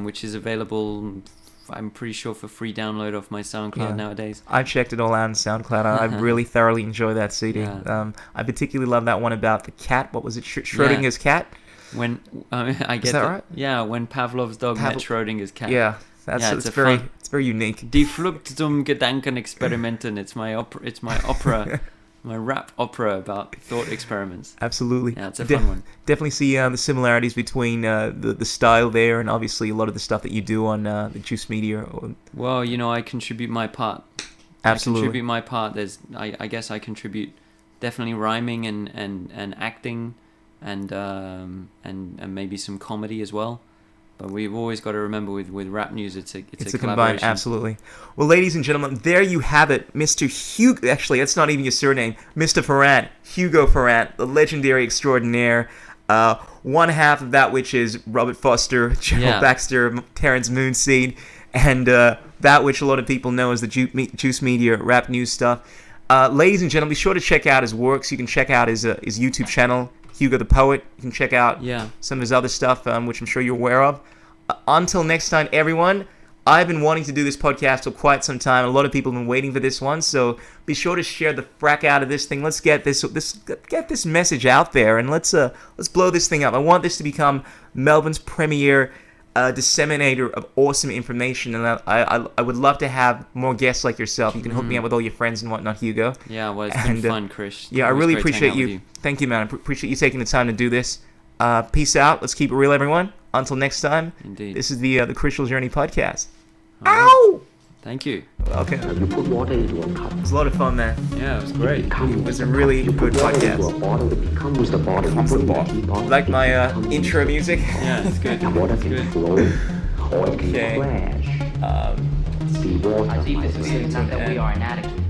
Speaker 2: which is available, I'm pretty sure, for free download off my SoundCloud nowadays.
Speaker 1: I checked it all out on SoundCloud. I really thoroughly enjoy that CD. Yeah. I particularly love that one about the cat. What was it? Schrodinger's cat?
Speaker 2: When I get
Speaker 1: Is that right?
Speaker 2: Yeah, when Pavlov's dog met Schrodinger's cat.
Speaker 1: Yeah. It's very unique.
Speaker 2: Die Flucht zum Gedankenexperimenten. It's my opera, my rap opera about thought experiments.
Speaker 1: Absolutely.
Speaker 2: Yeah, it's a fun one.
Speaker 1: Definitely see the similarities between the style there, and obviously a lot of the stuff that you do on the Juice Media.
Speaker 2: Well, I contribute my part.
Speaker 1: Absolutely.
Speaker 2: I contribute my part. I guess I contribute definitely rhyming and acting and maybe some comedy as well. But we've always got to remember with rap news, it's a
Speaker 1: combined, absolutely. Well, ladies and gentlemen, there you have it, Mr. Hugo. Actually, that's not even your surname, Mr. Farrant, Hugo Farrant, the legendary extraordinaire. One half of that which is Robert Foster, Gerald Baxter, Terrence Moonseed, and that which a lot of people know as the Juice Media rap news stuff. Ladies and gentlemen, be sure to check out his works. You can check out his YouTube channel, Hugo the Poet. You can check out some of his other stuff, which I'm sure you're aware of. Until next time, everyone, I've been wanting to do this podcast for quite some time. A lot of people have been waiting for this one, so be sure to share the frack out of this thing. Let's get this message out there, and let's blow this thing up. I want this to become Melbourne's premier disseminator of awesome information, and I would love to have more guests like yourself. You can hook me up with all your friends and whatnot, Hugo.
Speaker 2: Yeah, well, it's been fun, Chris.
Speaker 1: Yeah, I really appreciate you. Thank you, man. I appreciate you taking the time to do this. Peace out. Let's keep it real, everyone. Until next time.
Speaker 2: Indeed.
Speaker 1: This is the Crucial Journey podcast. Ow!
Speaker 2: Thank you.
Speaker 1: Okay.
Speaker 3: Now you put water into a cup.
Speaker 1: It was a lot of fun, man.
Speaker 2: Yeah, it was great.
Speaker 1: It was a really good podcast.
Speaker 3: Into a bottle, it becomes the bottle.
Speaker 1: Becomes
Speaker 3: You
Speaker 1: the
Speaker 3: put it in
Speaker 1: bottle.
Speaker 3: teapot,
Speaker 1: Like my
Speaker 3: it becomes
Speaker 1: intro
Speaker 3: the-
Speaker 1: music.
Speaker 2: Yeah, it's good.
Speaker 3: And water
Speaker 2: It's
Speaker 3: can
Speaker 2: good.
Speaker 3: flow, or it can
Speaker 1: Okay.
Speaker 3: crash. See water.
Speaker 5: I see this
Speaker 3: my
Speaker 5: is
Speaker 3: friend.
Speaker 5: not that we are inadequate.